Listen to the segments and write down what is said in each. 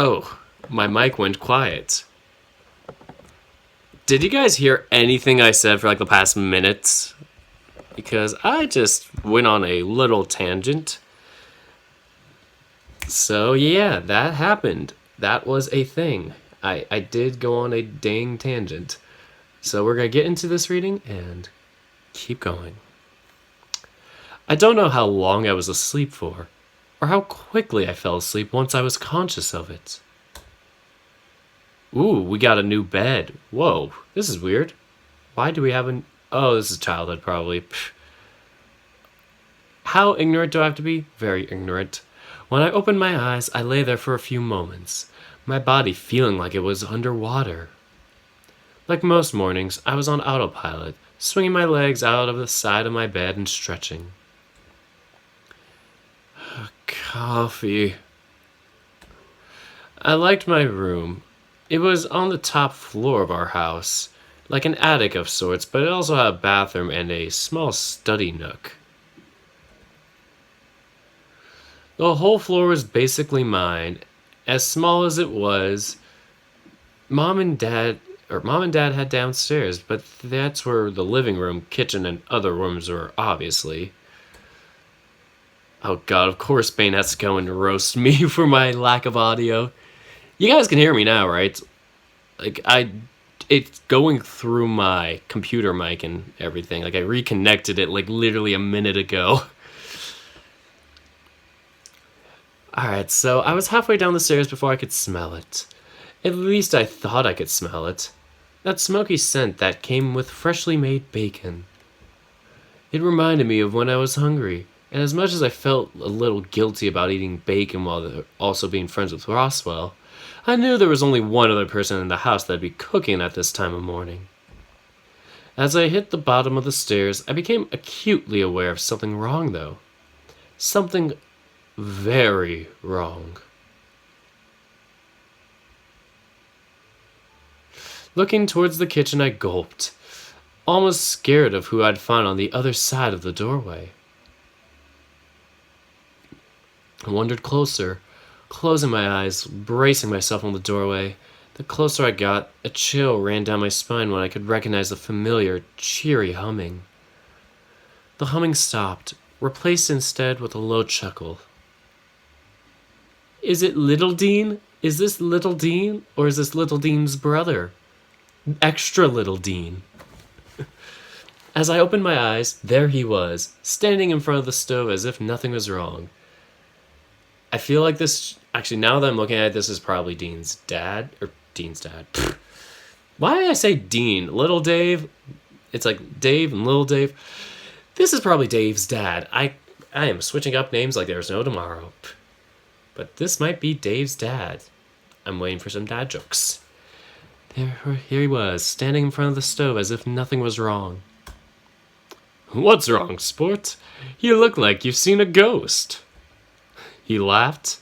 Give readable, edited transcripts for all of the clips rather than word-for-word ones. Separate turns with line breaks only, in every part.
Oh, my mic went quiet. Did you guys hear anything I said for like the past minutes? Because I just went on a little tangent. So yeah, that happened. That was a thing. I did go on a dang tangent. So we're gonna get into this reading and keep going. I don't know how long I was asleep for, or how quickly I fell asleep once I was conscious of it. Ooh, we got a new bed. Whoa, this is weird. Why do we have an... Oh, this is childhood, probably. Pfft. How ignorant do I have to be? Very ignorant. When I opened my eyes, I lay there for a few moments, my body feeling like it was underwater. Like most mornings, I was on autopilot, swinging my legs out of the side of my bed and stretching. Coffee. I liked my room. It was on the top floor of our house, like an attic of sorts, but it also had a bathroom and a small study nook. The whole floor was basically mine. As small as it was, Mom and Dad had downstairs, but that's where the living room, kitchen, and other rooms were, obviously. Oh god, of course Bane has to go and roast me for my lack of audio. You guys can hear me now, right? It's going through my computer mic and everything. Like, I reconnected it, like, literally a minute ago. Alright, so I was halfway down the stairs before I could smell it. At least I thought I could smell it. That smoky scent that came with freshly made bacon. It reminded me of when I was hungry, and as much as I felt a little guilty about eating bacon while also being friends with Roswell, I knew there was only one other person in the house that'd be cooking at this time of morning. As I hit the bottom of the stairs, I became acutely aware of something wrong, though. Something very wrong. Looking towards the kitchen, I gulped, almost scared of who I'd find on the other side of the doorway. I wandered closer, closing my eyes, bracing myself on the doorway. The closer I got, a chill ran down my spine when I could recognize the familiar, cheery humming. The humming stopped, replaced instead with a low chuckle. Is it Little Dean? Is this Little Dean? Or is this Little Dean's brother? Extra Little Dean. As I opened my eyes, there he was, standing in front of the stove as if nothing was wrong. I feel like this... Actually, now that I'm looking at it, this is probably Dean's dad. Or Dean's dad. Why did I say Dean? Little Dave? It's like Dave and Little Dave. This is probably Dave's dad. I am switching up names like there's no tomorrow. But this might be Dave's dad. I'm waiting for some dad jokes. Here he was, standing in front of the stove as if nothing was wrong. What's wrong, sport? You look like you've seen a ghost. He laughed.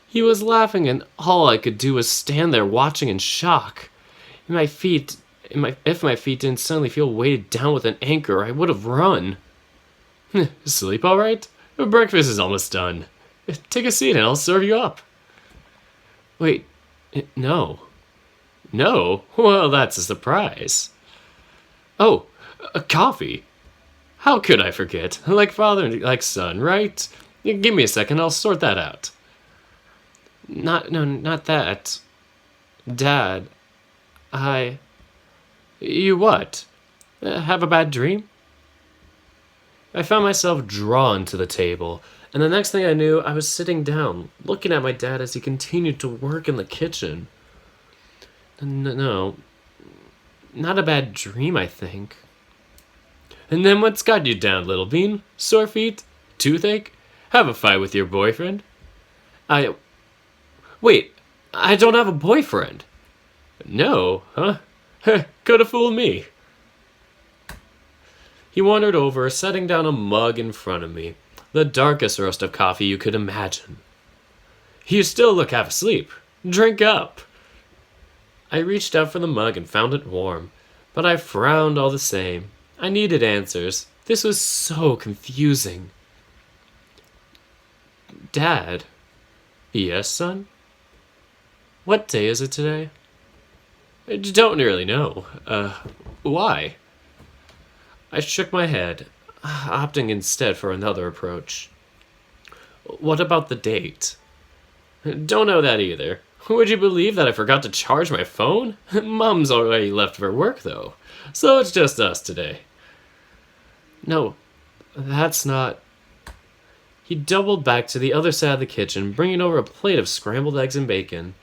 He was laughing, and all I could do was stand there watching in shock. If my feet didn't suddenly feel weighted down with an anchor, I would have run. Sleep all right? Breakfast is almost done. Take a seat and I'll serve you up. Wait, no. No? Well, that's a surprise. Oh, a coffee. How could I forget? Like father and like son, right? Give me a second, I'll sort that out. Not that. Dad, You what? Have a bad dream? I found myself drawn to the table, and the next thing I knew, I was sitting down, looking at my dad as he continued to work in the kitchen. No, not a bad dream, I think. And then what's got you down, little bean? Sore feet? Toothache? Have a fight with your boyfriend? Wait, I don't have a boyfriend. No, huh? Could have fooled me. He wandered over, setting down a mug in front of me, the darkest roast of coffee you could imagine. You still look half asleep. Drink up. I reached out for the mug and found it warm, but I frowned all the same. I needed answers. This was so confusing. Dad? Yes, son? What day is it today? I don't really know. Why? I shook my head, opting instead for another approach. What about the date? Don't know that either. Would you believe that I forgot to charge my phone? Mom's already left for work, though, so it's just us today. No, that's not. He doubled back to the other side of the kitchen, bringing over a plate of scrambled eggs and bacon.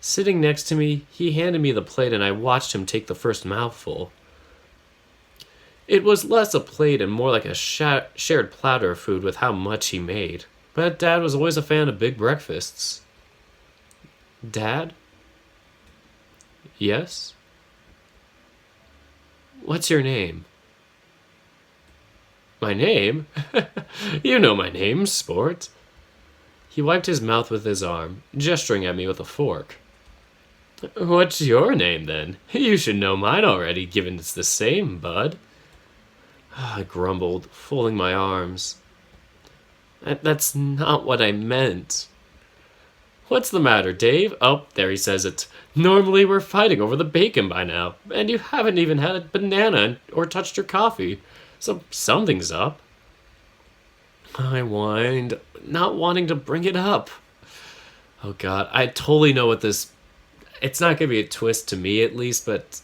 Sitting next to me, he handed me the plate and I watched him take the first mouthful. It was less a plate and more like a shared platter of food with how much he made. But Dad was always a fan of big breakfasts. Dad? Yes? What's your name? My name? You know my name, sport. He wiped his mouth with his arm, gesturing at me with a fork. What's your name, then? You should know mine already, given it's the same, bud. I grumbled, folding my arms. That's not what I meant. What's the matter, Dave? Oh, there he says it. Normally we're fighting over the bacon by now, and you haven't even had a banana or touched your coffee, so something's up. I whined, not wanting to bring it up. Oh god, I totally know what this... It's not gonna be a twist to me, at least, but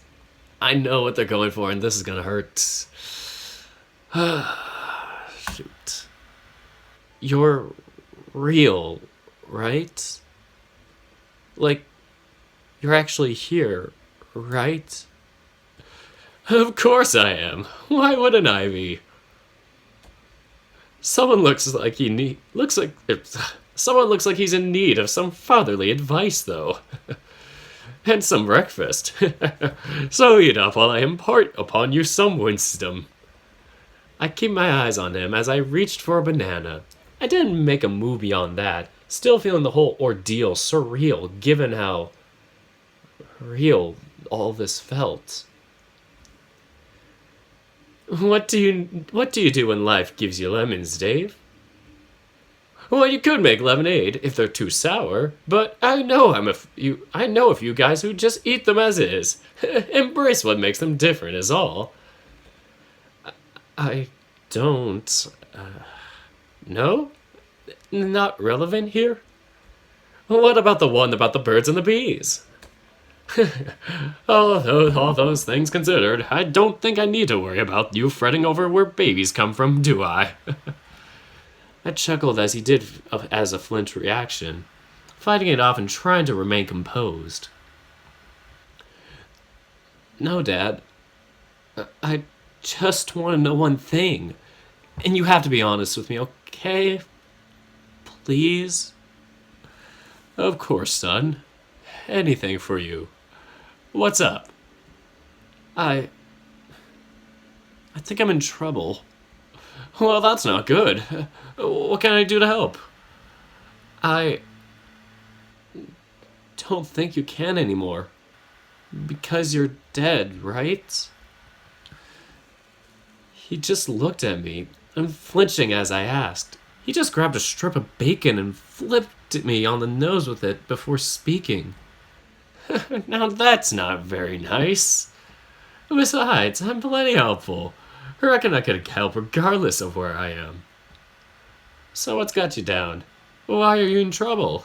I know what they're going for, and this is gonna hurt. Shoot. You're real, right? Like, you're actually here, right? Of course I am. Why wouldn't I be? Someone looks like he's in need of some fatherly advice, though. And some breakfast. So eat up while I impart upon you some wisdom. I keep my eyes on him as I reached for a banana. I didn't make a move beyond that, still feeling the whole ordeal surreal given how real all this felt. What do you do when life gives you lemons, Dave? Well, you could make lemonade if they're too sour, but I know a few guys who just eat them as is. Embrace what makes them different is all. I don't... No? Not relevant here? What about the one about the birds and the bees? All those things considered, I don't think I need to worry about you fretting over where babies come from, do I? I chuckled as he did as a flinch reaction, fighting it off and trying to remain composed. No, Dad. I just want to know one thing. And you have to be honest with me, okay? Please? Of course, son. Anything for you. What's up? I think I'm in trouble. Well, that's not good. What can I do to help? I don't think you can anymore. Because you're dead, right? He just looked at me, unflinching as I asked. He just grabbed a strip of bacon and flipped at me on the nose with it before speaking. Now that's not very nice. Besides, I'm plenty helpful. I reckon I could help regardless of where I am. So what's got you down? Why are you in trouble?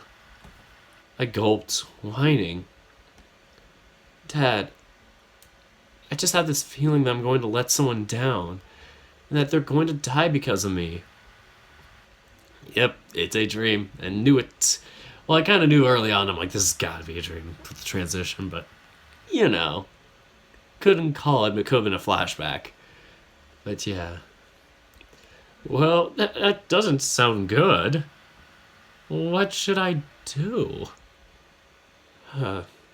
I gulped, whining. Dad, I just have this feeling that I'm going to let someone down, and that they're going to die because of me. Yep, it's a dream, and knew it. Well, I kind of knew early on, I'm like, this has got to be a dream with the transition, but, you know, couldn't call it, but it could have been a flashback. But yeah. Well, that doesn't sound good. What should I do?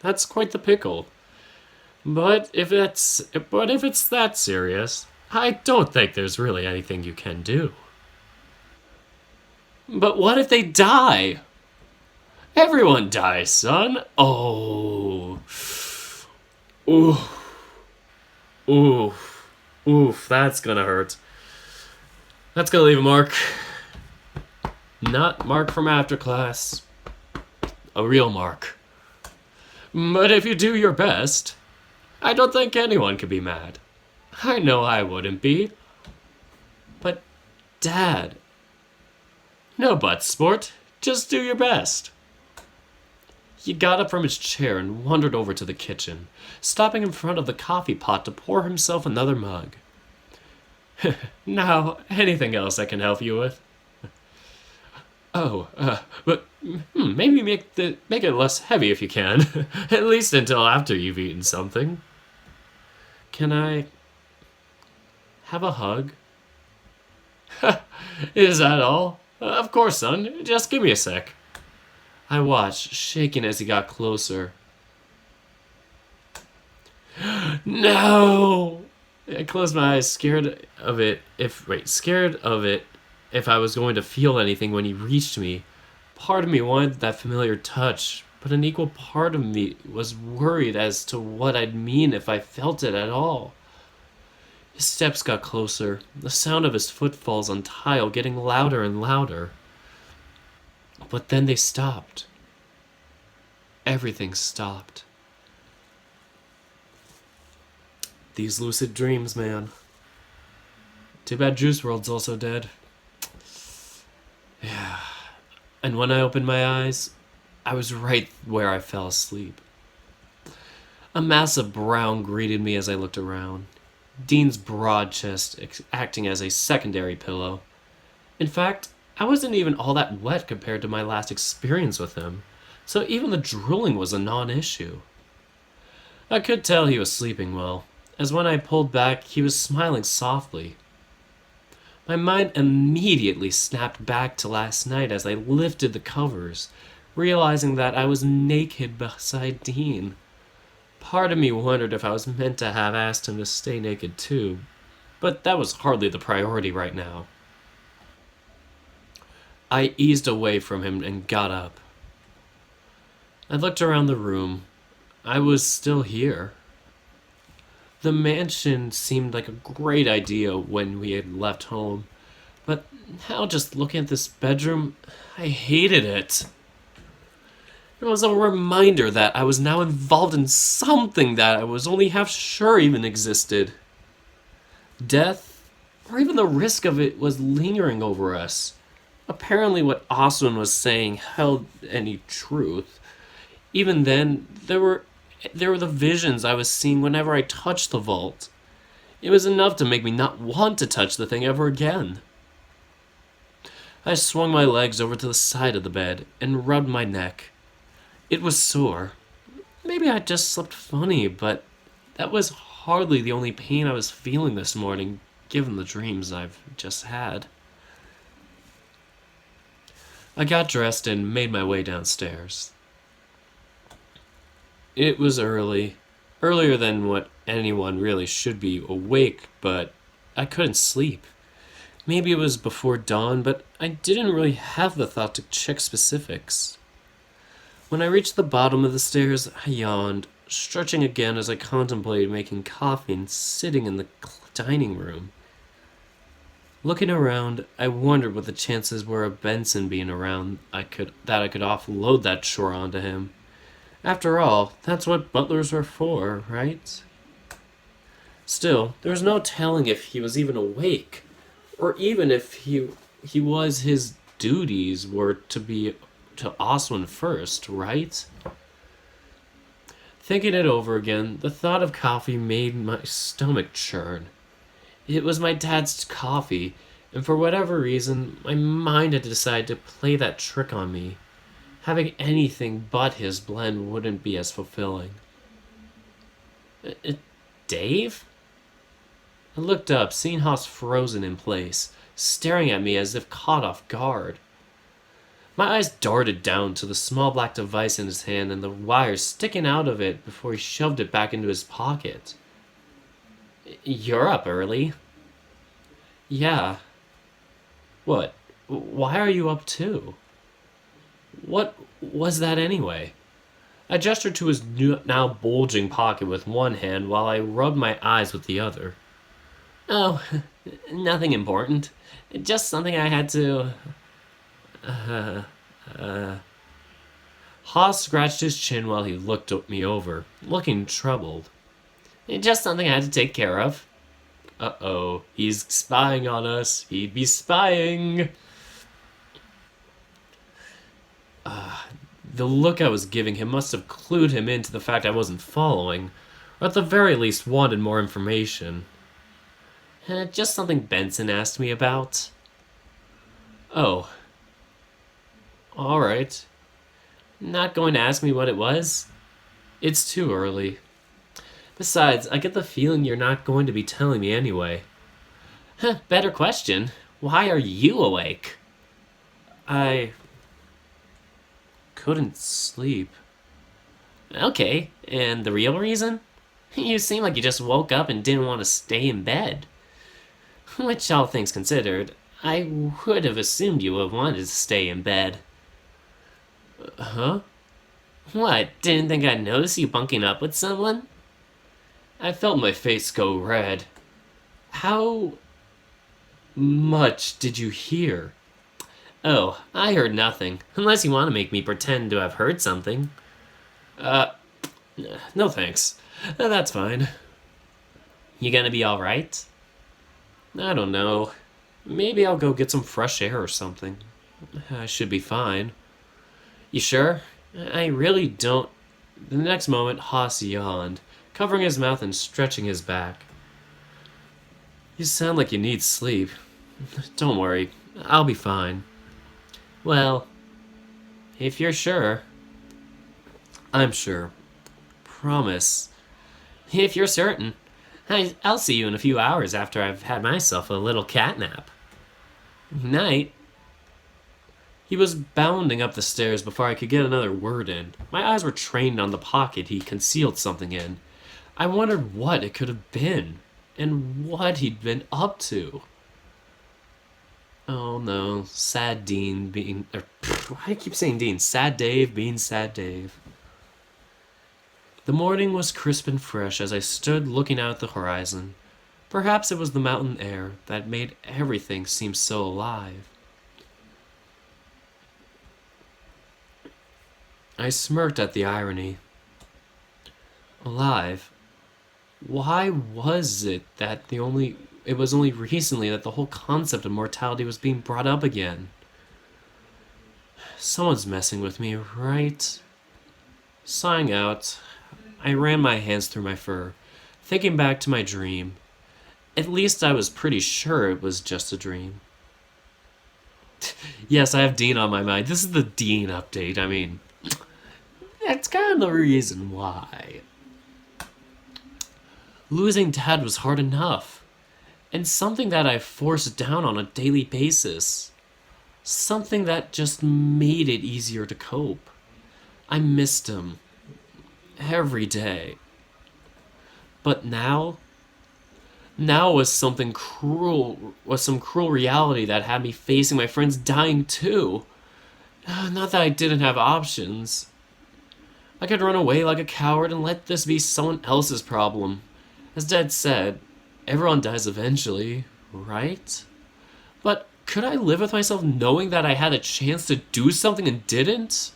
That's quite the pickle. But if it's that serious, I don't think there's really anything you can do. But what if they die? Everyone dies, son. Oh. Oof. Oof. Oof, that's gonna hurt. That's gonna leave a mark. Not Mark from after class. A real mark. But if you do your best, I don't think anyone could be mad. I know I wouldn't be. But, Dad. No buts, sport. Just do your best. He got up from his chair and wandered over to the kitchen, stopping in front of the coffee pot to pour himself another mug. Now, anything else I can help you with? Oh, but maybe make it less heavy if you can. At least until after you've eaten something. Can I have a hug? Is that all? Of course, son. Just give me a sec. I watched, shaking as he got closer. No! I closed my eyes, scared of it if I was going to feel anything when he reached me. Part of me wanted that familiar touch, but an equal part of me was worried as to what I'd mean if I felt it at all. His steps got closer, the sound of his footfalls on tile getting louder and louder. But then they stopped. Everything stopped. These lucid dreams, man. Too bad Juice WRLD's also dead. Yeah. And when I opened my eyes, I was right where I fell asleep. A mass of brown greeted me as I looked around, Dean's broad chest acting as a secondary pillow. In fact, I wasn't even all that wet compared to my last experience with him, so even the drooling was a non-issue. I could tell he was sleeping well, as when I pulled back, he was smiling softly. My mind immediately snapped back to last night as I lifted the covers, realizing that I was naked beside Dean. Part of me wondered if I was meant to have asked him to stay naked too, but that was hardly the priority right now. I eased away from him and got up. I looked around the room. I was still here. The mansion seemed like a great idea when we had left home, but now just looking at this bedroom, I hated it. It was a reminder that I was now involved in something that I was only half sure even existed. Death, or even the risk of it, was lingering over us. Apparently what Oswin was saying held any truth. Even then, there were the visions I was seeing whenever I touched the vault. It was enough to make me not want to touch the thing ever again. I swung my legs over to the side of the bed and rubbed my neck. It was sore. Maybe I just slept funny, but that was hardly the only pain I was feeling this morning, given the dreams I've just had. I got dressed and made my way downstairs. It was early, earlier than what anyone really should be awake, but I couldn't sleep. Maybe it was before dawn, but I didn't really have the thought to check specifics. When I reached the bottom of the stairs, I yawned, stretching again as I contemplated making coffee and sitting in the dining room. Looking around, I wondered what the chances were of Benson being around that I could offload that chore onto him. After all, that's what butlers are for, right? Still, there was no telling if he was even awake, or even if his duties were to be to Oswin first, right? Thinking it over again, the thought of coffee made my stomach churn. It was my dad's coffee, and for whatever reason, my mind had decided to play that trick on me. Having anything but his blend wouldn't be as fulfilling. Dave? I looked up, seeing Haas frozen in place, staring at me as if caught off guard. My eyes darted down to the small black device in his hand and the wires sticking out of it before he shoved it back into his pocket. You're up early. Yeah. What? Why are you up too? What was that anyway? I gestured to his now bulging pocket with one hand while I rubbed my eyes with the other. Oh, nothing important. Just something I had to... Haas scratched his chin while he looked me over, looking troubled. Just something I had to take care of. Uh-oh, he's spying on us. He'd be spying. The look I was giving him must have clued him into the fact I wasn't following, or at the very least wanted more information. Just something Benson asked me about. Oh. Alright. Not going to ask me what it was? It's too early. Besides, I get the feeling you're not going to be telling me anyway. Better question. Why are you awake? I couldn't sleep. Okay, and the real reason? You seem like you just woke up and didn't want to stay in bed. Which, all things considered, I would have assumed you would have wanted to stay in bed. Huh? What, didn't think I'd notice you bunking up with someone? I felt my face go red. How much did you hear? Oh, I heard nothing, unless you want to make me pretend to have heard something. No thanks. That's fine. You gonna be alright? I don't know. Maybe I'll go get some fresh air or something. I should be fine. You sure? I really don't... The next moment, Haas yawned, covering his mouth and stretching his back. You sound like you need sleep. Don't worry, I'll be fine. Well, if you're sure... I'm sure. Promise. If you're certain. I'll see you in a few hours after I've had myself a little catnap. Night. He was bounding up the stairs before I could get another word in. My eyes were trained on the pocket he concealed something in. I wondered what it could have been, and what he'd been up to. Oh no, sad Dean being... why do I keep saying Dean? Sad Dave being sad Dave. The morning was crisp and fresh as I stood looking out at the horizon. Perhaps it was the mountain air that made everything seem so alive. I smirked at the irony. Alive? Why was it that it was only recently that the whole concept of mortality was being brought up again? Someone's messing with me, right? Sighing out, I ran my hands through my fur, thinking back to my dream. At least I was pretty sure it was just a dream. Yes, I have Dean on my mind. This is the Dean update. I mean, that's kind of the reason why. Losing Dad was hard enough, and something that I forced down on a daily basis. Something that just made it easier to cope. I missed him. Every day. But now was some cruel reality that had me facing my friends dying too. Not that I didn't have options. I could run away like a coward and let this be someone else's problem. As Dad said, everyone dies eventually, right? But could I live with myself knowing that I had a chance to do something and didn't?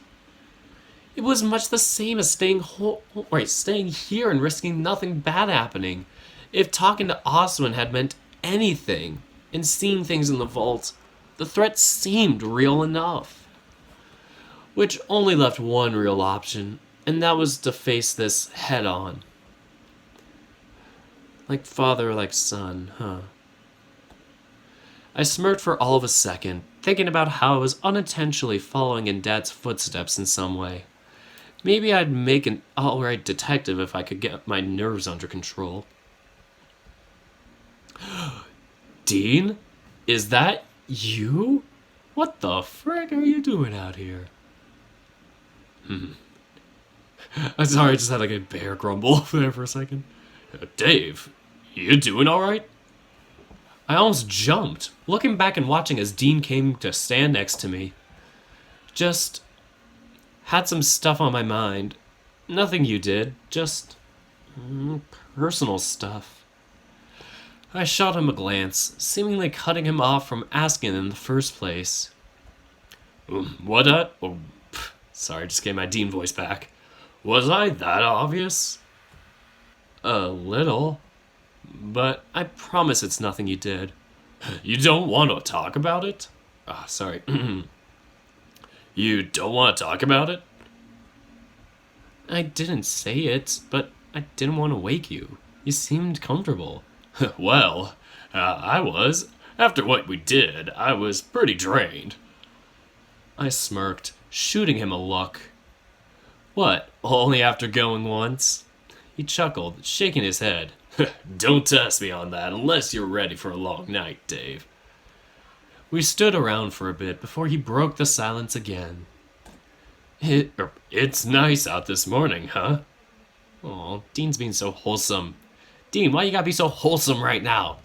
It was much the same as staying here and risking nothing bad happening. If talking to Oswin had meant anything, and seeing things in the vault, the threat seemed real enough. Which only left one real option, and that was to face this head on. Like father, like son, huh? I smirked for all of a second, thinking about how I was unintentionally following in Dad's footsteps in some way. Maybe I'd make an alright detective if I could get my nerves under control. Dean? Is that you? What the frick are you doing out here? I'm sorry, I just had like a bear grumble there for a second. Dave, you doing alright? I almost jumped, looking back and watching as Dean came to stand next to me. Just had some stuff on my mind. Nothing you did, just personal stuff. I shot him a glance, seemingly cutting him off from asking in the first place. What? Sorry, just getting my Dean voice back. Was I that obvious? A little. But I promise it's nothing you did. You don't want to talk about it? Sorry. You don't want to talk about it? I didn't say it, but I didn't want to wake you. You seemed comfortable. Well, I was. After what we did, I was pretty drained. I smirked, shooting him a look. What, only after going once? He chuckled, shaking his head. Don't test me on that unless you're ready for a long night, Dave. We stood around for a bit before he broke the silence again. It's nice out this morning, huh? Aw, Dean's being so wholesome. Dean, why you gotta be so wholesome right now?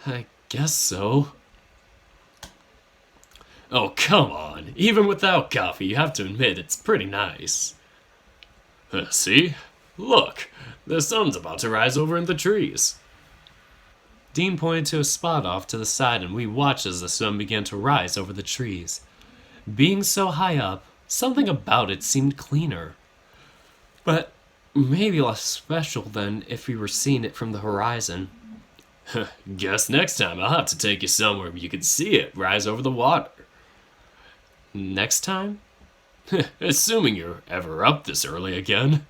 I guess so. Oh, come on. Even without coffee, you have to admit it's pretty nice. See? Look, the sun's about to rise over in the trees. Dean pointed to a spot off to the side, and we watched as the sun began to rise over the trees. Being so high up, something about it seemed cleaner. But maybe less special than if we were seeing it from the horizon. Guess next time I'll have to take you somewhere where you can see it rise over the water. Next time? Assuming you're ever up this early again.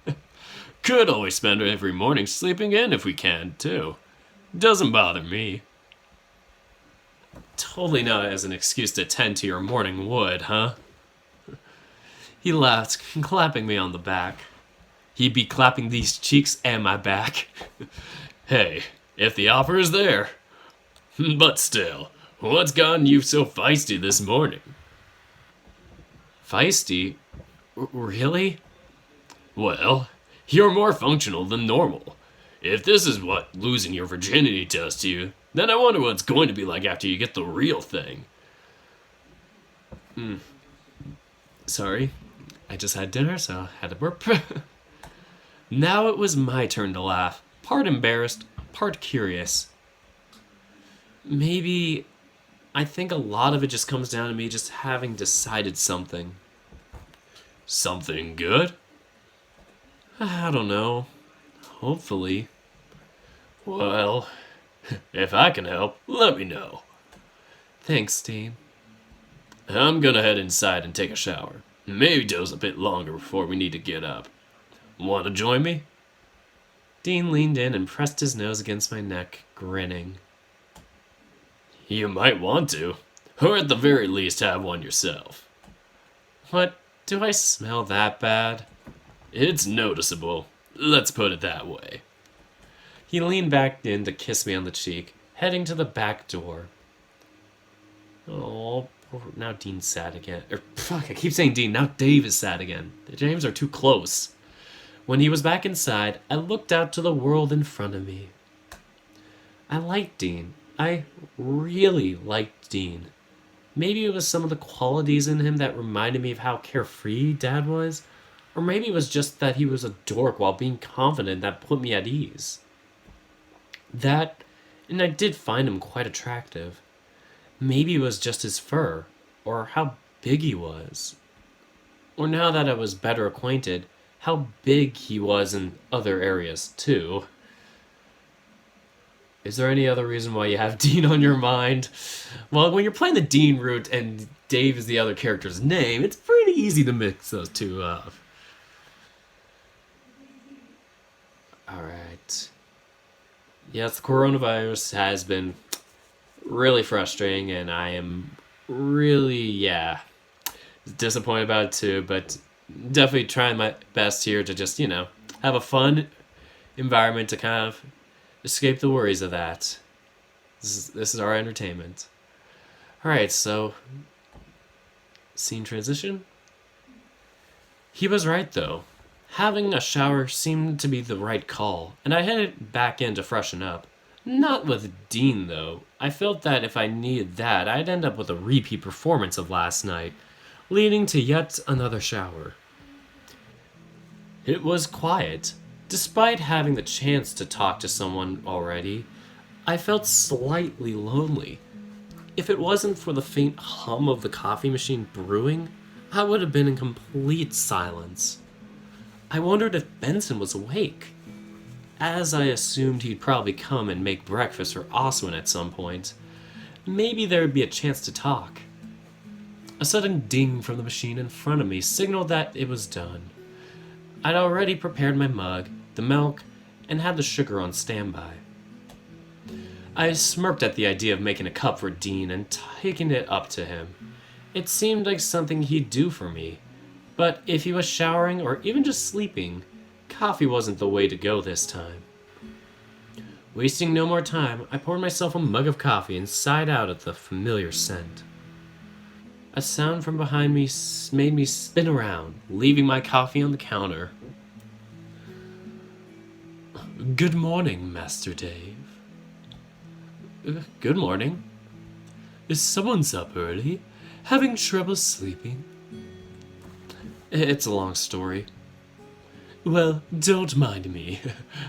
Could always spend every morning sleeping in if we can, too. Doesn't bother me. Totally not as an excuse to tend to your morning wood, huh? He laughed, clapping me on the back. He'd be clapping these cheeks and my back. Hey, if the offer is there. But still, what's gotten you so feisty this morning? Feisty? Really? Well, you're more functional than normal. If this is what losing your virginity does to you, then I wonder what it's going to be like after you get the real thing. Sorry, I just had dinner, so I had to burp. Now it was my turn to laugh, part embarrassed, part curious. Maybe I think a lot of it just comes down to me just having decided something. Something good? I don't know. Hopefully. Well, if I can help, let me know. Thanks, Dean. I'm gonna head inside and take a shower. Maybe doze a bit longer before we need to get up. Want to join me? Dean leaned in and pressed his nose against my neck, grinning. You might want to. Or at the very least have one yourself. What? Do I smell that bad? It's noticeable. Let's put it that way. He leaned back in to kiss me on the cheek, heading to the back door. Oh, now Dean's sad again. I keep saying Dean, now Dave is sad again. The James are too close. When he was back inside, I looked out to the world in front of me. I liked Dean. I really liked Dean. Maybe it was some of the qualities in him that reminded me of how carefree Dad was, or maybe it was just that he was a dork while being confident that put me at ease. That, and I did find him quite attractive. Maybe it was just his fur, or how big he was. Or now that I was better acquainted, how big he was in other areas, too. Is there any other reason why you have Dean on your mind? Well, when you're playing the Dean route and Dave is the other character's name, it's pretty easy to mix those two up. Alright. Yes, the coronavirus has been really frustrating, and I am really, disappointed about it too, but definitely trying my best here to just, have a fun environment to kind of escape the worries of that. This is our entertainment. Alright, so scene transition. He was right though. Having a shower seemed to be the right call, and I headed back in to freshen up. Not with Dean though. I felt that if I needed that, I'd end up with a repeat performance of last night, leading to yet another shower. It was quiet. Despite having the chance to talk to someone already, I felt slightly lonely. If it wasn't for the faint hum of the coffee machine brewing, I would have been in complete silence. I wondered if Benson was awake, as I assumed he'd probably come and make breakfast for Oswin at some point. Maybe there would be a chance to talk. A sudden ding from the machine in front of me signaled that it was done. I'd already prepared my mug, the milk, and had the sugar on standby. I smirked at the idea of making a cup for Dean and taking it up to him. It seemed like something he'd do for me, but if he was showering or even just sleeping, coffee wasn't the way to go this time. Wasting no more time, I poured myself a mug of coffee and sighed out at the familiar scent. A sound from behind me made me spin around, leaving my coffee on the counter. "Good morning, Master Dave." "Good morning." "Is someone's up early? Having trouble sleeping?" "It's a long story." "Well, don't mind me.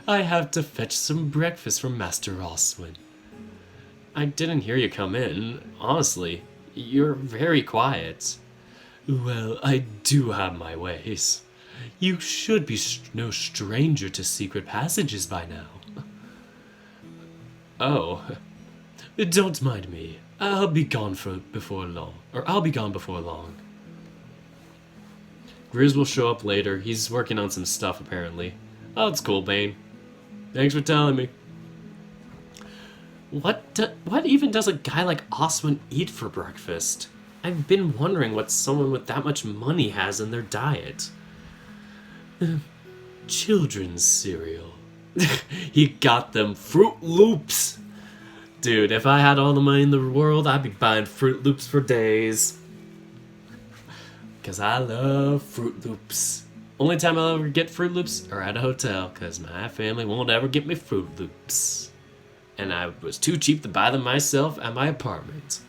I have to fetch some breakfast from Master Oswin." "I didn't hear you come in, honestly. You're very quiet." "Well, I do have my ways. You should be no stranger to secret passages by now." "Oh." "Don't mind me. I'll be gone before long. Grizz will show up later. He's working on some stuff, apparently. "Oh, it's cool, Bane. Thanks for telling me." What even does a guy like Oswin eat for breakfast? I've been wondering what someone with that much money has in their diet. Children's cereal. He got them Fruit Loops. Dude, if I had all the money in the world, I'd be buying Fruit Loops for days. Because I love Fruit Loops. Only time I'll ever get Fruit Loops are at a hotel, because my family won't ever get me Fruit Loops. And I was too cheap to buy them myself at my apartment.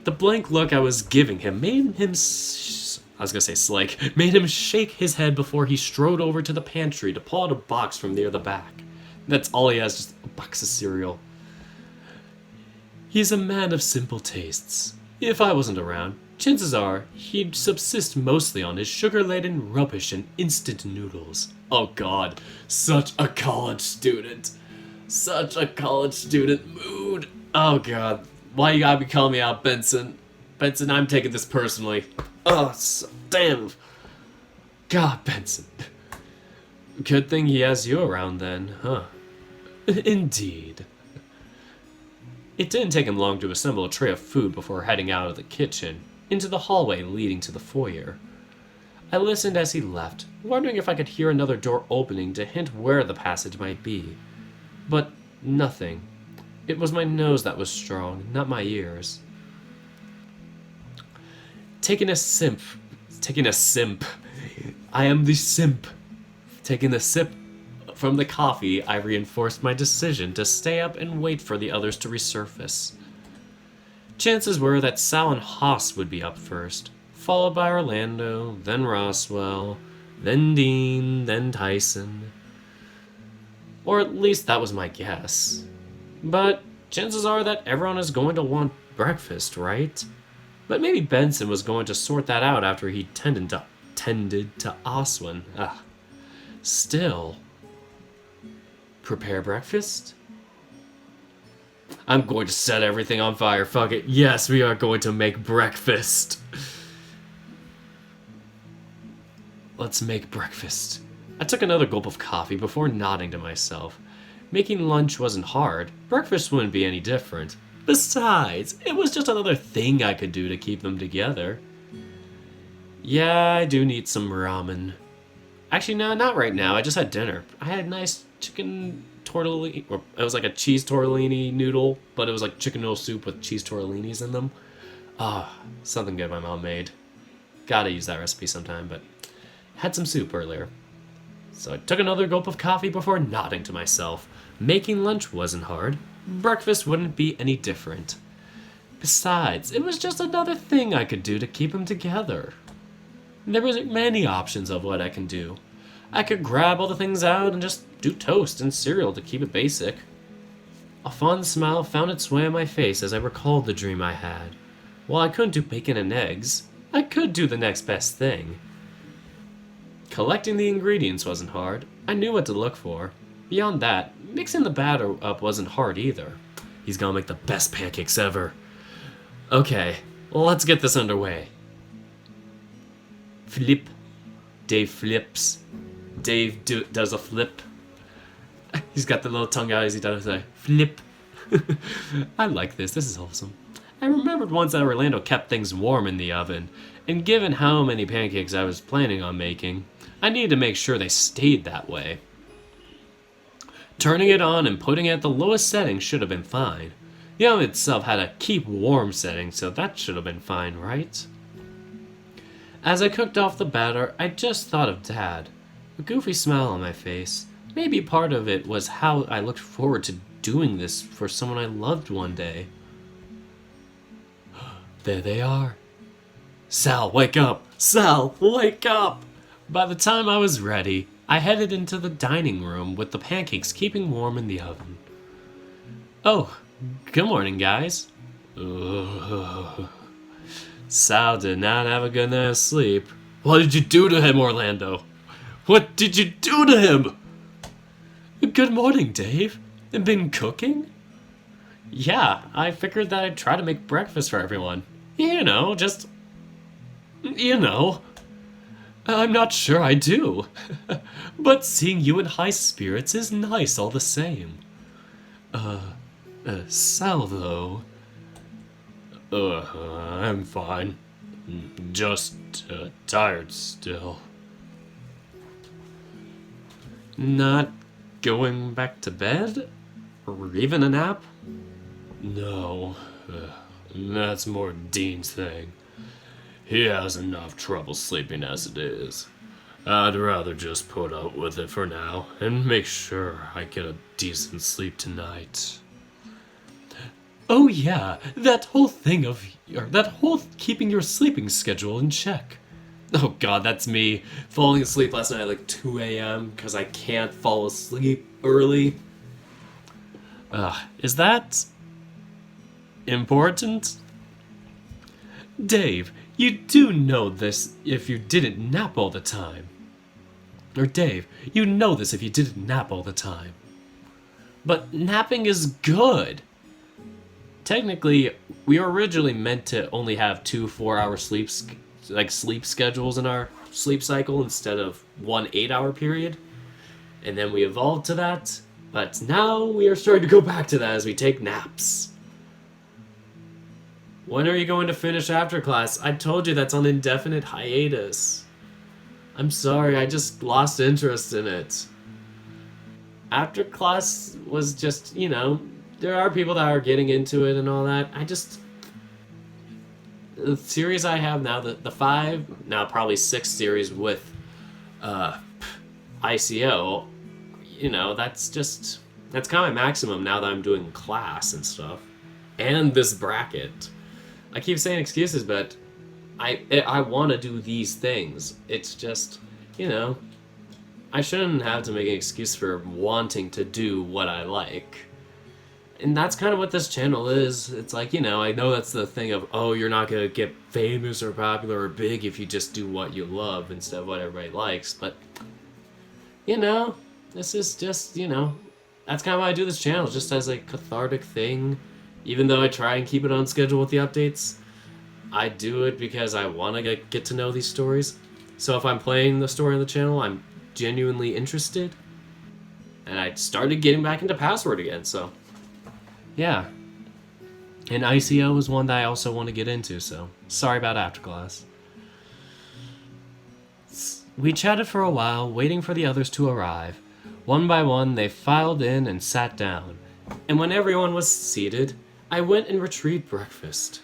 The blank look I was giving him made him made him shake his head before he strode over to the pantry to pull out a box from near the back. That's all he has, just a box of cereal. He's a man of simple tastes. If I wasn't around, chances are he'd subsist mostly on his sugar-laden rubbish and instant noodles. Oh god, such a college student. Such a college student mood. Oh god, why you gotta be calling me out, Benson? Benson, I'm taking this personally. Oh, damn. God, Benson. Good thing he has you around then, huh? Indeed. It didn't take him long to assemble a tray of food before heading out of the kitchen, into the hallway leading to the foyer. I listened as he left, wondering if I could hear another door opening to hint where the passage might be. But nothing. It was my nose that was strong, not my ears. Taking a simp. I am the simp. Taking a sip from the coffee, I reinforced my decision to stay up and wait for the others to resurface. Chances were that Sal and Haas would be up first, followed by Orlando, then Roswell, then Dean, then Tyson. Or at least that was my guess. But chances are that everyone is going to want breakfast, right? But maybe Benson was going to sort that out after he tended to Oswin. Still. Prepare breakfast? I'm going to set everything on fire, fuck it. Yes, we are going to make breakfast. Let's make breakfast. I took another gulp of coffee before nodding to myself. Making lunch wasn't hard. Breakfast wouldn't be any different. Besides, it was just another thing I could do to keep them together. Yeah, I do need some ramen. Actually, no, not right now. I just had dinner. I had nice chicken tortellini, or it was like a cheese tortellini noodle, but it was like chicken noodle soup with cheese tortellinis in them. Something good my mom made. Gotta use that recipe sometime, but had some soup earlier. So I took another gulp of coffee before nodding to myself. Making lunch wasn't hard. Breakfast wouldn't be any different. Besides, it was just another thing I could do to keep them together. There was many options of what I can do. I could grab all the things out and just do toast and cereal to keep it basic. A fond smile found its way on my face as I recalled the dream I had. While I couldn't do bacon and eggs, I could do the next best thing. Collecting the ingredients wasn't hard. I knew what to look for. Beyond that, mixing the batter up wasn't hard either. He's gonna make the best pancakes ever. Okay, let's get this underway. Flip. Dave flips. Dave does a flip. He's got the little tongue out as he does a flip. I like this. This is awesome. I remembered once that Orlando kept things warm in the oven, and given how many pancakes I was planning on making, I needed to make sure they stayed that way. Turning it on and putting it at the lowest setting should have been fine. The oven itself had a keep warm setting, so that should have been fine, right? As I cooked off the batter, I just thought of Dad. A goofy smile on my face. Maybe part of it was how I looked forward to doing this for someone I loved one day. There they are. Sal, wake up! Sal, wake up! By the time I was ready, I headed into the dining room with the pancakes keeping warm in the oven. Oh, good morning, guys. Sal did not have a good night's sleep. What did you do to him, Orlando? What did you do to him? Good morning, Dave. Been cooking? Yeah, I figured that I'd try to make breakfast for everyone. You know, just... You know. I'm not sure I do. But seeing you in high spirits is nice all the same. Sal, though... I'm fine. Just, tired still. Not going back to bed? Or even a nap? No. That's more Dean's thing. He has enough trouble sleeping as it is. I'd rather just put up with it for now and make sure I get a decent sleep tonight. Oh yeah, that whole keeping your sleeping schedule in check. Oh god, that's me falling asleep last night at like 2 a.m. because I can't fall asleep early. Is that important? Dave, you do know this if you didn't nap all the time. Or Dave, you know this if you didn't nap all the time. But napping is good. Technically, we were originally meant to only have 2 4-hour sleep schedules in our sleep cycle instead of 1 8-hour period. And then we evolved to that, but now we are starting to go back to that as we take naps. When are you going to finish after class? I told you that's on indefinite hiatus. I'm sorry, I just lost interest in it. After class was just, there are people that are getting into it and all that. The series I have now, the 5, now probably 6 series with ICO, that's kind of my maximum now that I'm doing class and stuff. And this bracket. I keep saying excuses, but I want to do these things. It's just, I shouldn't have to make an excuse for wanting to do what I like. And that's kind of what this channel is. It's like, I know that's the thing of, you're not going to get famous or popular or big if you just do what you love instead of what everybody likes. But, this is just, that's kind of why I do this channel, just as a cathartic thing. Even though I try and keep it on schedule with the updates, I do it because I want to get to know these stories. So if I'm playing the story on the channel, I'm genuinely interested. And I started getting back into Password again, so... Yeah. And ICO is one that I also want to get into, so sorry about after class. We chatted for a while, waiting for the others to arrive. One by one, they filed in and sat down. And when everyone was seated, I went and retrieved breakfast.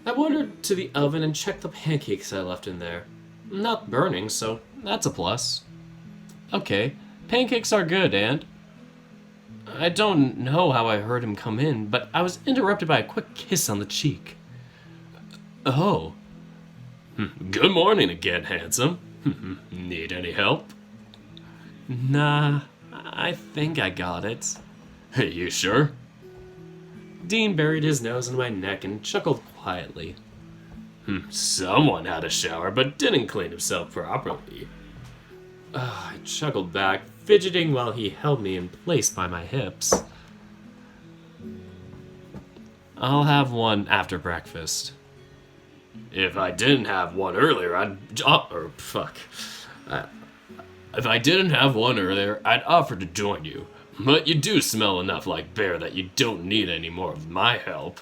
I wandered to the oven and checked the pancakes I left in there. Not burning, so that's a plus. Okay, pancakes are good, and... I don't know how I heard him come in, but I was interrupted by a quick kiss on the cheek. Oh. Good morning again, handsome. Need any help? Nah, I think I got it. You sure? Dean buried his nose in my neck and chuckled quietly. Someone had a shower but didn't clean himself properly. I chuckled back, fidgeting while he held me in place by my hips. I'll have one after breakfast. If I didn't have one earlier, If I didn't have one earlier, I'd offer to join you. But you do smell enough like bear that you don't need any more of my help.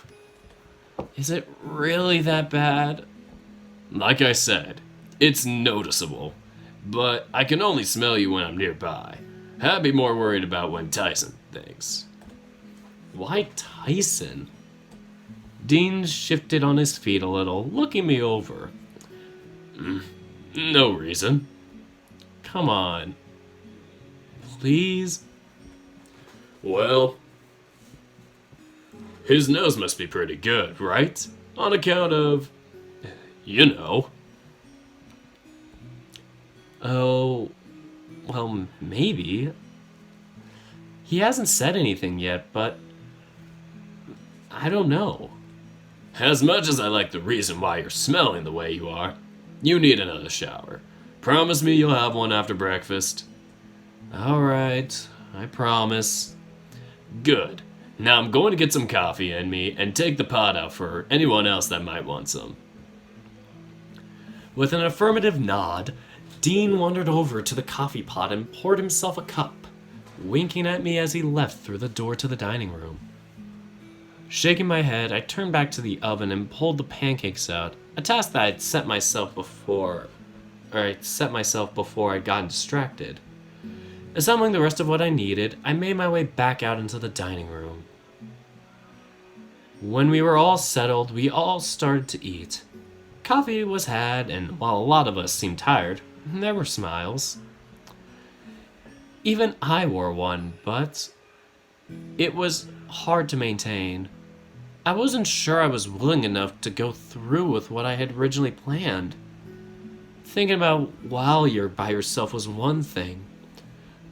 Is it really that bad? Like I said, it's noticeable. But I can only smell you when I'm nearby. I'd be more worried about when Tyson thinks. Why Tyson? Dean shifted on his feet a little, looking me over. No reason. Come on. Please? Well, his nose must be pretty good, right? On account of, you know. Oh, well, maybe. He hasn't said anything yet, but I don't know. As much as I like the reason why you're smelling the way you are, you need another shower. Promise me you'll have one after breakfast. Alright, I promise. Good. Now I'm going to get some coffee in me and take the pot out for anyone else that might want some. With an affirmative nod, Dean wandered over to the coffee pot and poured himself a cup, winking at me as he left through the door to the dining room. Shaking my head, I turned back to the oven and pulled the pancakes out, a task that I'd set myself before I'd gotten distracted. Assembling the rest of what I needed, I made my way back out into the dining room. When we were all settled, we all started to eat. Coffee was had, and while a lot of us seemed tired, there were smiles. Even I wore one, but it was hard to maintain. I wasn't sure I was willing enough to go through with what I had originally planned. Thinking about while you're by yourself was one thing,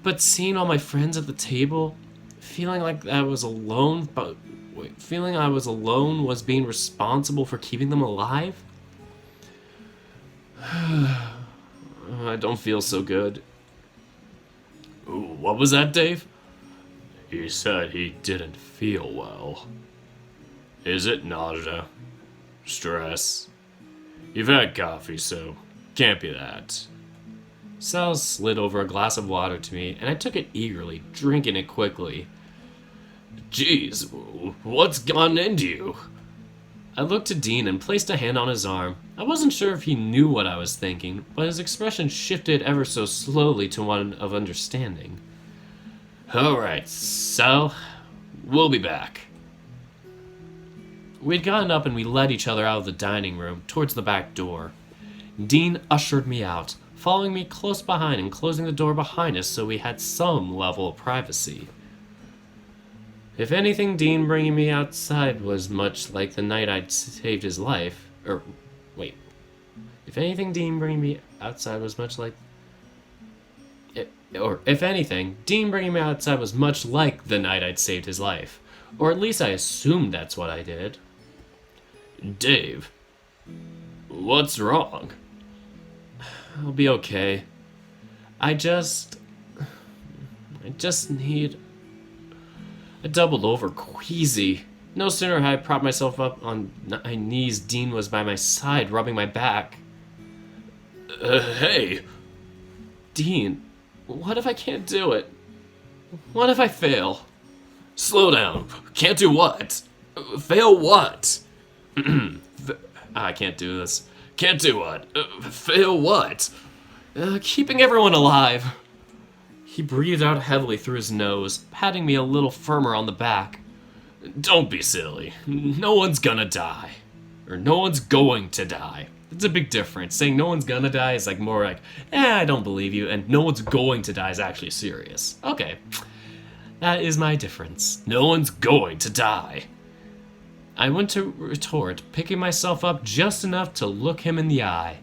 but seeing all my friends at the table, feeling I was alone was being responsible for keeping them alive? I don't feel so good. What was that, Dave? He said he didn't feel well. Is it nausea? Stress? You've had coffee, so can't be that. Sal slid over a glass of water to me, and I took it eagerly, drinking it quickly. Geez, what's gone into you? I looked to Dean and placed a hand on his arm. I wasn't sure if he knew what I was thinking, but his expression shifted ever so slowly to one of understanding. Alright, Sal, we'll be back. We'd gotten up and we led each other out of the dining room, towards the back door. Dean ushered me out, following me close behind and closing the door behind us so we had some level of privacy. If anything, Dean bringing me outside was much like the night I'd saved his life. If anything, Dean bringing me outside was much like... If anything, Dean bringing me outside was much like the night I'd saved his life. Or at least I assumed that's what I did. Dave, what's wrong? I'll be okay. I just need... I doubled over, queasy. No sooner had I propped myself up on my knees, Dean was by my side, rubbing my back. Hey! Dean, what if I can't do it? What if I fail? Slow down. Can't do what? Fail what? I can't do this. Can't do what? Fail what? Keeping everyone alive. He breathed out heavily through his nose, patting me a little firmer on the back. Don't be silly. No one's gonna die. Or no one's going to die. It's a big difference. Saying no one's gonna die is more like, I don't believe you, and no one's going to die is actually serious. Okay. That is my difference. No one's going to die. I went to retort, picking myself up just enough to look him in the eye.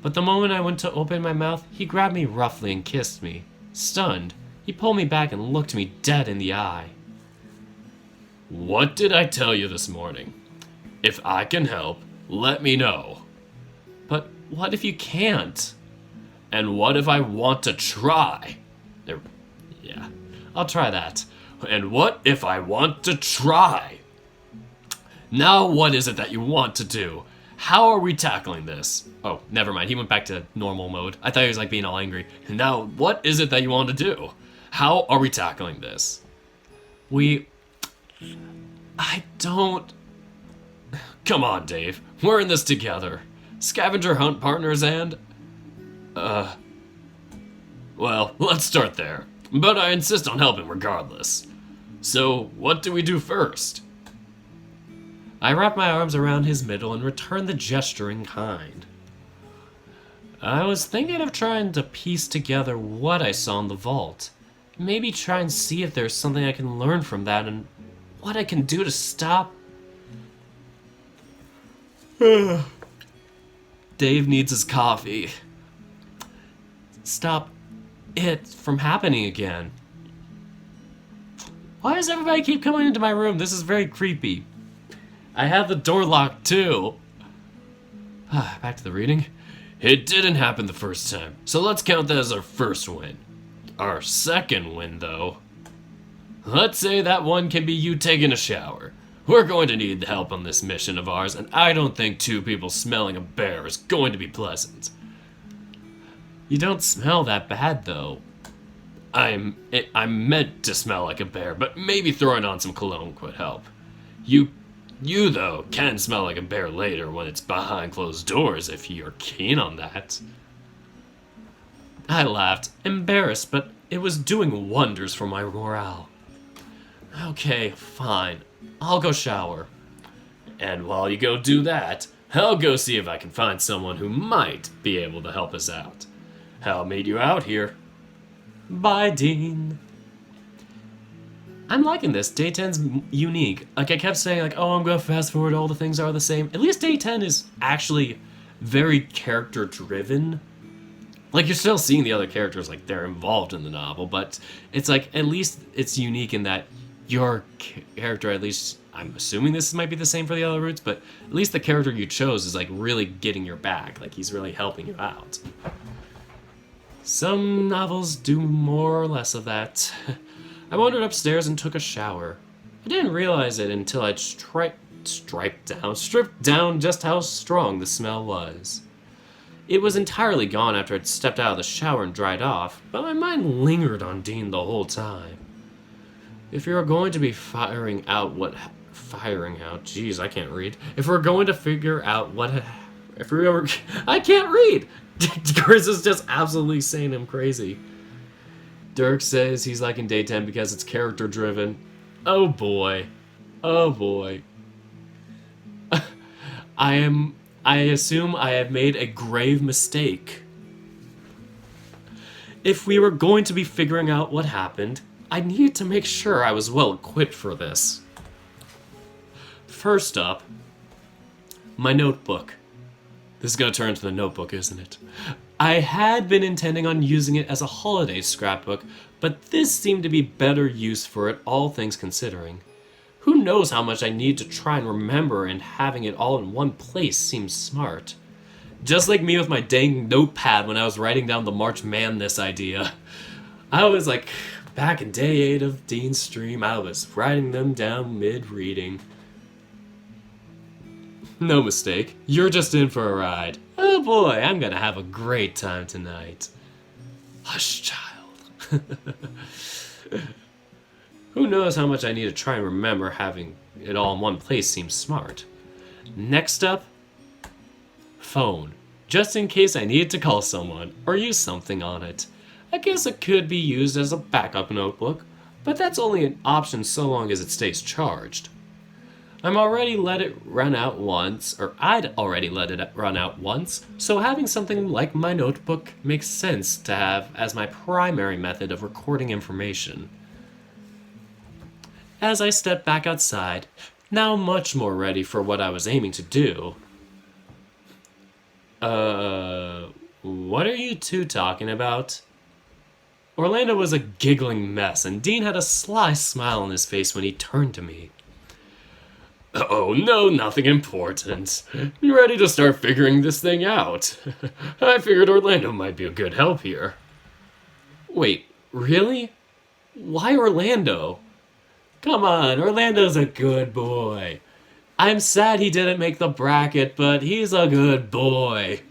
But the moment I went to open my mouth, he grabbed me roughly and kissed me. Stunned, he pulled me back and looked me dead in the eye. What did I tell you this morning? If I can help, let me know. But what if you can't? And what if I want to try? Yeah, I'll try that. And what if I want to try? Now what is it that you want to do? How are we tackling this? Oh, never mind. He went back to normal mode. I thought he was like being all angry. Now, what is it that you want to do? How are we tackling this? I don't... Come on, Dave. We're in this together. Scavenger hunt partners and... Well, let's start there. But I insist on helping regardless. So, what do we do first? I wrapped my arms around his middle and returned the gesture in kind. I was thinking of trying to piece together what I saw in the vault. Maybe try and see if there's something I can learn from that and what I can do to stop... Dave needs his coffee. Stop it from happening again. Why does everybody keep coming into my room? This is very creepy. I have the door locked too. Back to the reading. It didn't happen the first time, so let's count that as our first win. Our second win, though. Let's say that one can be you taking a shower. We're going to need the help on this mission of ours, and I don't think two people smelling a bear is going to be pleasant. You don't smell that bad, though. I'm meant to smell like a bear, but maybe throwing on some cologne could help. You, though, can smell like a bear later when it's behind closed doors if you're keen on that. I laughed, embarrassed, but it was doing wonders for my morale. Okay, fine. I'll go shower. And while you go do that, I'll go see if I can find someone who might be able to help us out. I'll meet you out here. Bye, Dean. I'm liking this. Day 10's unique. Like, I kept saying, like, oh, I'm gonna fast forward, all the things are the same. At least Day 10 is actually very character-driven. Like, you're still seeing the other characters, like, they're involved in the novel, but it's like, at least it's unique in that your character, at least, I'm assuming this might be the same for the other routes, but at least the character you chose is, like, really getting your back. Like, he's really helping you out. Some novels do more or less of that. I wandered upstairs and took a shower. I didn't realize it until I'd stripped down just how strong the smell was. It was entirely gone after I'd stepped out of the shower and dried off, but my mind lingered on Dean the whole time. If you're going to be jeez, I can't read. If we're going to figure out I can't read! Chris is just absolutely saying I'm crazy. Dirk says he's liking Day 10 because it's character driven. Oh boy. Oh boy. I assume I have made a grave mistake. If we were going to be figuring out what happened, I needed to make sure I was well equipped for this. First up, my notebook. This is going to turn into the notebook, isn't it? I had been intending on using it as a holiday scrapbook, but this seemed to be better use for it, all things considering. Who knows how much I need to try and remember, and having it all in one place seems smart. Just like me with my dang notepad when I was writing down the March Madness idea. I was like, back in day 8 of Dean's stream, I was writing them down mid-reading. No mistake, you're just in for a ride. Oh boy, I'm gonna have a great time tonight. Hush, child. Who knows how much I need to try and remember, having it all in one place seems smart. Next up, phone. Just in case I needed to call someone, or use something on it. I guess it could be used as a backup notebook, but that's only an option so long as it stays charged. I'd already let it run out once, so having something like my notebook makes sense to have as my primary method of recording information. As I stepped back outside, now much more ready for what I was aiming to do. What are you two talking about? Orlando was a giggling mess, and Dean had a sly smile on his face when he turned to me. Oh, no, nothing important. Ready to start figuring this thing out. I figured Orlando might be a good help here. Wait, really? Why Orlando? Come on, Orlando's a good boy. I'm sad he didn't make the bracket, but he's a good boy.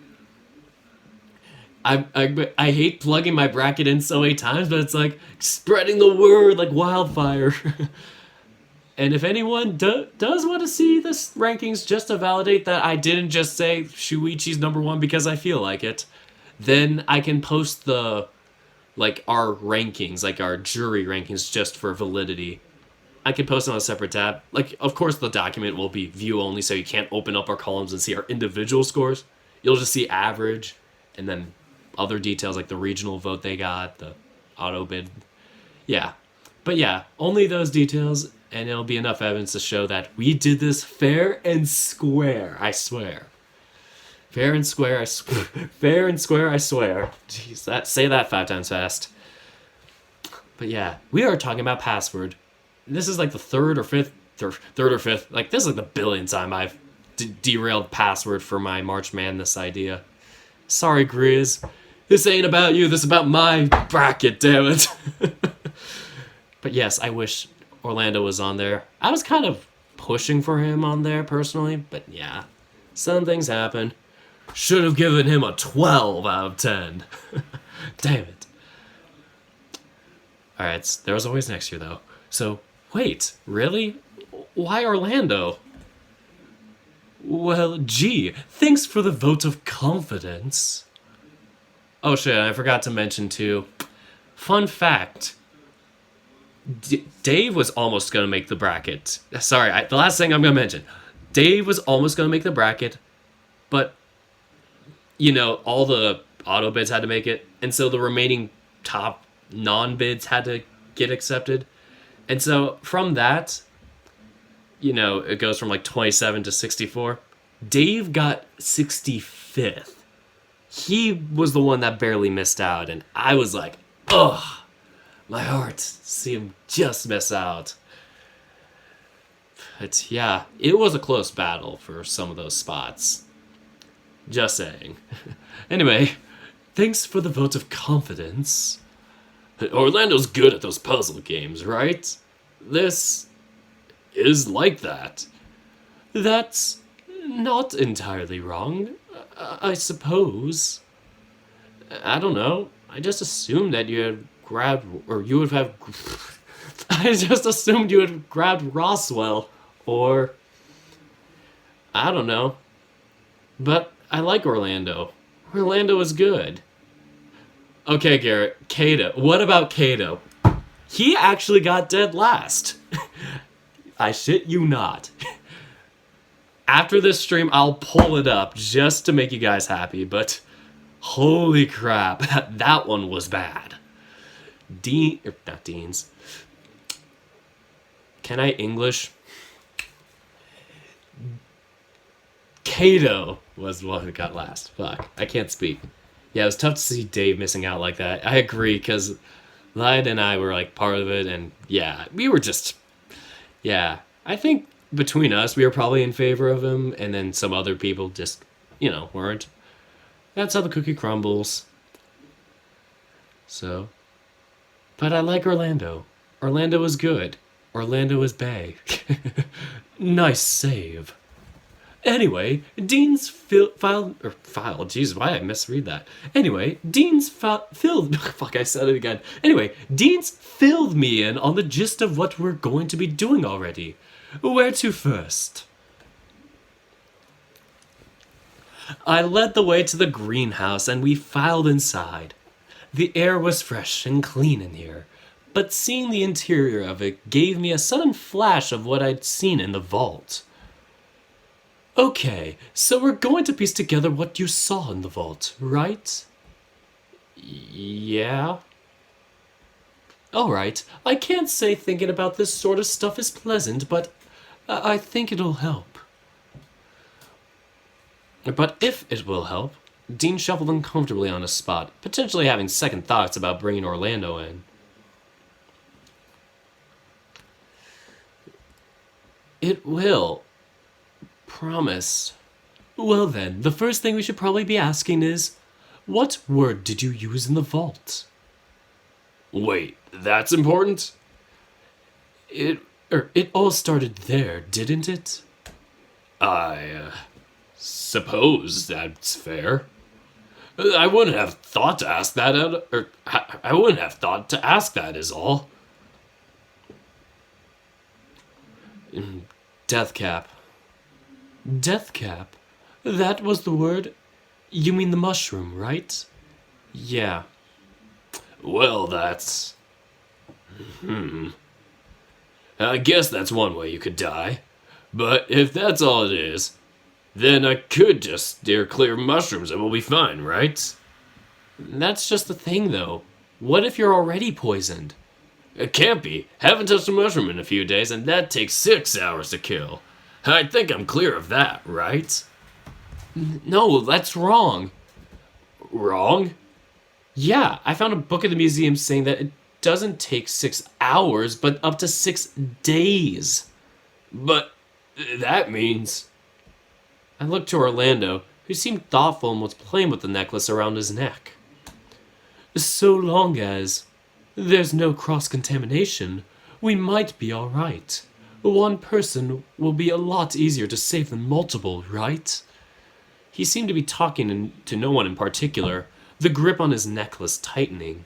I hate plugging my bracket in so many times, but it's like spreading the word like wildfire. And if anyone does want to see this rankings just to validate that I didn't just say Shuichi's number one because I feel like it, then I can post the like our rankings, like our jury rankings just for validity. I can post it on a separate tab. Like, of course, the document will be view only, so you can't open up our columns and see our individual scores. You'll just see average, and then other details like the regional vote they got, the auto bid. Yeah. But yeah, only those details, and it'll be enough evidence to show that we did this fair and square, I swear. Fair and square, I swear. Fair and square, I swear. Jeez, say that 5 times fast. But yeah, we are talking about password. This is like the third or fifth. Like, this is like the billionth time I've derailed password for my March Madness idea. Sorry, Grizz. This ain't about you. This is about my bracket, damn it. But yes, I wish Orlando was on there. I was kind of pushing for him on there personally, but yeah, some things happen. Should have given him a 12 out of 10. Damn it. Alright, there was always next year though. So, wait, really? Why Orlando? Well, gee, thanks for the vote of confidence. Oh shit, I forgot to mention too. Fun fact. Dave was almost going to make the bracket. Sorry, the last thing I'm going to mention. Dave was almost going to make the bracket, but, you know, all the auto bids had to make it, and so the remaining top non-bids had to get accepted. And so from that, you know, it goes from like 27 to 64. Dave got 65th. He was the one that barely missed out, and I was like, ugh. My heart, see him just miss out. But yeah, it was a close battle for some of those spots. Just saying. Anyway, thanks for the vote of confidence. Orlando's good at those puzzle games, right? This is like that. That's not entirely wrong, I suppose. I don't know. I just assumed that you had grabbed, or you would have. I just assumed you had grabbed Roswell, or I don't know. But I like Orlando. Orlando is good. Okay, Garrett, Kato. What about Kato? He actually got dead last. I shit you not. After this stream, I'll pull it up just to make you guys happy, but holy crap, that one was bad. Not Dean's. Can I English? Kato was the one who got last. Fuck, I can't speak. Yeah, it was tough to see Dave missing out like that. I agree, because Lion and I were like part of it, and yeah, we were just, yeah. I think between us, we were probably in favor of him, and then some other people just, you know, weren't. That's how the cookie crumbles. So, but I like Orlando. Orlando is good. Orlando is bae. Nice save. Anyway, Dean's file. Jesus, why did I misread that? Anyway, Dean's filled. Fuck, I said it again. Anyway, Dean's filled me in on the gist of what we're going to be doing already. Where to first? I led the way to the greenhouse and we filed inside. The air was fresh and clean in here, but seeing the interior of it gave me a sudden flash of what I'd seen in the vault. Okay, so we're going to piece together what you saw in the vault, right? Yeah. Alright, I can't say thinking about this sort of stuff is pleasant, but I think it'll help. But if it will help, Dean shuffled uncomfortably on his spot, potentially having second thoughts about bringing Orlando in. It will. promise. Well then, the first thing we should probably be asking is, what word did you use in the vault? Wait, that's important? It all started there, didn't it? I suppose that's fair. I wouldn't have thought to ask that, I wouldn't have thought to ask that is all. Death cap. Death cap? That was the word? You mean the mushroom, right? Yeah. Well, that's... I guess that's one way you could die. But if that's all it is, then I could just steer clear of mushrooms and we'll be fine, right? That's just the thing, though. What if you're already poisoned? It can't be. Haven't touched a mushroom in a few days, and that takes 6 hours to kill. I think I'm clear of that, right? No, that's wrong. Wrong? Yeah, I found a book at the museum saying that it doesn't take 6 hours, but up to 6 days. But that means... I looked to Orlando, who seemed thoughtful and was playing with the necklace around his neck. So long as there's no cross-contamination, we might be all right. One person will be a lot easier to save than multiple, right? He seemed to be talking to no one in particular, the grip on his necklace tightening.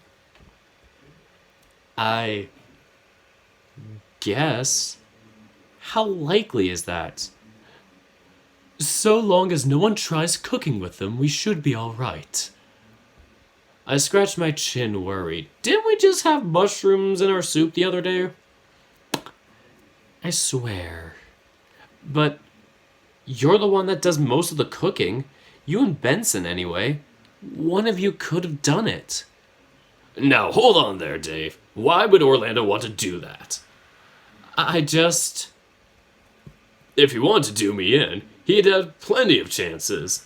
I guess. How likely is that? So long as no one tries cooking with them, we should be all right. I scratched my chin, worried. Didn't we just have mushrooms in our soup the other day? I swear. But you're the one that does most of the cooking. You and Benson, anyway. One of you could have done it. Now, hold on there, Dave. Why would Orlando want to do that? If he wanted to do me in, he'd have plenty of chances.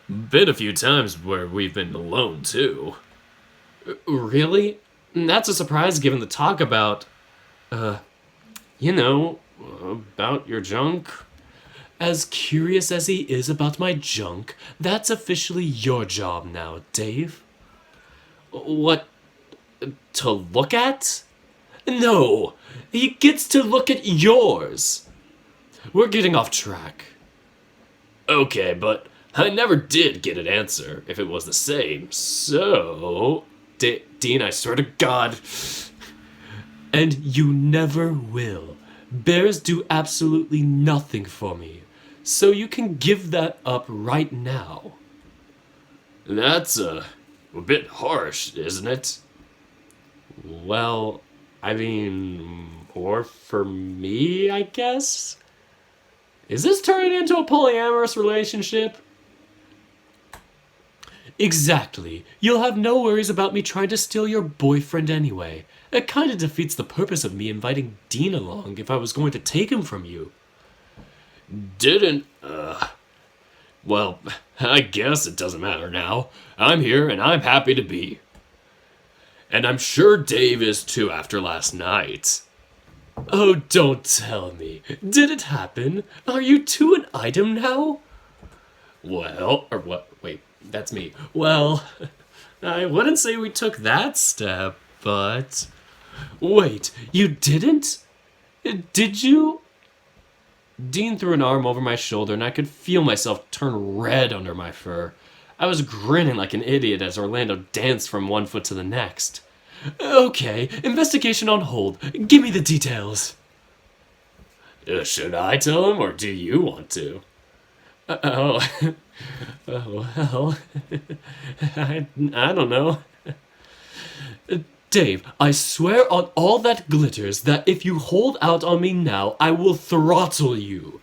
Been a few times where we've been alone, too. Really? That's a surprise given the talk about, about your junk. As curious as he is about my junk, that's officially your job now, Dave. What? To look at? No, he gets to look at yours. We're getting off track. Okay, but I never did get an answer if it was the same, so... Dean, I swear to God... And you never will. Bears do absolutely nothing for me, so you can give that up right now. That's a bit harsh, isn't it? Well, I mean, more for me, I guess? Is this turning into a polyamorous relationship? Exactly. You'll have no worries about me trying to steal your boyfriend anyway. It kinda defeats the purpose of me inviting Dean along if I was going to take him from you. Well, I guess it doesn't matter now. I'm here and I'm happy to be. And I'm sure Dave is too after last night. Oh, don't tell me. Did it happen? Are you two an item now? Well, or what? Wait, that's me. Well, I wouldn't say we took that step, but... Wait, you didn't? Did you? Dean threw an arm over my shoulder and I could feel myself turn red under my fur. I was grinning like an idiot as Orlando danced from one foot to the next. Okay, investigation on hold. Give me the details. Should I tell him or do you want to? Well, I don't know. Dave, I swear on all that glitters that if you hold out on me now, I will throttle you.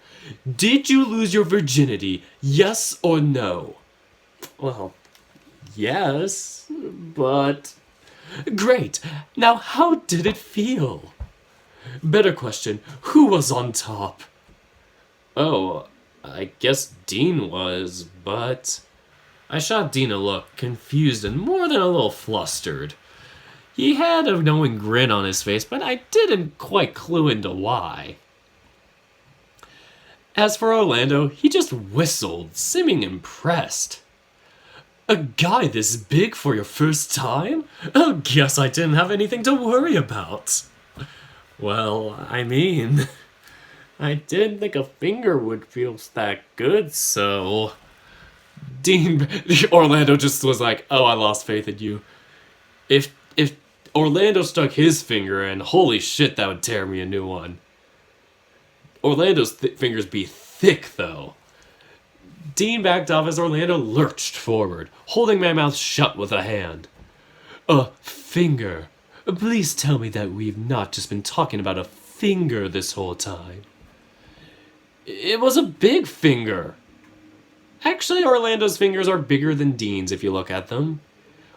Did you lose your virginity, yes or no? Well, yes, but... Great. Now, how did it feel? Better question, who was on top? Oh, I guess Dean was, but... I shot Dean a look, confused and more than a little flustered. He had a knowing grin on his face, but I didn't quite clue into why. As for Orlando, he just whistled, seeming impressed. A guy this big for your first time? Oh, guess I didn't have anything to worry about. Well, I mean, I didn't think a finger would feel that good, so... Orlando just was like, oh, I lost faith in you. If Orlando stuck his finger in, holy shit, that would tear me a new one. Orlando's fingers be thick, though. Dean backed off as Orlando lurched forward, holding my mouth shut with a hand. A finger. Please tell me that we've not just been talking about a finger this whole time. It was a big finger. Actually, Orlando's fingers are bigger than Dean's if you look at them.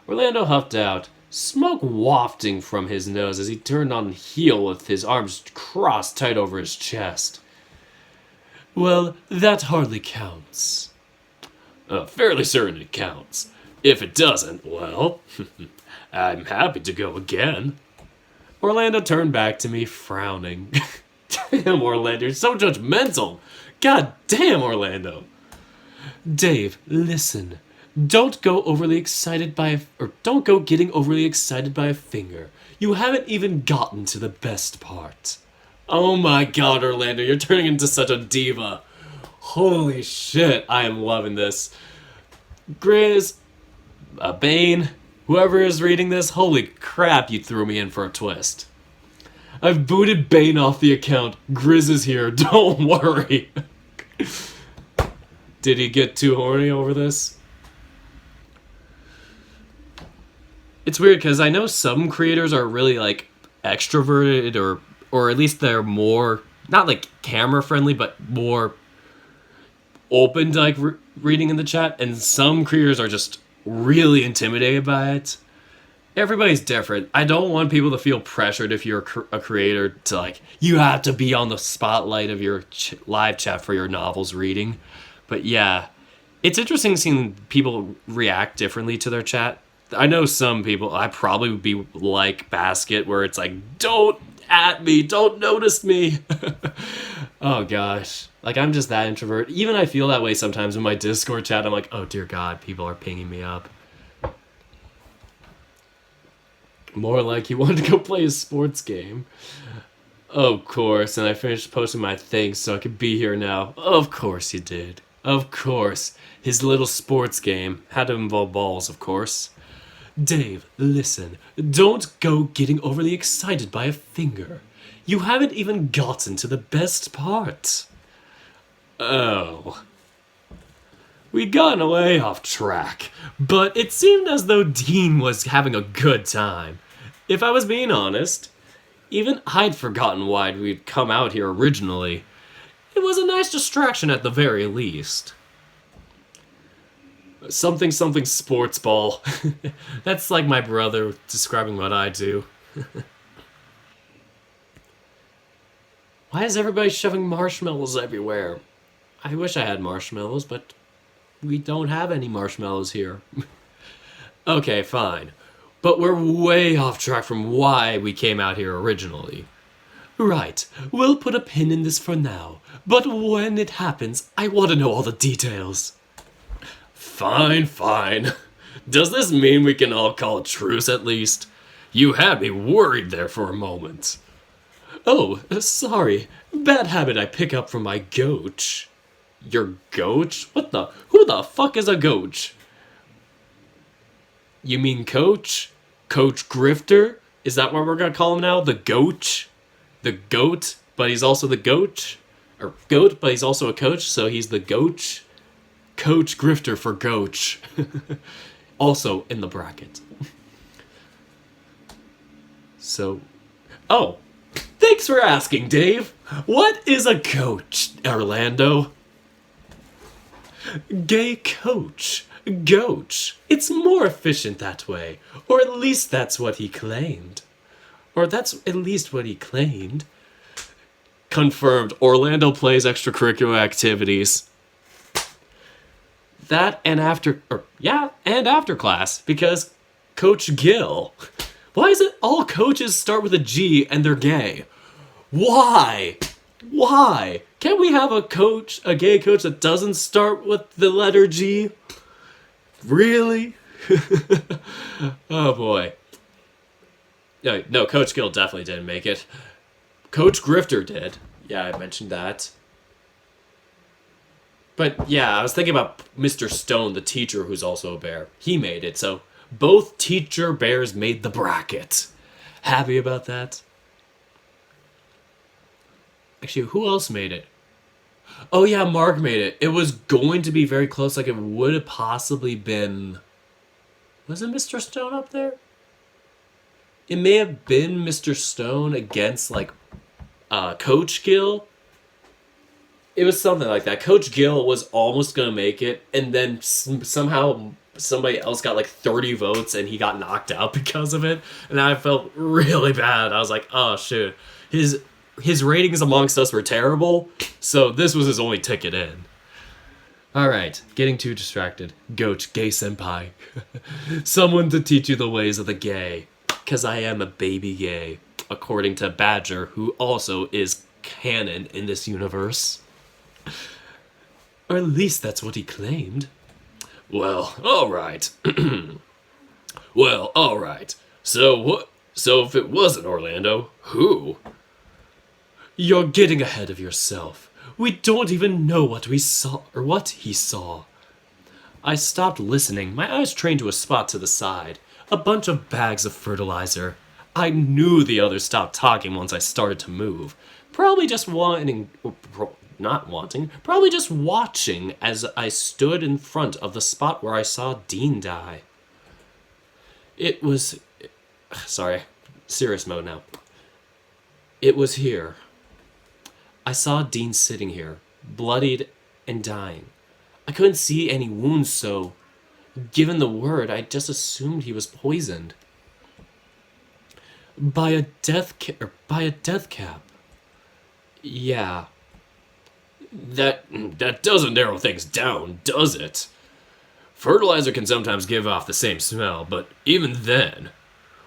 Orlando huffed out, smoke wafting from his nose as he turned on heel with his arms crossed tight over his chest. Well, that hardly counts. Fairly certain it counts. If it doesn't, well, I'm happy to go again. Orlando turned back to me, frowning. Damn, Orlando, you're so judgmental. God damn, Orlando. Dave, listen. Don't go getting overly excited by a finger. You haven't even gotten to the best part. Oh my god, Orlando, you're turning into such a diva. Holy shit, I am loving this. Grizz, Bane, whoever is reading this, holy crap, you threw me in for a twist. I've booted Bane off the account. Grizz is here, don't worry. Did he get too horny over this? It's weird because I know some creators are really like extroverted or at least they're more, not like camera friendly, but more open to like reading in the chat. And some creators are just really intimidated by it. Everybody's different. I don't want people to feel pressured if you're a creator to like, you have to be on the spotlight of your live chat for your novels reading. But yeah, it's interesting seeing people react differently to their chat. I know some people, I probably would be like Basket, where it's like, don't at me, don't notice me. Oh gosh, like I'm just that introvert. Even I feel that way sometimes in my Discord chat. I'm like, oh dear God, people are pinging me up. More like he wanted to go play a sports game. Of course, and I finished posting my things so I could be here now. Of course you did. Of course. His little sports game had to involve balls, of course. Dave, listen. Don't go getting overly excited by a finger. You haven't even gotten to the best part. Oh. We'd gotten way off track, but it seemed as though Dean was having a good time. If I was being honest, even I'd forgotten why we'd come out here originally. It was a nice distraction at the very least. Something sports ball. That's like my brother describing what I do. Why is everybody shoving marshmallows everywhere? I wish I had marshmallows, but we don't have any marshmallows here. Okay, fine. But we're way off track from why we came out here originally. Right, we'll put a pin in this for now, but when it happens, I want to know all the details. Fine. Does this mean we can all call a truce at least? You had me worried there for a moment. Oh, sorry. Bad habit I pick up from my goach. Your goach? Who the fuck is a goach? You mean coach? Coach Grifter? Is that what we're gonna call him now? The goach? The goat, but he's also the goach? Or goat, but he's also a coach, so he's the goach? Coach Grifter for goach. Also in the bracket. So, oh, thanks for asking, Dave. What is a coach, Orlando? Gay coach. Goach. It's more efficient that way. Or at least that's what he claimed. Confirmed. Orlando plays extracurricular activities. That and after class, because Coach Gill. Why is it all coaches start with a G and they're gay? Why? Why? Can't we have a gay coach that doesn't start with the letter G? Really? Oh boy. No, Coach Gill definitely didn't make it. Coach Grifter did. Yeah, I mentioned that. But yeah, I was thinking about Mr. Stone, the teacher who's also a bear. He made it, so both teacher bears made the bracket. Happy about that? Actually, who else made it? Oh yeah, Mark made it. It was going to be very close, like it would have possibly been... Was it Mr. Stone up there? It may have been Mr. Stone against, like, Coach Gill. It was something like that. Coach Gill was almost going to make it, and then somehow somebody else got like 30 votes, and he got knocked out because of it. And I felt really bad. I was like, oh, shoot. His ratings amongst us were terrible, so this was his only ticket in. Alright, getting too distracted. Goach, gay senpai. Someone to teach you the ways of the gay. 'Cause I am a baby gay, according to Badger, who also is canon in this universe. Or at least that's what he claimed. Well, alright. Well, alright. So if it wasn't Orlando, who? You're getting ahead of yourself. We don't even know what we saw, or what he saw. I stopped listening, my eyes trained to a spot to the side. A bunch of bags of fertilizer. I knew the others stopped talking once I started to move. Probably just probably just watching as I stood in front of the spot where I saw Dean die. It was... Sorry, serious mode now. It was here. I saw Dean sitting here, bloodied and dying. I couldn't see any wounds, so... Given the word, I just assumed he was poisoned. By a death cap. Yeah. That doesn't narrow things down, does it? Fertilizer can sometimes give off the same smell, but even then,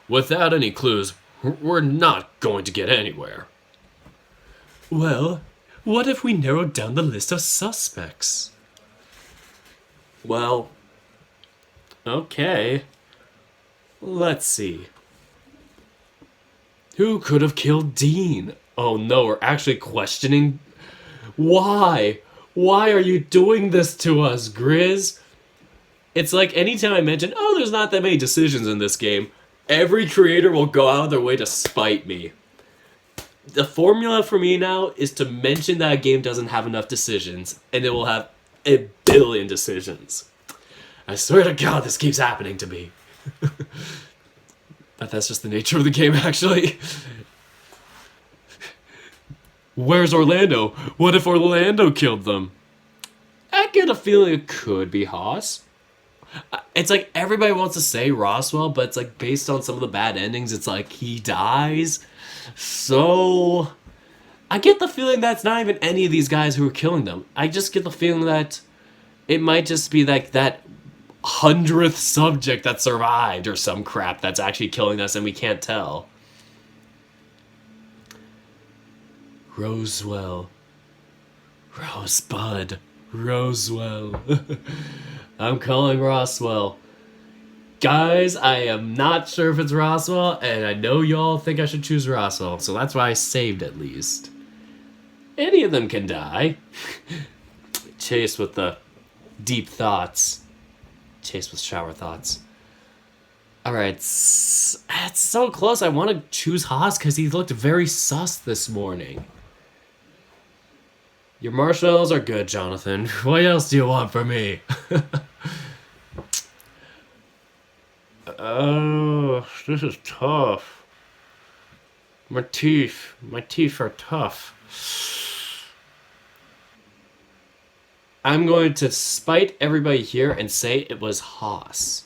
without any clues, we're not going to get anywhere. Well, what if we narrowed down the list of suspects? Well... Okay. Let's see. Who could have killed Dean? Oh no, we're actually questioning... Why? Why are you doing this to us, Grizz? It's like anytime I mention, oh, there's not that many decisions in this game, every creator will go out of their way to spite me. The formula for me now is to mention that a game doesn't have enough decisions, and it will have a billion decisions. I swear to God, this keeps happening to me. But that's just the nature of the game, actually. Where's Orlando? What if Orlando killed them? I get a feeling it could be Haas. It's like everybody wants to say Roswell, but it's like based on some of the bad endings, it's like he dies. So I get the feeling that's not even any of these guys who are killing them. I just get the feeling that it might just be like that 100th subject that survived or some crap that's actually killing us and we can't tell. Roswell. Rosebud. Roswell. I'm calling Roswell. Guys, I am not sure if it's Roswell, and I know y'all think I should choose Roswell, so that's why I saved at least. Any of them can die. Chase with the deep thoughts. Chase with shower thoughts. Alright, it's so close. I want to choose Haas because he looked very sus this morning. Your marshmallows are good, Jonathan. What else do you want from me? Oh, this is tough. My teeth are tough. I'm going to spite everybody here and say it was Haas.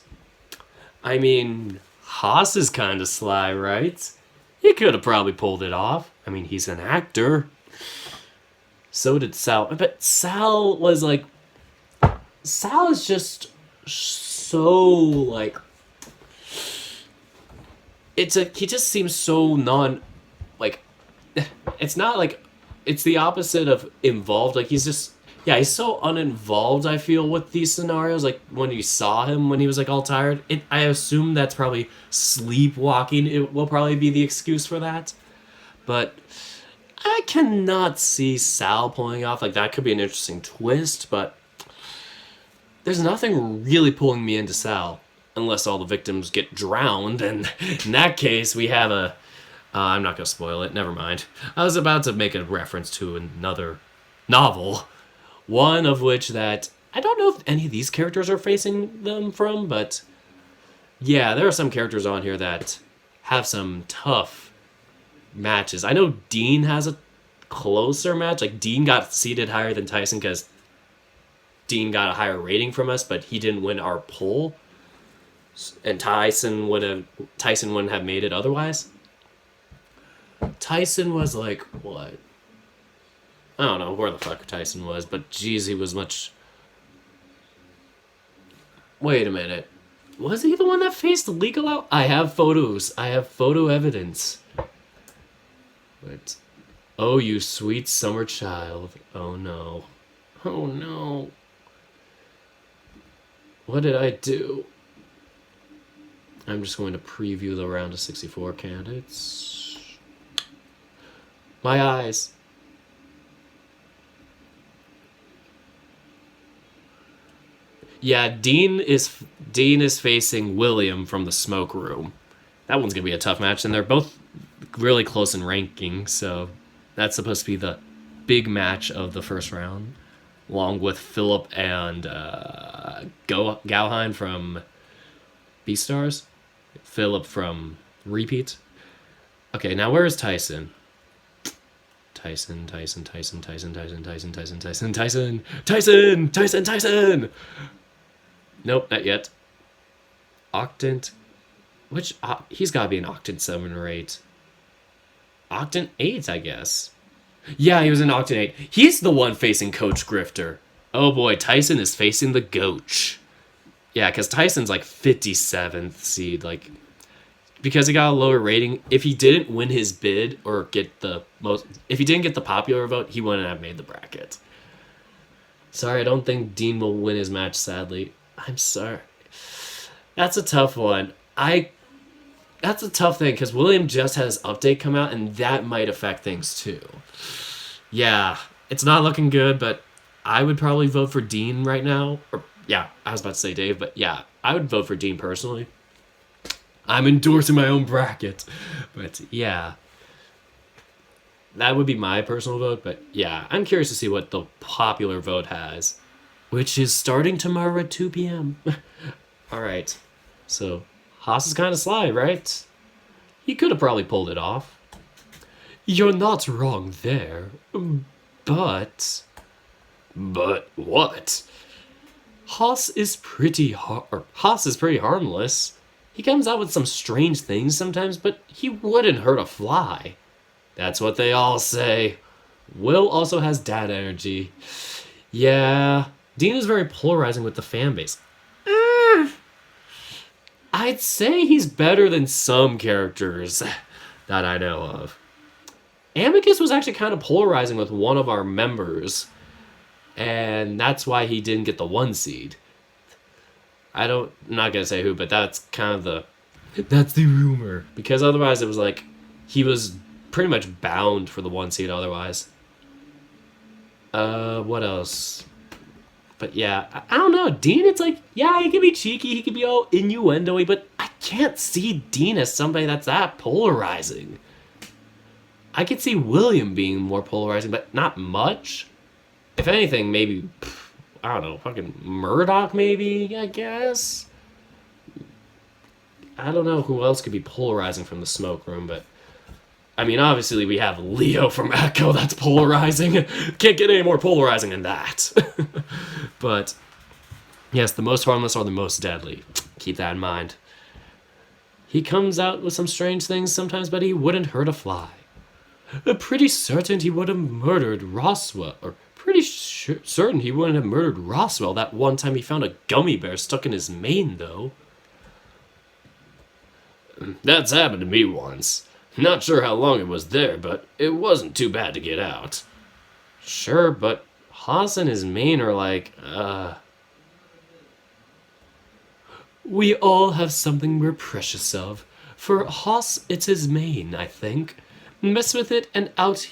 I mean, Haas is kind of sly, right? He could have probably pulled it off. I mean, he's an actor. So did Sal. But Sal was like... Sal is just so, like... He just seems so like... It's not like it's the opposite of involved. Like, he's just, yeah, he's so uninvolved, I feel, with these scenarios. Like, when you saw him when he was, like, all tired, I assume that's probably sleepwalking. It will probably be the excuse for that. But I cannot see Sal pulling off. Like, that could be an interesting twist, but there's nothing really pulling me into Sal. Unless all the victims get drowned, and in that case, we have a... I'm not going to spoil it, never mind. I was about to make a reference to another novel, one of which that... I don't know if any of these characters are facing them from, but... yeah, there are some characters on here that have some tough matches. I know Dean has a closer match. Like, Dean got seated higher than Tyson because Dean got a higher rating from us, but he didn't win our poll. And Tyson wouldn't have made it otherwise. Tyson was like, what? I don't know where the fuck Tyson was, but geez, he was much... Wait a minute. Was he the one that faced legal out? I have photos. I have photo evidence. But, oh, you sweet summer child. Oh no. Oh no. What did I do? I'm just going to preview the round of 64 candidates. My eyes. Yeah, Dean is facing William from the smoke room. That one's gonna be a tough match, and they're both really close in ranking, so that's supposed to be the big match of the first round, along with Philip and Gauheim from Beastars. Philip from Repeat. Okay, now where is Tyson? Tyson. Nope, not yet. Octant. Which, he's gotta be an Octant 7 or 8. Octant 8, I guess. Yeah, he was an Octant 8. He's the one facing Coach Grifter. Oh boy, Tyson is facing the Goach. Yeah, because Tyson's like 57th seed, like, because he got a lower rating. If he didn't win his bid or get the most, if he didn't get the popular vote, he wouldn't have made the bracket. Sorry, I don't think Dean will win his match, sadly. I'm sorry. That's a tough one. That's a tough thing, because William just had his update come out, and that might affect things too. Yeah, it's not looking good, but I would probably vote for Dean right now. Or, yeah, I was about to say Dave, but yeah, I would vote for Dean personally. I'm endorsing my own bracket. But yeah, that would be my personal vote. But yeah, I'm curious to see what the popular vote has, which is starting tomorrow at 2 p.m. All right, so Haas is kind of sly, right? He could have probably pulled it off. You're not wrong there, but... But what? Haas is pretty harmless. He comes out with some strange things sometimes, but he wouldn't hurt a fly. That's what they all say. Will also has dad energy. Yeah, Dean is very polarizing with the fan base. I'd say he's better than some characters that I know of. Amicus was actually kind of polarizing with one of our members, and that's why he didn't get the 1 seed. I'm not gonna say who, but that's kind of that's the rumor. Because otherwise it was like, he was pretty much bound for the 1 seed otherwise. What else? But yeah, I don't know. Dean, it's like, yeah, he can be cheeky, he can be all innuendo-y, but I can't see Dean as somebody that's that polarizing. I could see William being more polarizing, but not much. If anything, maybe, I don't know, fucking Murdoch maybe, I guess? I don't know who else could be polarizing from the smoke room, but... I mean, obviously we have Leo from Echo that's polarizing. Can't get any more polarizing than that. But, yes, the most harmless are the most deadly. Keep that in mind. He comes out with some strange things sometimes, but he wouldn't hurt a fly. Pretty certain he would have murdered Roswell, or pretty certain he wouldn't have murdered Roswell that one time he found a gummy bear stuck in his mane, though. That's happened to me once. Not sure how long it was there, but it wasn't too bad to get out. Sure, but Haas and his mane are like, We all have something we're precious of. For Haas, it's his mane, I think. Mess with it, and out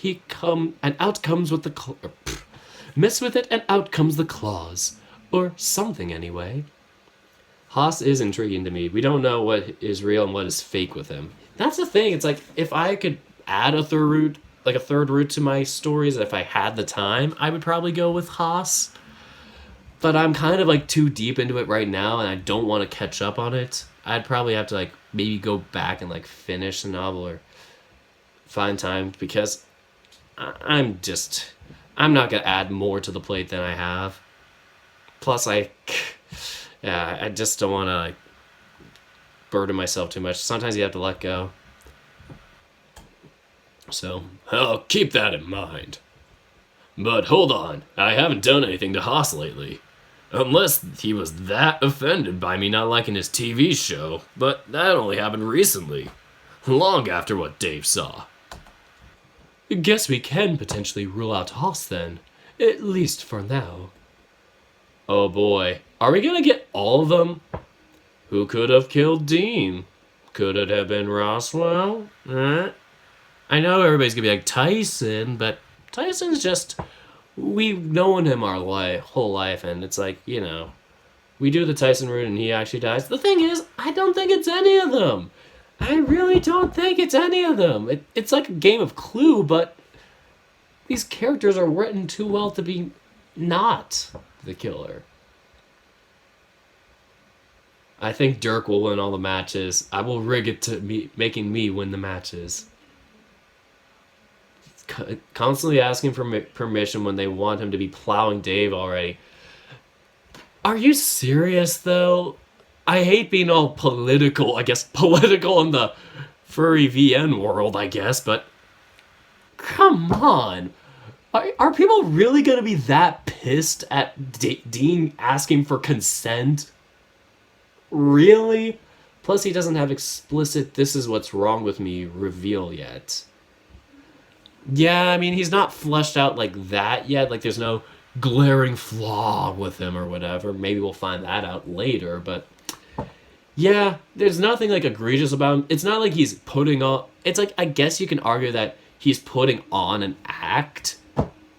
comes with the mess with it, and out comes the claws, or something anyway. Haas is intriguing to me. We don't know what is real and what is fake with him. That's the thing. It's like if I could add a third route to my stories, if I had the time, I would probably go with Haas. But I'm kind of like too deep into it right now, and I don't want to catch up on it. I'd probably have to like maybe go back and like finish the novel or find time because I'm not gonna add more to the plate than I have. Plus, yeah, I just don't want to like burden myself too much. Sometimes you have to let go. So I'll keep that in mind. But hold on, I haven't done anything to Haas lately. Unless he was that offended by me not liking his TV show, but that only happened recently. Long after what Dave saw. Guess we can potentially rule out Haas then. At least for now. Oh boy, are we gonna get all of them? Who could have killed Dean? Could it have been Roswell? I know everybody's gonna be like, Tyson, but Tyson's just... We've known him our whole life, and it's like, we do the Tyson route and he actually dies. The thing is, I don't think it's any of them. I really don't think it's any of them. It's like a game of Clue, but these characters are written too well to be not the killer. I think Dirk will win all the matches. I will rig it to making me win the matches. Constantly asking for permission when they want him to be plowing Dave already. Are you serious, though? I hate being all political, political in the furry VN world, I guess, but come on. Are people really going to be that pissed at Dean asking for consent? Really? Plus, he doesn't have explicit "this is what's wrong with me" reveal yet. Yeah, I mean, he's not fleshed out like that yet. Like, there's no glaring flaw with him or whatever. Maybe we'll find that out later, but... Yeah, there's nothing, like, egregious about him. It's not like he's putting on... It's like, I guess you can argue that he's putting on an act.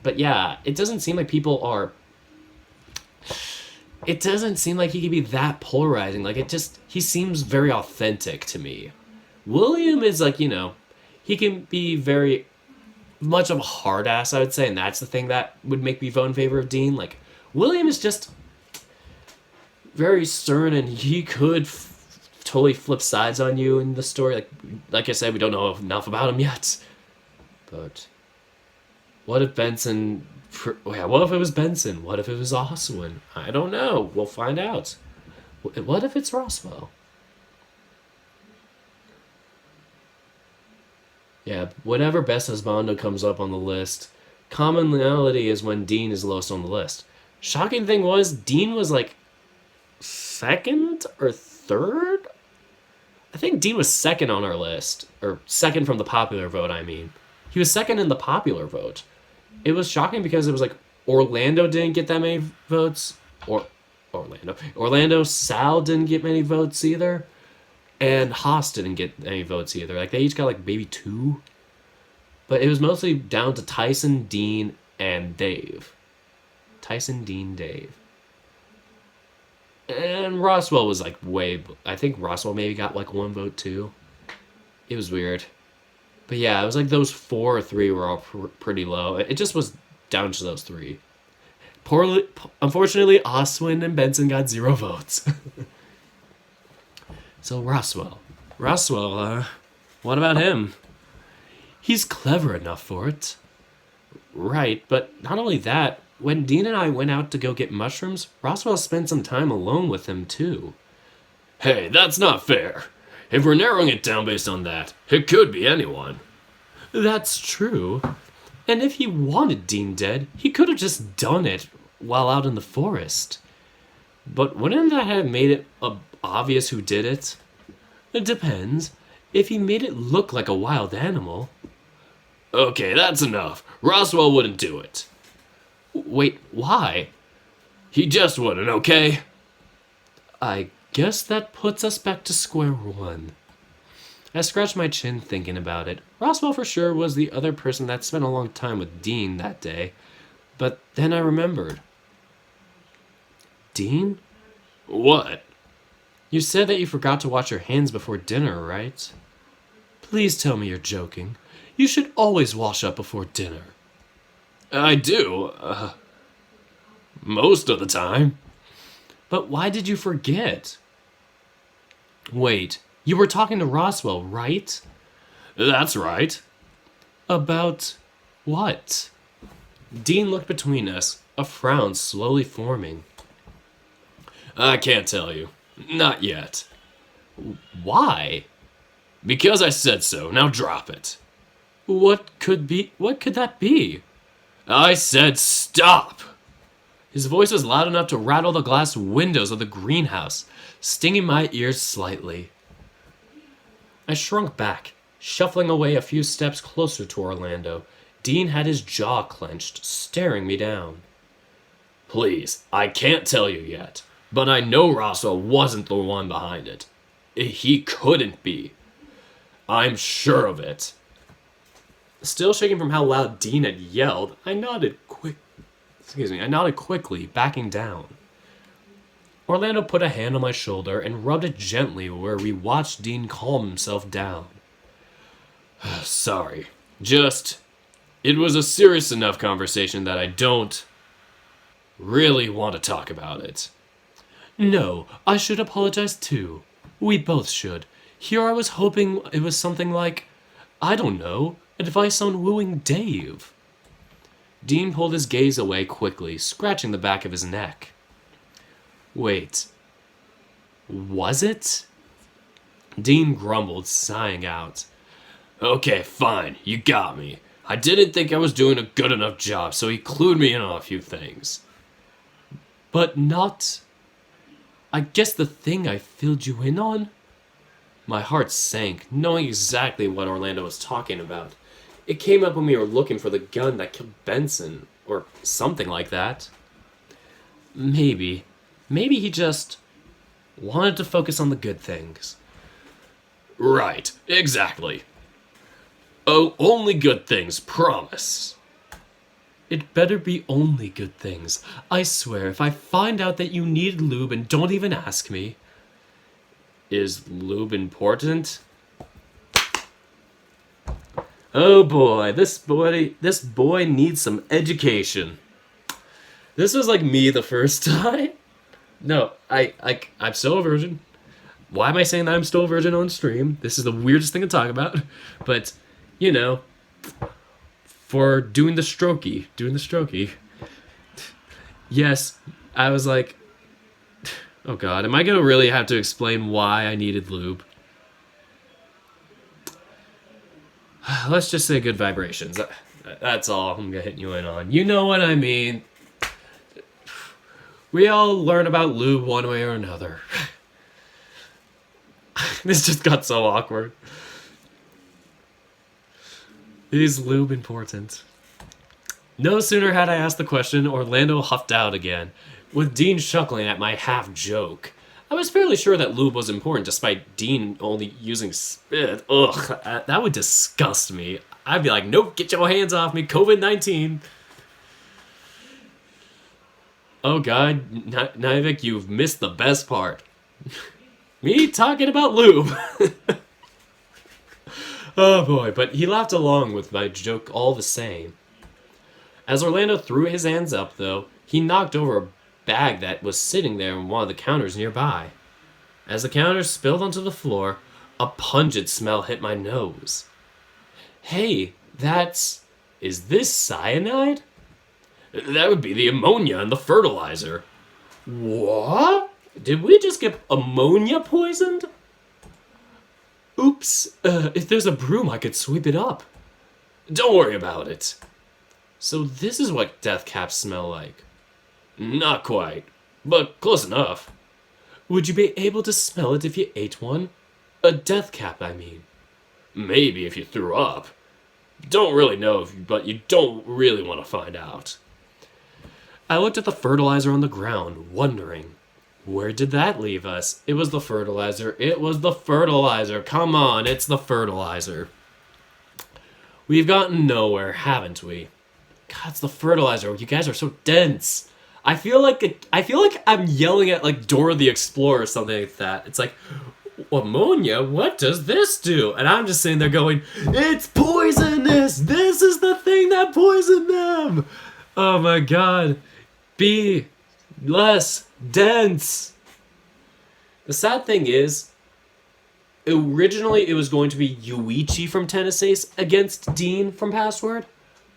But yeah, it doesn't seem like people are... It doesn't seem like he could be that polarizing. Like, he seems very authentic to me. William is, like, he can be very... much of a hard ass, I would say, and that's the thing that would make me vote in favor of Dean. Like, William is just very stern, and he could totally flip sides on you in the story. Like I said, we don't know enough about him yet. But what if Benson... what if it was Benson? What if it was Oswin? I don't know. We'll find out. What if it's Roswell? Yeah, whenever Best Husbando comes up on the list, commonality is when Dean is lowest on the list. Shocking thing was, Dean was like second or third? I think Dean was second on our list. Or second from the popular vote, I mean. He was second in the popular vote. It was shocking because it was like Orlando didn't get that many votes. Orlando, Sal didn't get many votes either. And Haas didn't get any votes either. Like, they each got, like, maybe 2. But it was mostly down to Tyson, Dean, and Dave. Tyson, Dean, Dave. And Roswell was, like, I think Roswell maybe got, like, 1 vote, too. It was weird. But, yeah, it was like those 4 or 3 were all pretty low. It just was down to those 3. Unfortunately, Oswin and Benson got 0 votes. So Roswell, what about him? He's clever enough for it. Right, but not only that, when Dean and I went out to go get mushrooms, Roswell spent some time alone with him too. Hey, that's not fair. If we're narrowing it down based on that, it could be anyone. That's true. And if he wanted Dean dead, he could have just done it while out in the forest. But wouldn't that have made it obvious who did it? It depends. If he made it look like a wild animal. Okay, that's enough. Roswell wouldn't do it. Wait, why?
He just wouldn't, okay?
I guess that puts us back to square one. I scratched my chin thinking about it. Roswell for sure was the other person that spent a long time with Dean that day. But then I remembered. Dean?
What?
You said that you forgot to wash your hands before dinner, right? Please tell me you're joking. You should always wash up before dinner.
I do, most of the time.
But why did you forget? Wait, you were talking to Roswell, right?
That's right.
About what? Dean looked between us, a frown slowly forming.
I can't tell you. Not yet.
Why?
Because I said so. Now drop it.
What could that be?
I said stop!
His voice was loud enough to rattle the glass windows of the greenhouse, stinging my ears slightly. I shrunk back, shuffling away a few steps closer to Orlando. Dean had his jaw clenched, staring me down.
Please, I can't tell you yet, but I know Roswell wasn't the one behind it. He couldn't be. I'm sure of it.
Still shaking from how loud Dean had yelled, I nodded quickly, backing down. Orlando put a hand on my shoulder and rubbed it gently where we watched Dean calm himself down.
Sorry. It was a serious enough conversation that I don't really want to talk about it.
No, I should apologize too. We both should. Here I was hoping it was something like, I don't know, advice on wooing Dave. Dean pulled his gaze away quickly, scratching the back of his neck. Wait. Was it? Dean grumbled, sighing out.
Okay, fine, you got me. I didn't think I was doing a good enough job, so he clued me in on a few things.
But not... I guess the thing I filled you in on? My heart sank, knowing exactly what Orlando was talking about. It came up when we were looking for the gun that killed Benson, or something like that. Maybe he just wanted to focus on the good things.
Right, exactly. Oh, only good things, promise.
It better be only good things. I swear, if I find out that you need lube and don't even ask me...
Is lube important?
Oh boy, this boy needs some education. This was like me the first time. No, I'm still a virgin. Why am I saying that I'm still a virgin on stream? This is the weirdest thing to talk about. But, you know, for doing the strokey. Yes, I was like, oh god, am I gonna really have to explain why I needed lube? Let's just say good vibrations. That's all I'm hitting you in on. You know what I mean. We all learn about lube one way or another. This just got so awkward. Is lube important? No sooner had I asked the question, Orlando huffed out again, with Dean chuckling at my half-joke. I was fairly sure that lube was important, despite Dean only using spit. Ugh, that would disgust me. I'd be like, nope, get your hands off me, COVID-19. Oh god, Nivik, you've missed the best part. Me talking about lube. Oh boy, but he laughed along with my joke all the same. As Orlando threw his hands up, though, he knocked over a bag that was sitting there on one of the counters nearby. As the counter spilled onto the floor, a pungent smell hit my nose. Hey, is this cyanide?
That would be the ammonia in the fertilizer.
What? Did we just get ammonia poisoned? Oops, if there's a broom, I could sweep it up.
Don't worry about it.
So this is what death caps smell like.
Not quite, but close enough.
Would you be able to smell it if you ate one? A death cap, I mean.
Maybe if you threw up. Don't really know, but you don't really want to find out.
I looked at the fertilizer on the ground, wondering, where did that leave us? It was the fertilizer. It was the fertilizer. Come on, it's the fertilizer. We've gotten nowhere, haven't we? God, it's the fertilizer. You guys are so dense. I feel like I'm yelling at like Dora the Explorer or something like that. It's like, ammonia, what does this do? And I'm just sitting there going, it's poisonous! This is the thing that poisoned them! Oh my god. Be less dense. The sad thing is, originally it was going to be Yuichi from Tennessee against Dean from Password,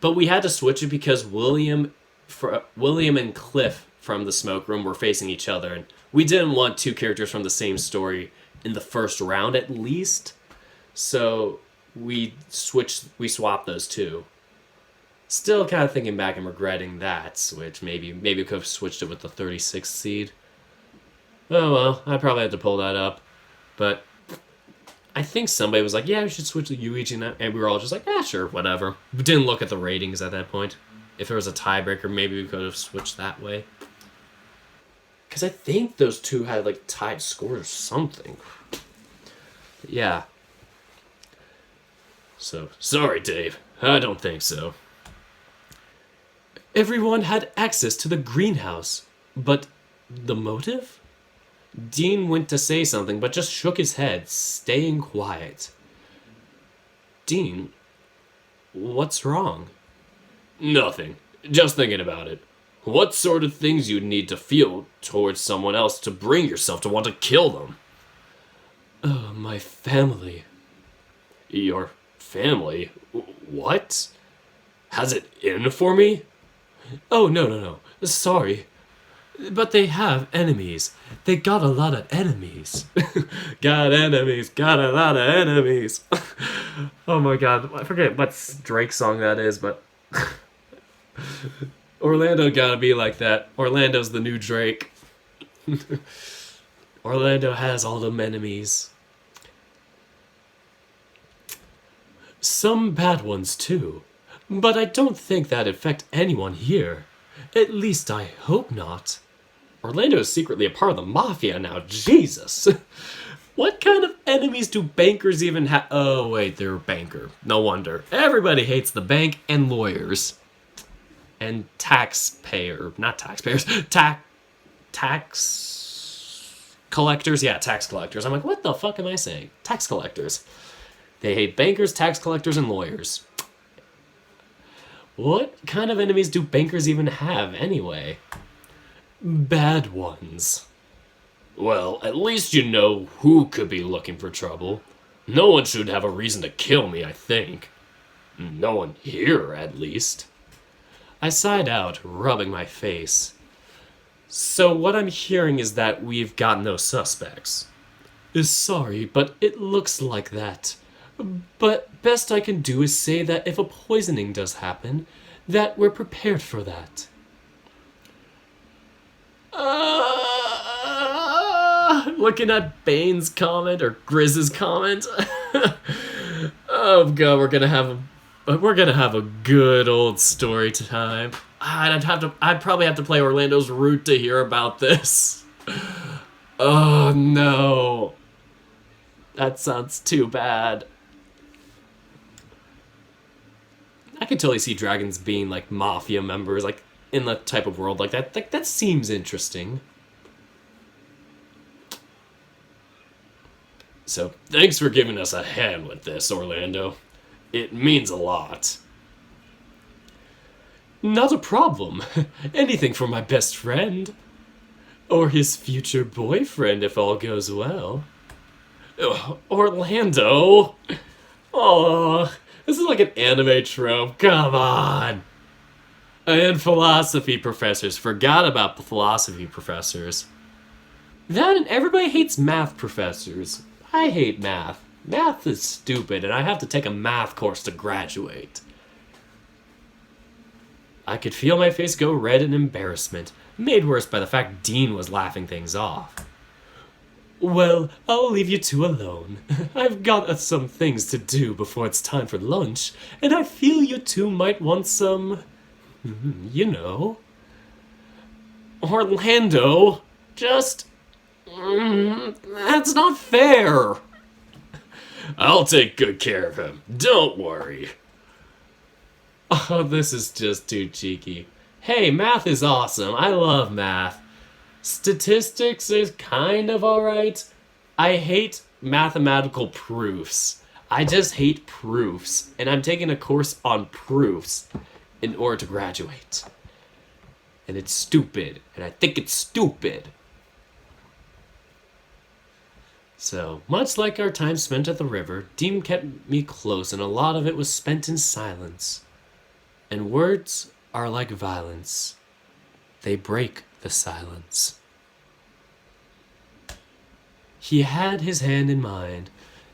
but we had to switch it because William and Cliff from the smoke room were facing each other, and we didn't want two characters from the same story in the first round at least. So we swapped those two. Still kind of thinking back and regretting that switch. Maybe we could have switched it with the 36th seed. Oh well, I probably had to pull that up. But I think somebody was like, yeah, we should switch to Yuichi, and we were all just like, yeah, sure, whatever. We didn't look at the ratings at that point. If there was a tiebreaker, maybe we could have switched that way. Because I think those two had like tied scores or something. But yeah. So, sorry, Dave. I don't think so. Everyone had access to the greenhouse, but the motive? Dean went to say something, but just shook his head, staying quiet. Dean, what's wrong?
Nothing. Just thinking about it. What sort of things you'd need to feel towards someone else to bring yourself to want to kill them?
My family.
Your family? What? Has it in for me?
Oh, no. Sorry. But they have enemies. They got a lot of enemies. Got a lot of enemies. Oh my god, I forget what Drake song that is, but... Orlando gotta be like that. Orlando's the new Drake. Orlando has all them enemies. Some bad ones too. But I don't think that'd affect anyone here. At least I hope not. Orlando is secretly a part of the mafia now, Jesus! What kind of enemies do bankers even have? Oh wait, they're a banker. No wonder. Everybody hates the bank and lawyers. And not taxpayers, tax collectors? Yeah, tax collectors. I'm like, what the fuck am I saying? Tax collectors. They hate bankers, tax collectors, and lawyers. What kind of enemies do bankers even have, anyway? Bad ones.
Well, at least you know who could be looking for trouble. No one should have a reason to kill me, I think. No one here, at least.
I sighed out, rubbing my face. So what I'm hearing is that we've got no suspects. Sorry, but it looks like that. But best I can do is say that if a poisoning does happen, that we're prepared for that. Looking at Bane's comment or Grizz's comment. Oh god, we're gonna have a good old story time. I'd probably have to play Orlando's Route to hear about this. Oh no. That sounds too bad. I could totally see dragons being like mafia members, like in the type of world like that. Like that seems interesting.
So, thanks for giving us a hand with this, Orlando. It means a lot.
Not a problem. Anything for my best friend. Or his future boyfriend if all goes well. Orlando! Oh, this is like an anime trope. Come on! And philosophy professors. Forgot about the philosophy professors. That and everybody hates math professors. I hate math. Math is stupid, and I have to take a math course to graduate. I could feel my face go red in embarrassment, made worse by the fact Dean was laughing things off. Well, I'll leave you two alone. I've got some things to do before it's time for lunch, and I feel you two might want some... you know... Orlando, just... that's not fair.
I'll take good care of him. Don't worry.
Oh, this is just too cheeky. Hey, math is awesome. I love math. Statistics is kind of alright. I hate mathematical proofs. I just hate proofs. And I'm taking a course on proofs in order to graduate. And it's stupid. And I think it's stupid. So, much like our time spent at the river, Dean kept me close, and a lot of it was spent in silence. And words are like violence. They break the silence. He had his hand in mine,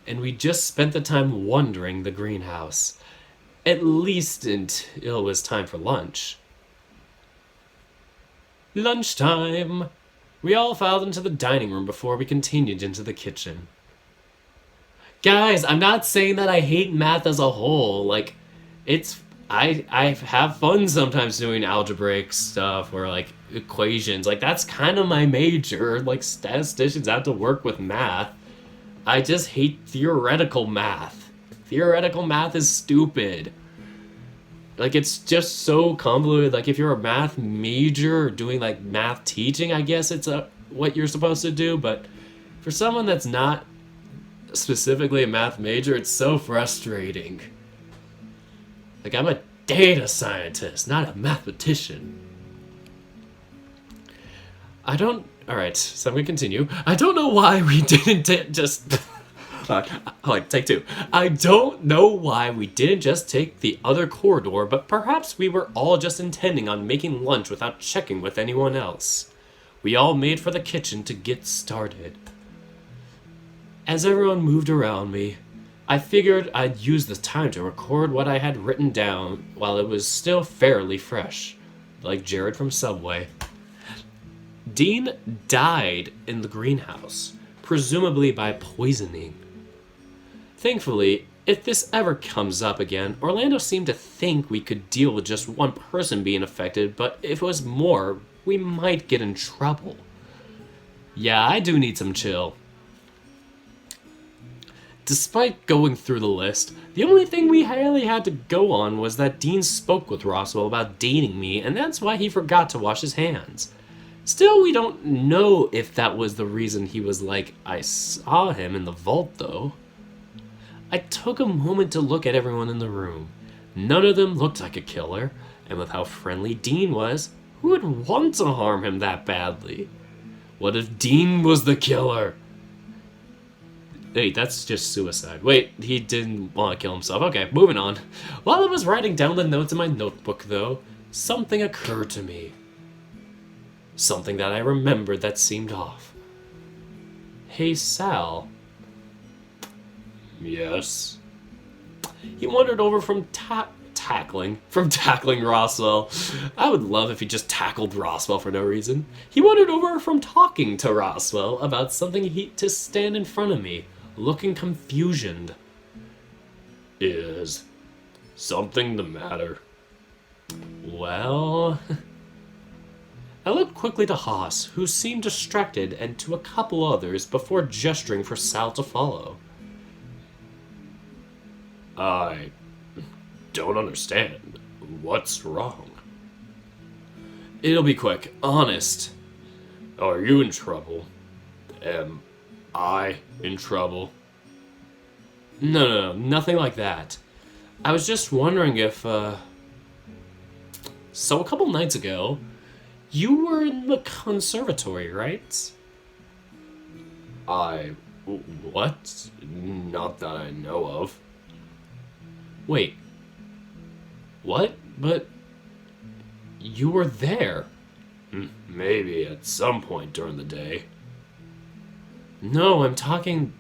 and we just spent the time wandering the greenhouse. At least until it was time for lunch. Lunchtime! We all filed into the dining room before we continued into the kitchen. Guys, I'm not saying that I hate math as a whole. Like, I have fun sometimes doing algebraic stuff or like equations. Like, that's kind of my major. Like, statisticians have to work with math. I just hate theoretical math. Theoretical math is stupid. Like, it's just so convoluted. Like, if you're a math major or doing, like, math teaching, I guess it's what you're supposed to do. But for someone that's not specifically a math major, it's so frustrating. Like, I'm a data scientist, not a mathematician. Alright, so I'm gonna continue. I don't know why we didn't just... take two. I don't know why we didn't just take the other corridor, but perhaps we were all just intending on making lunch without checking with anyone else. We all made for the kitchen to get started. As everyone moved around me, I figured I'd use the time to record what I had written down while it was still fairly fresh, like Jared from Subway. Dean died in the greenhouse, presumably by poisoning. Thankfully, if this ever comes up again, Orlando seemed to think we could deal with just one person being affected, but if it was more, we might get in trouble. Yeah, I do need some chill. Despite going through the list, the only thing we really had to go on was that Dean spoke with Roswell about dating me, and that's why he forgot to wash his hands. Still, we don't know if that was the reason he was like, I saw him in the vault, though. I took a moment to look at everyone in the room. None of them looked like a killer, and with how friendly Dean was, who would want to harm him that badly? What if Dean was the killer? Wait, that's just suicide. Wait, he didn't want to kill himself. Okay, moving on. While I was writing down the notes in my notebook, though, something occurred to me. Something that I remembered that seemed off. Hey, Sal.
Yes?
He wandered over from tackling Roswell. I would love if he just tackled Roswell for no reason. He wandered over from talking to Roswell about something to stand in front of me, looking confusioned.
Is something the matter?
Well... I looked quickly to Haas, who seemed distracted, and to a couple others before gesturing for Sal to follow.
I don't understand. What's wrong?
It'll be quick, honest.
Are you in trouble? Am I in trouble?
No, nothing like that. I was just wondering if, So a couple nights ago, you were in the conservatory, right?
What? Not that I know of.
Wait. What? But... you were there.
Maybe at some point during the day.
No, I'm talking...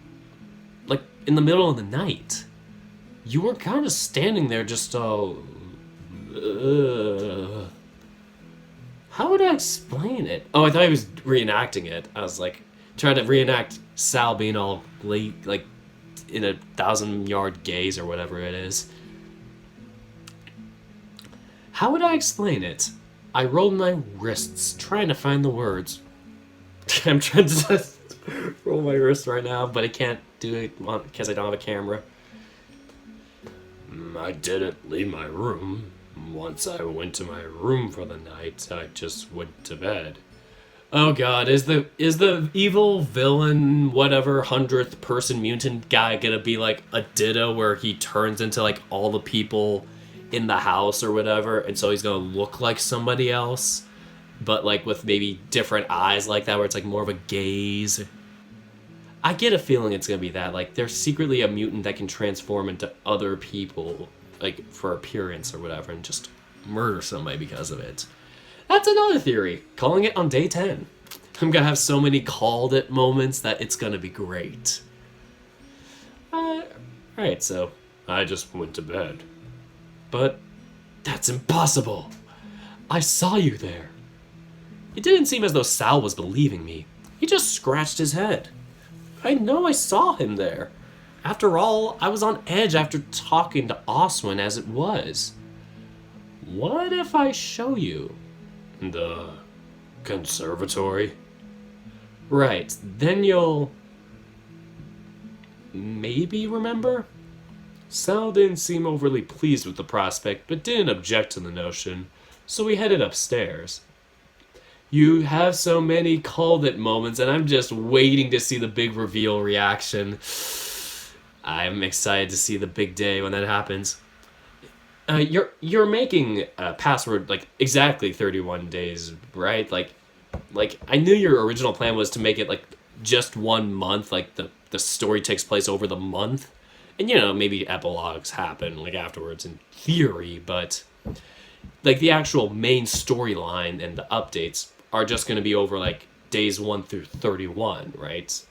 like, in the middle of the night. You were kind of standing there just all... How would I explain it? Oh, I thought he was reenacting it. I was like, trying to reenact Sal being all late, like, in a 1,000-yard gaze or whatever it is. How would I explain it? I rolled my wrists, trying to find the words. I'm trying to just roll my wrists right now, but I can't do it because I don't have a camera.
I didn't leave my room. Once I went to my room for the night, I just went to bed.
Oh god, is the evil villain, whatever 100th person mutant guy gonna be like a ditto where he turns into like all the people in the house or whatever, and so he's gonna look like somebody else, but like with maybe different eyes like that, where it's like more of a gaze? I get a feeling it's gonna be that. Like there's secretly a mutant that can transform into other people, like for appearance or whatever, and just murder somebody because of it. That's another theory. Calling it on day 10. I'm gonna have so many called it moments that it's gonna be great. Alright, so
I just went to bed.
but that's impossible. I saw you there. It didn't seem as though Sal was believing me. He just scratched his head. I know I saw him there. After all, I was on edge after talking to Oswin as it was. What if I show you?
The conservatory?
Right, then you'll maybe remember? Sal didn't seem overly pleased with the prospect, but didn't object to the notion, so we headed upstairs. You have so many called it moments, and I'm just waiting to see the big reveal reaction. I'm excited to see the big day when that happens. You're making a password like exactly 31 days, right? Like I knew your original plan was to make it like just 1 month, like the story takes place over the month. And maybe epilogues happen like afterwards in theory, but like the actual main storyline and the updates are just going to be over like days 1 through 31, right?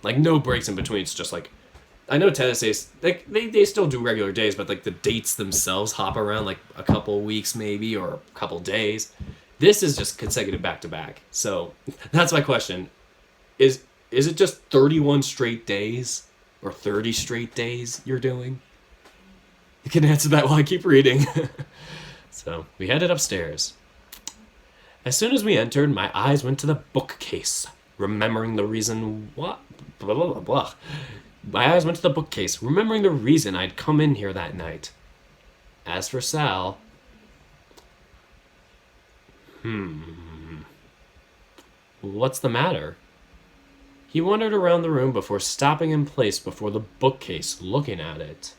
Like no breaks in between. It's just like I know Tennessee's like they still do regular days, but like the dates themselves hop around like a couple weeks maybe or a couple days. This is just consecutive back to back. So that's my question. Is it just 31 straight days or 30 straight days you're doing? You can answer that while I keep reading. So we headed upstairs. As soon as we entered, my eyes went to the bookcase, remembering the reason what blah blah blah blah. My eyes went to the bookcase, remembering the reason I'd come in here that night. As for Sal... What's the matter? He wandered around the room before stopping in place before the bookcase, looking at it.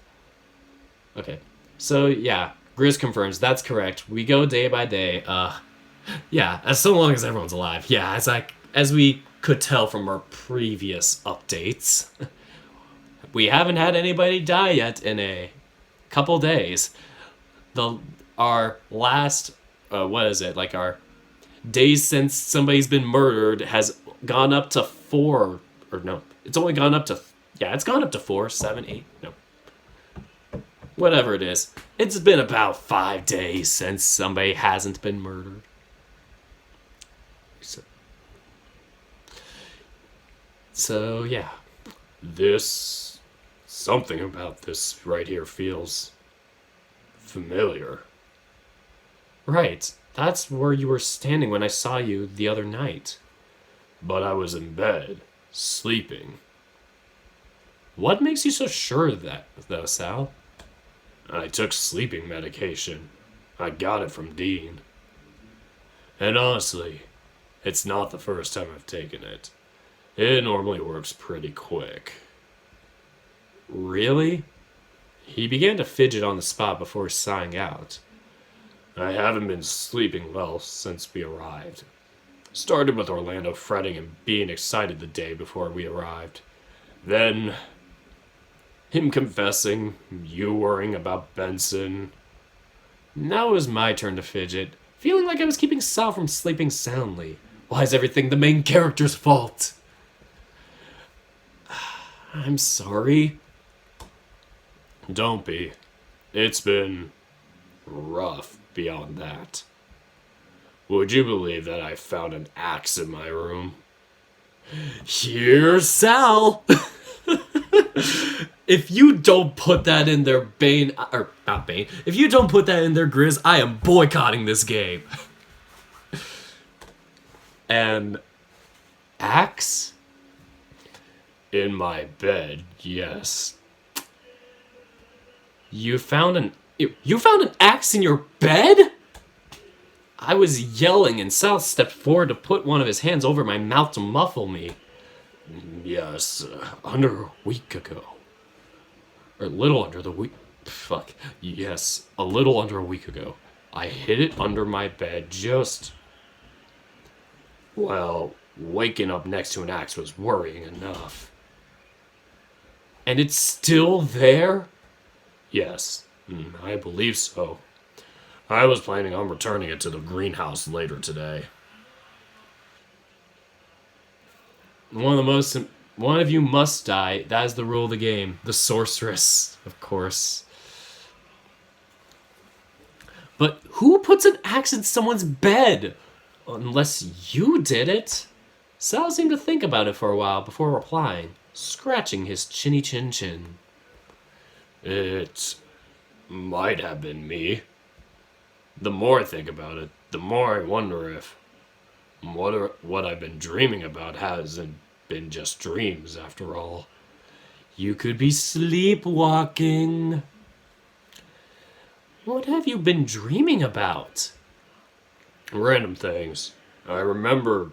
Okay, so yeah, Grizz confirms, that's correct. We go day by day. Yeah, as so long as everyone's alive. Yeah, as we could tell from our previous updates. We haven't had anybody die yet in a couple days. Our last, what is it? Like our days since somebody's been murdered has gone up to 4, or no, it's only gone up to, it's gone up to 4, 7, 8, no. Whatever it is. It's been about 5 days since somebody hasn't been murdered. So yeah.
Something about this right here feels familiar.
Right. That's where you were standing when I saw you the other night.
But I was in bed, sleeping.
What makes you so sure of that, though, Sal?
I took sleeping medication. I got it from Dean. And honestly, it's not the first time I've taken it. It normally works pretty quick.
Really? He began to fidget on the spot before sighing out.
I haven't been sleeping well since we arrived. Started with Orlando fretting and being excited the day before we arrived. Then, him confessing, you worrying about Benson.
Now it was my turn to fidget, feeling like I was keeping Sal from sleeping soundly. Why is everything the main character's fault? I'm sorry.
Don't be. It's been rough beyond that. Would you believe that I found an axe in my room?
Here's Sal! If you don't put that in their Bane, or not Bane, if you don't put that in their Grizz, I am boycotting this game. And axe?
In my bed, yes.
You found an axe in your bed? I was yelling and Sal stepped forward to put one of his hands over my mouth to muffle me.
Yes, under a week ago. Or a little under the week. Fuck. Yes, a little under a week ago. I hid it under my bed just. Well, waking up next to an axe was worrying enough.
And it's still there?
Yes, I believe so. I was planning on returning it to the greenhouse later today.
One of you must die. That is the rule of the game. The sorceress, of course. But who puts an axe in someone's bed? Unless you did it. Sal seemed to think about it for a while before replying, scratching his chinny chin chin.
It might have been me. The more I think about it, the more I wonder if what I've been dreaming about hasn't been just dreams after all.
You could be sleepwalking. What have you been dreaming about?
Random things. I remember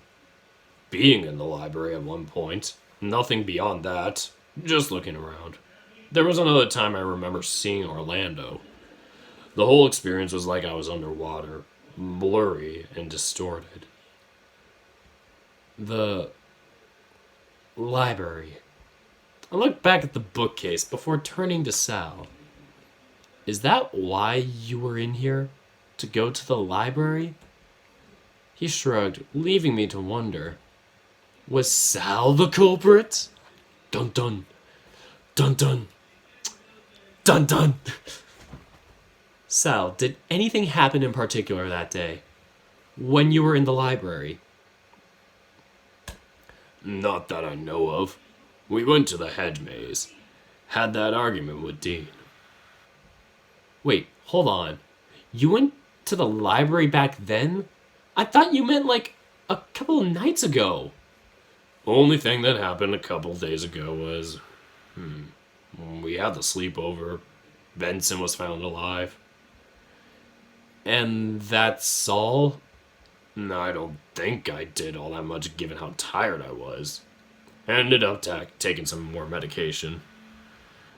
being in the library at one point. Nothing beyond that. Just looking around. There was another time I remember seeing Orlando. The whole experience was like I was underwater, blurry and distorted.
The library. I looked back at the bookcase before turning to Sal. Is that why you were in here? To go to the library? He shrugged, leaving me to wonder. Was Sal the culprit? Dun dun. Dun dun. Dun dun. Sal, did anything happen in particular that day? When you were in the library?
Not that I know of. We went to the hedge maze. Had that argument with Dean.
Wait, hold on. You went to the library back then? I thought you meant like a couple of nights ago.
Only thing that happened a couple days ago was, we had the sleepover. Benson was found alive.
And that's all?
No, I don't think I did all that much given how tired I was. Ended up taking some more medication.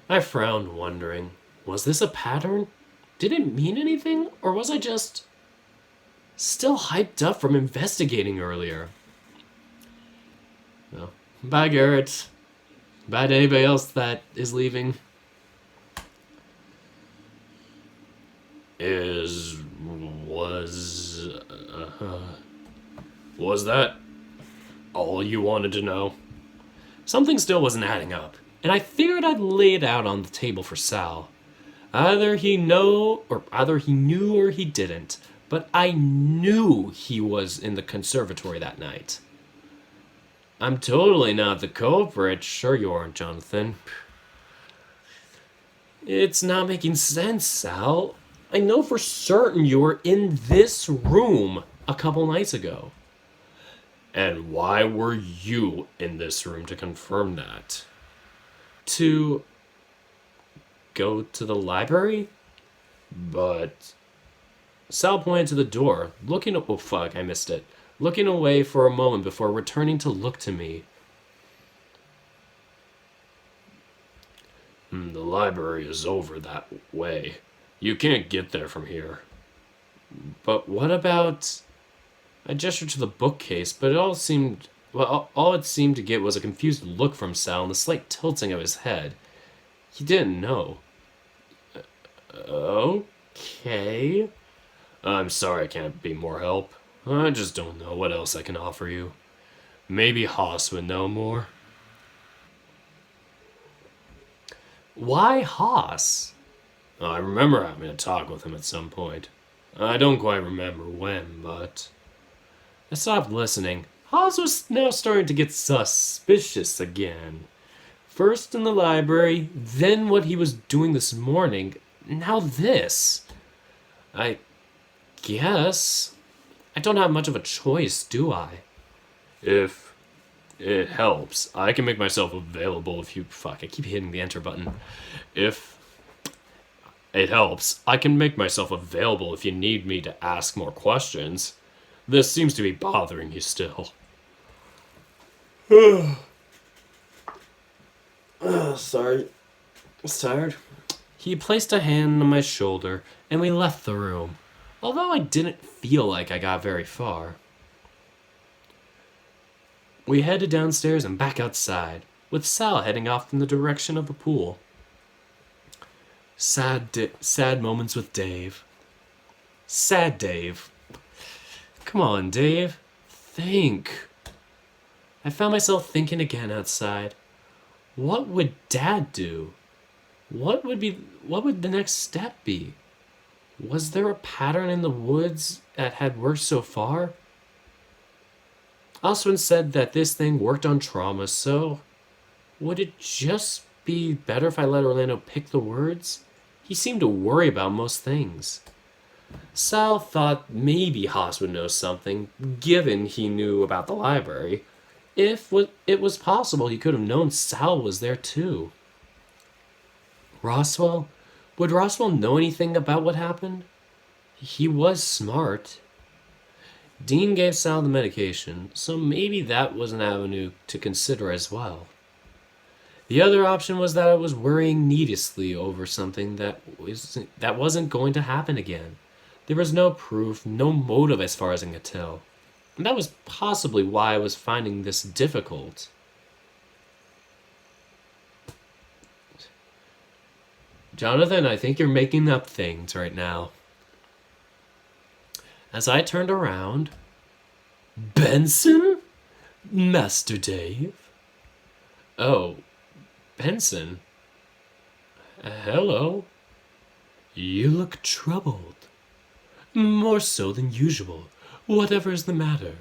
I frowned, wondering, was this a pattern? Did it mean anything? Or was I just still hyped up from investigating earlier? Well, bye, Garrett. Bye to anybody else that is leaving.
Was that all you wanted to know?
Something still wasn't adding up, and I figured I'd lay it out on the table for Sal. Either he knew or he didn't, but I knew he was in the conservatory that night. I'm totally not the culprit. Sure you aren't, Jonathan. It's not making sense, Sal. I know for certain you were in this room a couple nights ago.
And why were you in this room to confirm that?
To go to the library?
But
Sal pointed to the door, I missed it. Looking away for a moment before returning to look to me.
The library is over that way. You can't get there from here.
But what about... I gestured to the bookcase, but all it seemed to get was a confused look from Sal and the slight tilting of his head. He didn't know. Okay.
I'm sorry I can't be more help. I just don't know what else I can offer you. Maybe Haas would know more.
Why Haas?
I remember having a talk with him at some point. I don't quite remember when, but...
I stopped listening. Haas was now starting to get suspicious again. First in the library, then what he was doing this morning, now this. I guess I don't have much of a choice, do I?
If it helps, I can make myself available if you. Fuck, I keep hitting the enter button. If it helps, I can make myself available if you need me to ask more questions. This seems to be bothering you still.
Sorry. I was tired. He placed a hand on my shoulder, and we left the room, although I didn't feel like I got very far. We headed downstairs and back outside, with Sal heading off in the direction of the pool. Sad moments with Dave. Sad Dave. Come on, Dave. Think. I found myself thinking again outside. What would Dad do? What would the next step be? Was there a pattern in the woods that had worked so far? Oswin said that this thing worked on trauma, so would it just be better if I let Orlando pick the words? He seemed to worry about most things. Sal thought maybe Haas would know something, given he knew about the library. If it was possible, he could have known Sal was there too. Roswell? Would Roswell know anything about what happened? He was smart. Dean gave Sal the medication, so maybe that was an avenue to consider as well. The other option was that I was worrying needlessly over something that wasn't going to happen again. There was no proof, no motive as far as I could tell. And that was possibly why I was finding this difficult. Jonathan, I think you're making up things right now. As I turned around, Benson? Master Dave? Oh, Benson? Hello? You look troubled. More so than usual. Whatever is the matter?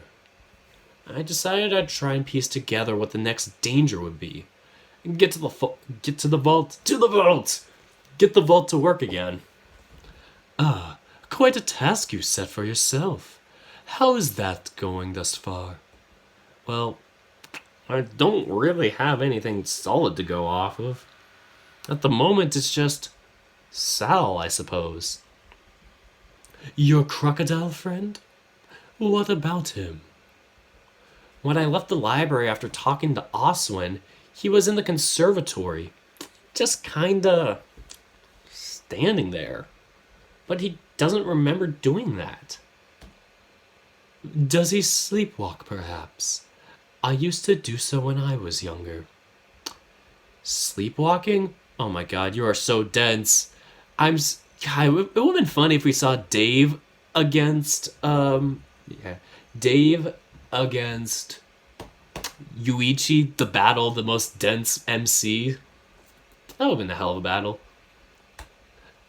I decided I'd try and piece together what the next danger would be. Get to the vault! Get the vault to work again. Ah, quite a task you set for yourself. How is that going thus far? Well, I don't really have anything solid to go off of. At the moment, it's just Sal, I suppose. Your crocodile friend? What about him? When I left the library after talking to Oswin, he was in the conservatory, just kinda standing there. But he doesn't remember doing that. Does he sleepwalk, perhaps? I used to do so when I was younger. Sleepwalking? Oh my god, you are so dense. God, it would have been funny if we saw Dave against, Dave against Yuichi, the battle, the most dense MC. That would have been a hell of a battle.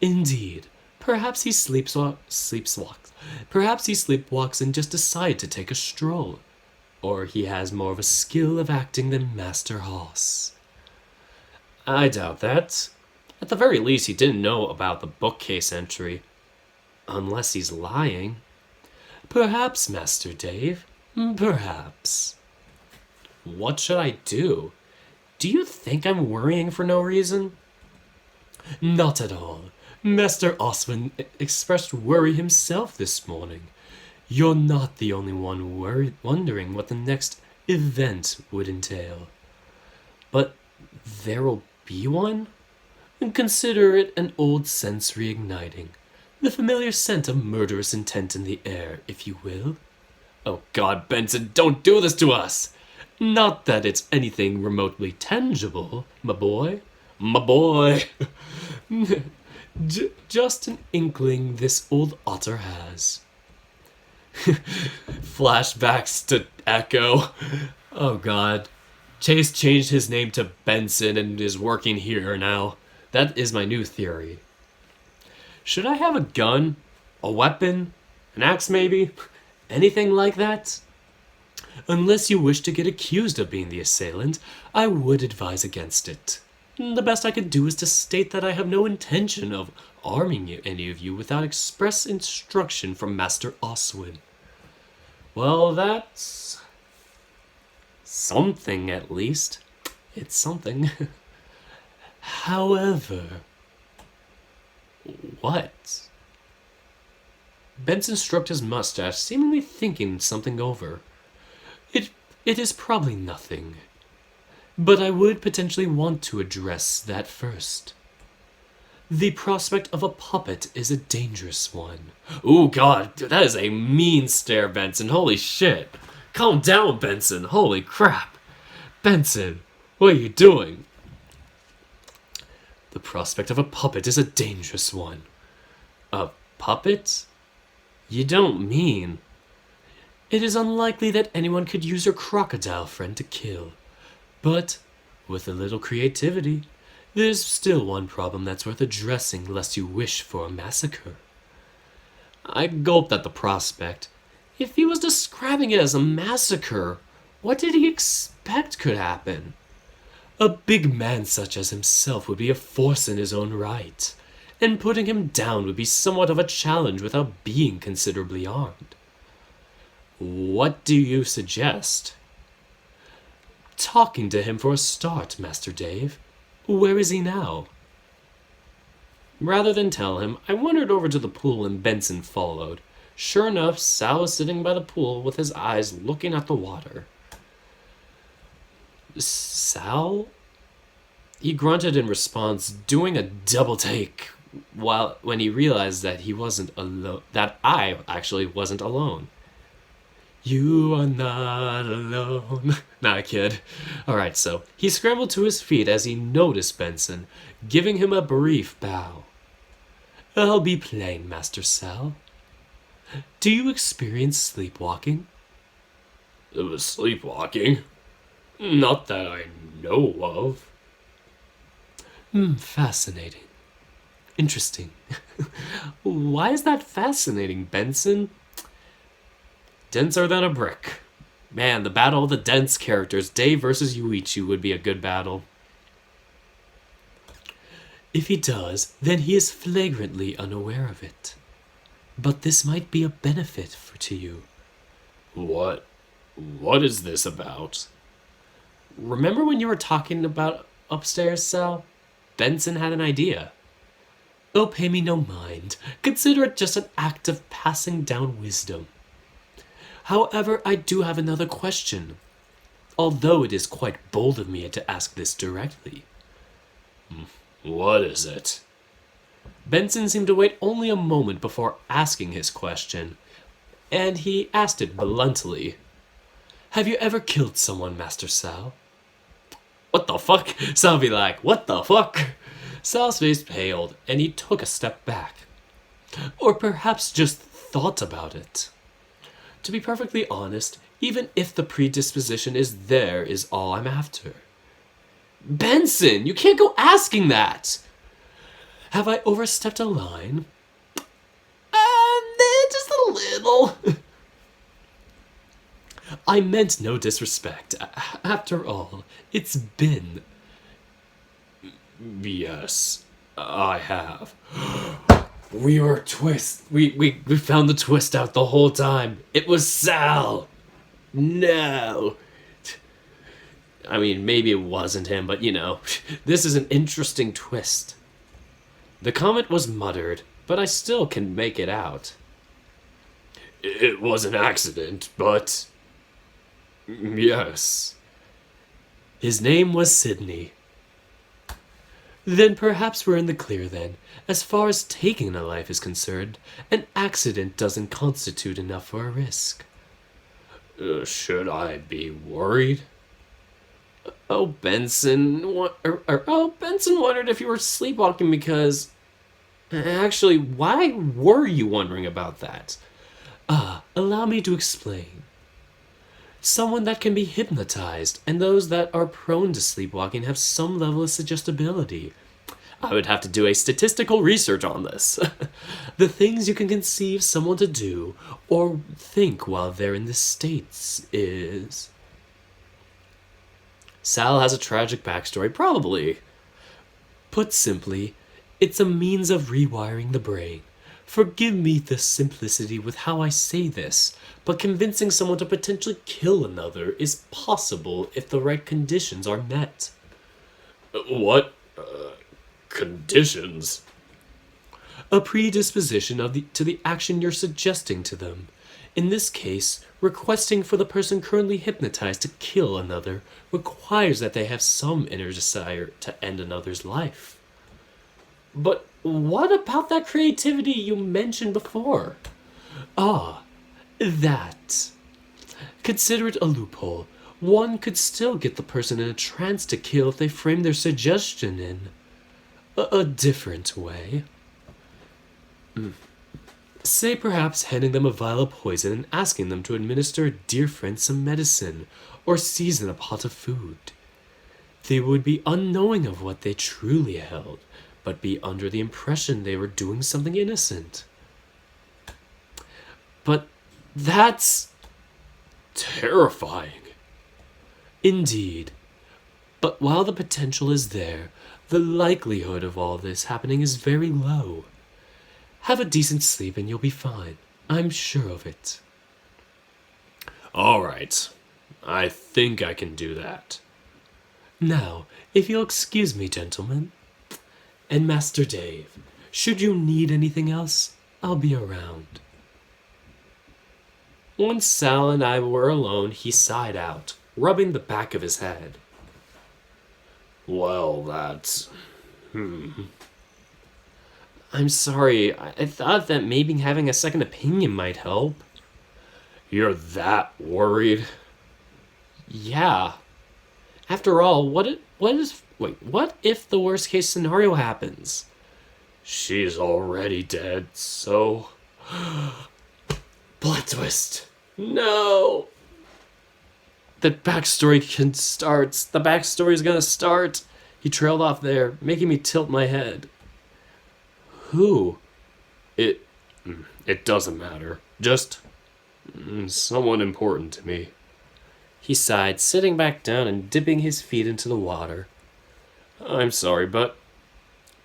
Indeed. Perhaps he sleepwalks. Perhaps he sleepwalks and just decided to take a stroll. Or he has more of a skill of acting than Master Hoss. I doubt that. At the very least, he didn't know about the bookcase entry. Unless he's lying. Perhaps, Master Dave. Perhaps. What should I do? Do you think I'm worrying for no reason? Not at all. Master Oswin expressed worry himself this morning. You're not the only one wondering what the next event would entail. But there will be one? Consider it an old sense reigniting. The familiar scent of murderous intent in the air, if you will. Oh God, Benson, don't do this to us! Not that it's anything remotely tangible, my boy. My boy! Just an inkling this old otter has. Flashbacks to Echo. Oh God. Chase changed his name to Benson and is working here now. That is my new theory. Should I have a gun? A weapon? An axe maybe? Anything like that? Unless you wish to get accused of being the assailant, I would advise against it. The best I could do is to state that I have no intention of arming any of you without express instruction from Master Oswin. Well, that's something at least. It's something. However, what? Benson stroked his mustache, seemingly thinking something over. It is probably nothing. But I would potentially want to address that first. The prospect of a puppet is a dangerous one. Ooh, God, that is a mean stare, Benson. Holy shit. Calm down, Benson. Holy crap. Benson, what are you doing? The prospect of a puppet is a dangerous one. A puppet? You don't mean... It is unlikely that anyone could use your crocodile friend to kill. But, with a little creativity, there's still one problem that's worth addressing lest you wish for a massacre. I gulped at the prospect. If he was describing it as a massacre, what did he expect could happen? A big man such as himself would be a force in his own right, and putting him down would be somewhat of a challenge without being considerably armed. What do you suggest? Talking to him for a start, Master Dave. Where is he now? Rather than tell him, I wandered over to the pool and Benson followed. Sure enough, Sal was sitting by the pool with his eyes looking at the water. Sal? He grunted in response, doing a double take when he realized that he wasn't alone, that I actually wasn't alone. You are not alone. Nah, kid. Alright, so he scrambled to his feet as he noticed Benson, giving him a brief bow. I'll be plain, Master Sal. Do you experience sleepwalking?
Sleepwalking? Not that I know of.
Fascinating. Interesting. Why is that fascinating, Benson? Denser than a brick. Man, the battle of the dense characters, Dave versus Yuichi, would be a good battle. If he does, then he is flagrantly unaware of it. But this might be a benefit to you.
What is this about?
Remember when you were talking about upstairs, Sal? Benson had an idea. Oh, pay me no mind. Consider it just an act of passing down wisdom. However, I do have another question, although it is quite bold of me to ask this directly.
What is it?
Benson seemed to wait only a moment before asking his question, and he asked it bluntly. Have you ever killed someone, Master Sal? What the fuck? Sal be like, what the fuck? Sal's face paled, and he took a step back. Or perhaps just thought about it. To be perfectly honest, even if the predisposition is there is all I'm after. Benson, you can't go asking that! Have I overstepped a line? Just a little. I meant no disrespect. After all, it's been...
Yes, I have.
We found the twist out the whole time. It was Sal. No. I mean, maybe it wasn't him, but you know, this is an interesting twist. The comment was muttered, but I still can make it out.
It was an accident, but... Yes.
His name was Sydney. Then perhaps we're in the clear then. As far as taking a life is concerned, an accident doesn't constitute enough for a risk.
Should I be worried?
Benson wondered if you were sleepwalking because... Actually, why were you wondering about that? Allow me to explain. Someone that can be hypnotized, and those that are prone to sleepwalking have some level of suggestibility. I would have to do a statistical research on this. The things you can conceive someone to do or think while they're in the States is... Sal has a tragic backstory, probably. Put simply, it's a means of rewiring the brain. Forgive me the simplicity with how I say this, but convincing someone to potentially kill another is possible if the right conditions are met.
What? Conditions?
A predisposition to the action you're suggesting to them. In this case, requesting for the person currently hypnotized to kill another requires that they have some inner desire to end another's life. But what about that creativity you mentioned before? Ah, that. Consider it a loophole. One could still get the person in a trance to kill if they frame their suggestion in a different way. Say perhaps handing them a vial of poison and asking them to administer a dear friend some medicine or season a pot of food. They would be unknowing of what they truly held, but be under the impression they were doing something innocent. But that's
terrifying.
Indeed. But while the potential is there, the likelihood of all this happening is very low. Have a decent sleep and you'll be fine. I'm sure of it.
All right. I think I can do that.
Now, if you'll excuse me, gentlemen, and Master Dave, should you need anything else, I'll be around. Once Sal and I were alone, he sighed out, rubbing the back of his head.
Well, that's...
I'm sorry, I thought that maybe having a second opinion might help.
You're that worried?
Yeah. After all, what if the worst case scenario happens?
She's already dead, so...
Plot twist. No! The backstory is gonna start. He trailed off there, making me tilt my head. Who?
It doesn't matter. Just someone important to me.
He sighed, sitting back down and dipping his feet into the water.
I'm sorry, but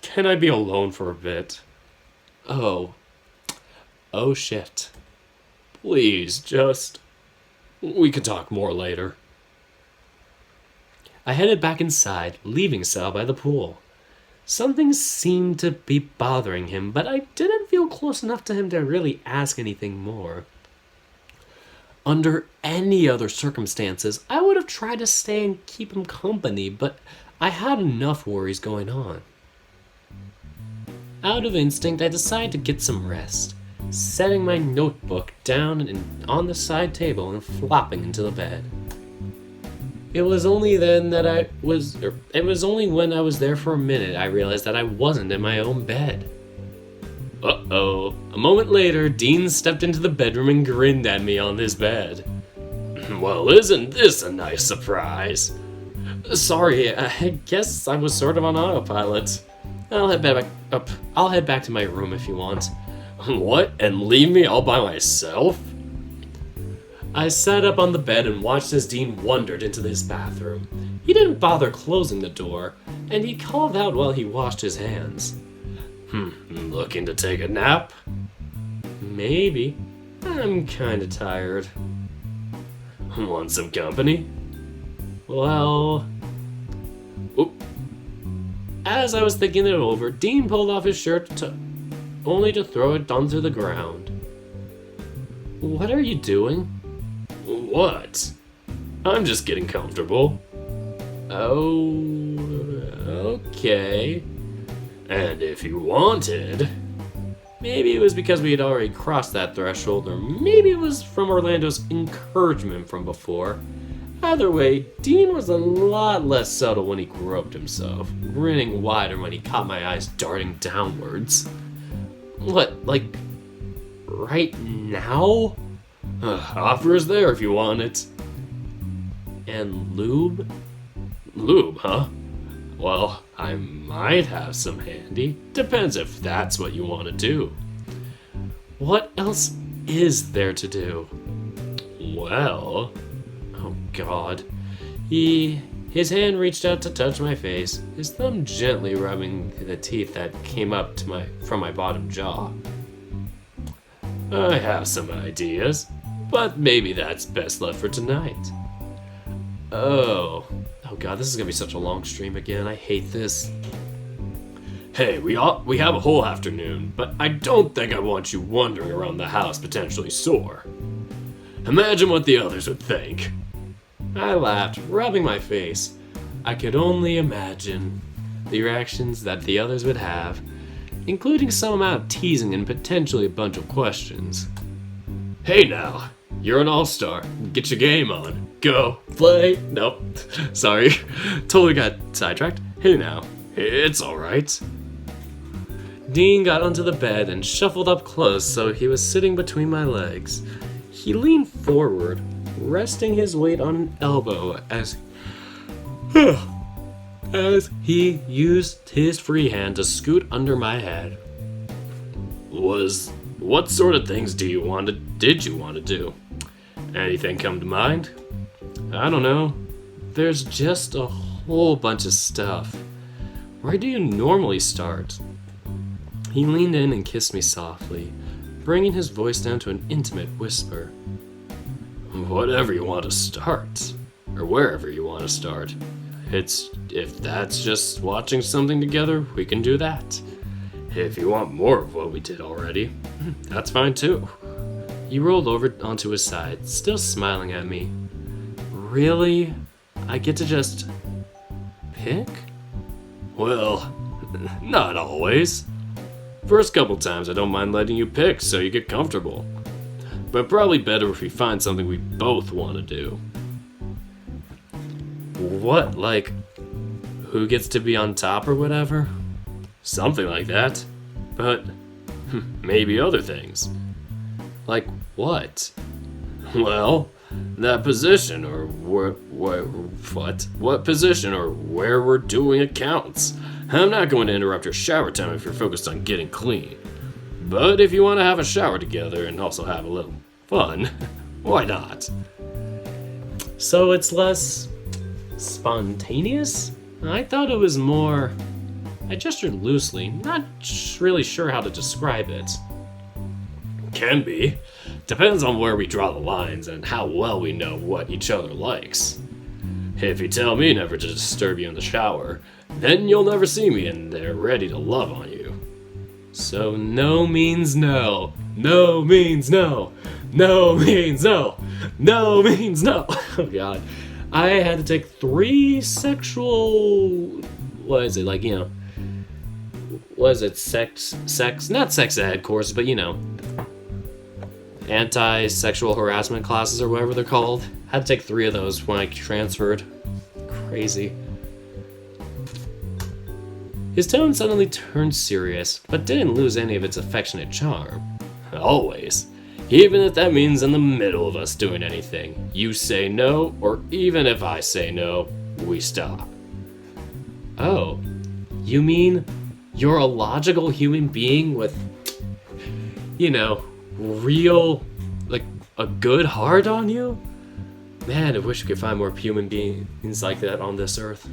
can I be alone for a bit?
Oh shit.
Please, we can talk more later.
I headed back inside, leaving Sal by the pool. Something seemed to be bothering him, but I didn't feel close enough to him to really ask anything more. Under any other circumstances, I would have tried to stay and keep him company, but I had enough worries going on. Out of instinct, I decided to get some rest, setting my notebook down on the side table and flopping into the bed. It was only when I was there for a minute I realized that I wasn't in my own bed. Uh-oh. A moment later, Dean stepped into the bedroom and grinned at me on his bed.
Well, isn't this a nice surprise?
Sorry, I guess I was sort of on autopilot. I'll head back to my room if you want.
What? And leave me all by myself?
I sat up on the bed and watched as Dean wandered into his bathroom. He didn't bother closing the door, and he called out while he washed his hands.
Looking to take a nap?
Maybe. I'm kinda tired.
Want some company?
Well... Oop. As I was thinking it over, Dean pulled off his shirt only to throw it onto the ground. What are you doing?
What? I'm just getting comfortable.
Oh, okay.
And if you wanted...
Maybe it was because we had already crossed that threshold, or maybe it was from Orlando's encouragement from before. Either way, Dean was a lot less subtle when he groped himself, grinning wider when he caught my eyes darting downwards. What, like, right now?
Offer is there if you want it.
And lube?
Lube, huh? Well, I might have some handy. Depends if that's what you want to do.
What else is there to do?
Well,
Oh God. His hand reached out to touch my face, his thumb gently rubbing the teeth that came up from my bottom jaw.
I have some ideas, but maybe that's best left for tonight.
Oh God, this is gonna be such a long stream again. I hate this.
Hey, we have a whole afternoon, but I don't think I want you wandering around the house potentially sore. Imagine what the others would think.
I laughed, rubbing my face. I could only imagine the reactions that the others would have, including some amount of teasing and potentially a bunch of questions.
Hey now, you're an all-star. Get your game on. Go.
Play. Nope. Sorry. Totally got sidetracked. Hey now.
It's alright.
Dean got onto the bed and shuffled up close so he was sitting between my legs. He leaned forward, resting his weight on an elbow as he used his free hand to scoot under my head.
What sort of things did you want to do? Anything come to mind?
I don't know. There's just a whole bunch of stuff. Where do you normally start? He leaned in and kissed me softly, bringing his voice down to an intimate whisper.
Whatever you want to start, or wherever you want to start. If that's just watching something together, we can do that. If you want more of what we did already, that's fine too.
He rolled over onto his side, still smiling at me. Really? I get to just pick?
Well, not always. First couple times I don't mind letting you pick so you get comfortable. But probably better if we find something we both want to do.
What, like, who gets to be on top or whatever?
Something like that. But maybe other things.
Like what?
Well, that position or what position or where we're doing it counts. I'm not going to interrupt your shower time if you're focused on getting clean. But if you want to have a shower together and also have a little fun, why not?
So it's less spontaneous? I thought it was more... I gestured loosely, not really sure how to describe it.
Can be. Depends on where we draw the lines and how well we know what each other likes. If you tell me never to disturb you in the shower, then you'll never see me in there ready to love on you.
So no means no. No means no. No means no. No means no. Oh God. I had to take 3 sexual... What is it? Like, you know... What is it? Sex... Not sex ed courses, but you know... Anti-sexual harassment classes or whatever they're called. Had to take 3 of those when I transferred. Crazy. His tone suddenly turned serious, but didn't lose any of its affectionate charm.
Always. Even if that means in the middle of us doing anything, you say no, or even if I say no, we stop.
Oh, you mean you're a logical human being with, you know, real, like, a good heart on you? Man, I wish we could find more human beings like that on this earth.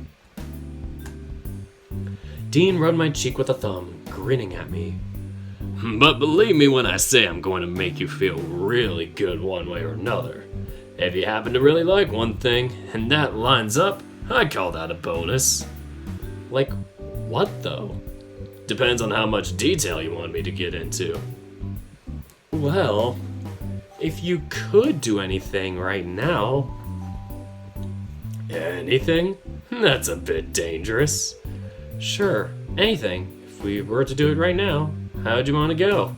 Dean rubbed my cheek with a thumb, grinning at me.
But believe me when I say I'm going to make you feel really good one way or another. If you happen to really like one thing, and that lines up, I call that a bonus.
Like what, though?
Depends on how much detail you want me to get into.
Well, if you could do anything right now...
Anything? That's a bit dangerous.
Sure, anything. If we were to do it right now, how'd you want to go?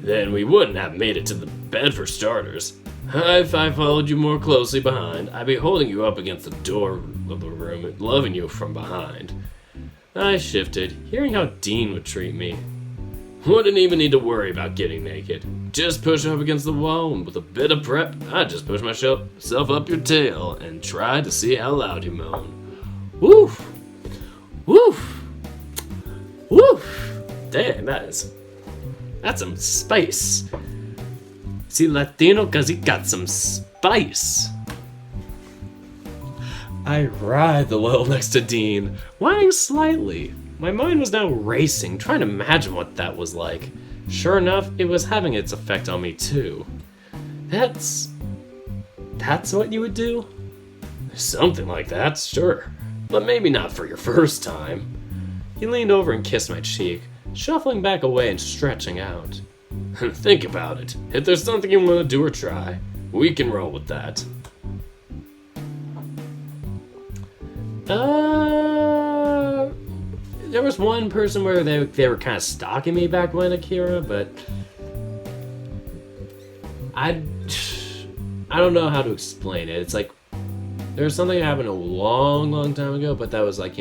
Then we wouldn't have made it to the bed for starters. If I followed you more closely behind, I'd be holding you up against the door of the room and loving you from behind.
I shifted, hearing how Dean would treat me.
Wouldn't even need to worry about getting naked. Just push up against the wall, and with a bit of prep, I'd just push myself up your tail and try to see how loud you moan.
Woof! Woof! Woof! Damn, that's some spice. See, Latino, cause he got some spice. I writhed a little next to Dean, whining slightly. My mind was now racing, trying to imagine what that was like. Sure enough, it was having its effect on me too. That's what you would do? Something like that, sure. But maybe not for your first time. He leaned over and kissed my cheek, shuffling back away and stretching out. Think about it. If there's something you want to do or try, we can roll with that. There was one person where they were kind of stalking me back when, Akira, but I don't know how to explain it. It's like there was something that happened a long time ago, but that was like,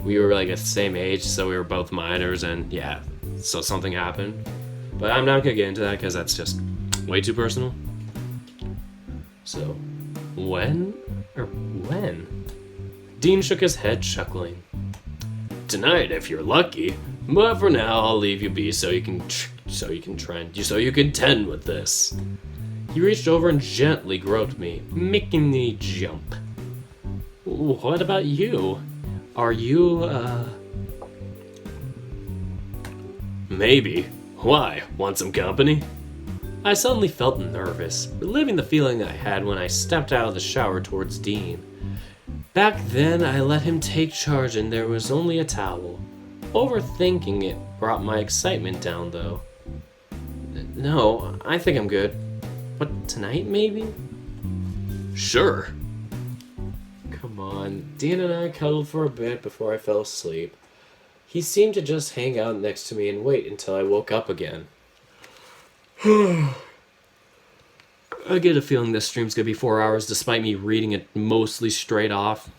we were like at the same age, so we were both minors, and yeah, so something happened. But I'm not gonna get into that because that's just way too personal. So, when? Dean shook his head, chuckling. Tonight, if you're lucky. But for now, I'll leave you be so you can tend with this. He reached over and gently groped me, making me jump. What about you? Are you, Maybe. Why? Want some company? I suddenly felt nervous, reliving the feeling I had when I stepped out of the shower towards Dean. Back then, I let him take charge and there was only a towel. Overthinking it brought my excitement down, though. No, I think I'm good. But tonight, maybe? Sure. Come on. Dean and I cuddled for a bit before I fell asleep. He seemed to just hang out next to me and wait until I woke up again. I get a feeling this stream's gonna be 4 hours despite me reading it mostly straight off.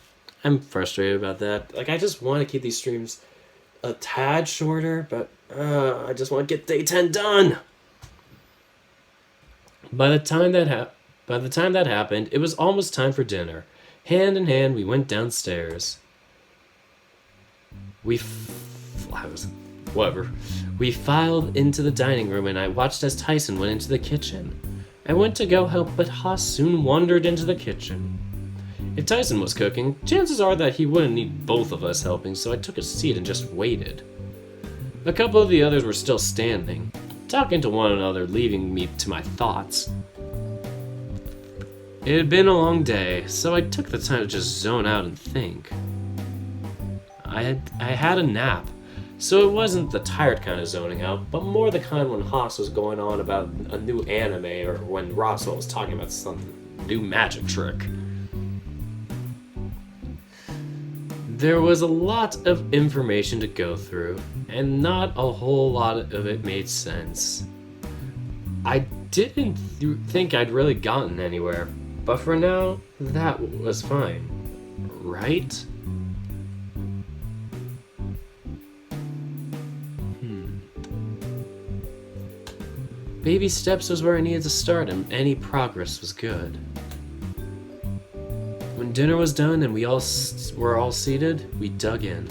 I'm frustrated about that. Like, I just want to keep these streams a tad shorter, but I just want to get day 10 done. By the time that happened, it was almost time for dinner. Hand in hand, we went downstairs. We filed into the dining room and I watched as Tyson went into the kitchen. I went to go help, but Haas soon wandered into the kitchen. If Tyson was cooking, chances are that he wouldn't need both of us helping, so I took a seat and just waited. A couple of the others were still standing, talking to one another, leaving me to my thoughts. It had been a long day, so I took the time to just zone out and think. I had a nap, so it wasn't the tired kind of zoning out, but more the kind when Haas was going on about a new anime or when Roswell was talking about some new magic trick. There was a lot of information to go through, and not a whole lot of it made sense. I didn't think I'd really gotten anywhere, but for now, that was fine. Right? Baby steps was where I needed to start, and any progress was good. When dinner was done and we were all seated, we dug in.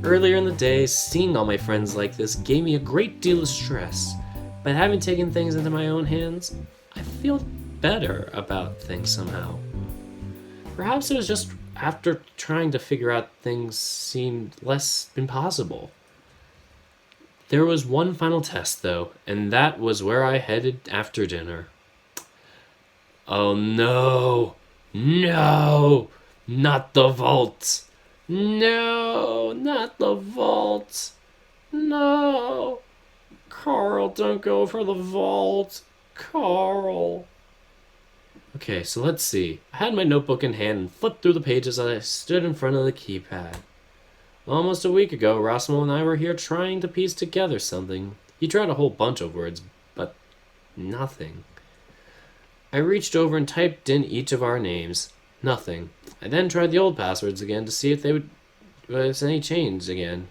Earlier in the day, seeing all my friends like this gave me a great deal of stress, but having taken things into my own hands, I feel better about things somehow. Perhaps it was just after trying to figure out things seemed less impossible. There was one final test, though, and that was where I headed after dinner. Oh no! No! Not the vault! No! Not the vault! No! Carl, don't go for the vault! Carl! Okay, so let's see. I had my notebook in hand and flipped through the pages as I stood in front of the keypad. Almost a week ago, Roswell and I were here trying to piece together something. He tried a whole bunch of words, but nothing. I reached over and typed in each of our names. Nothing. I then tried the old passwords again to see if there was any change again.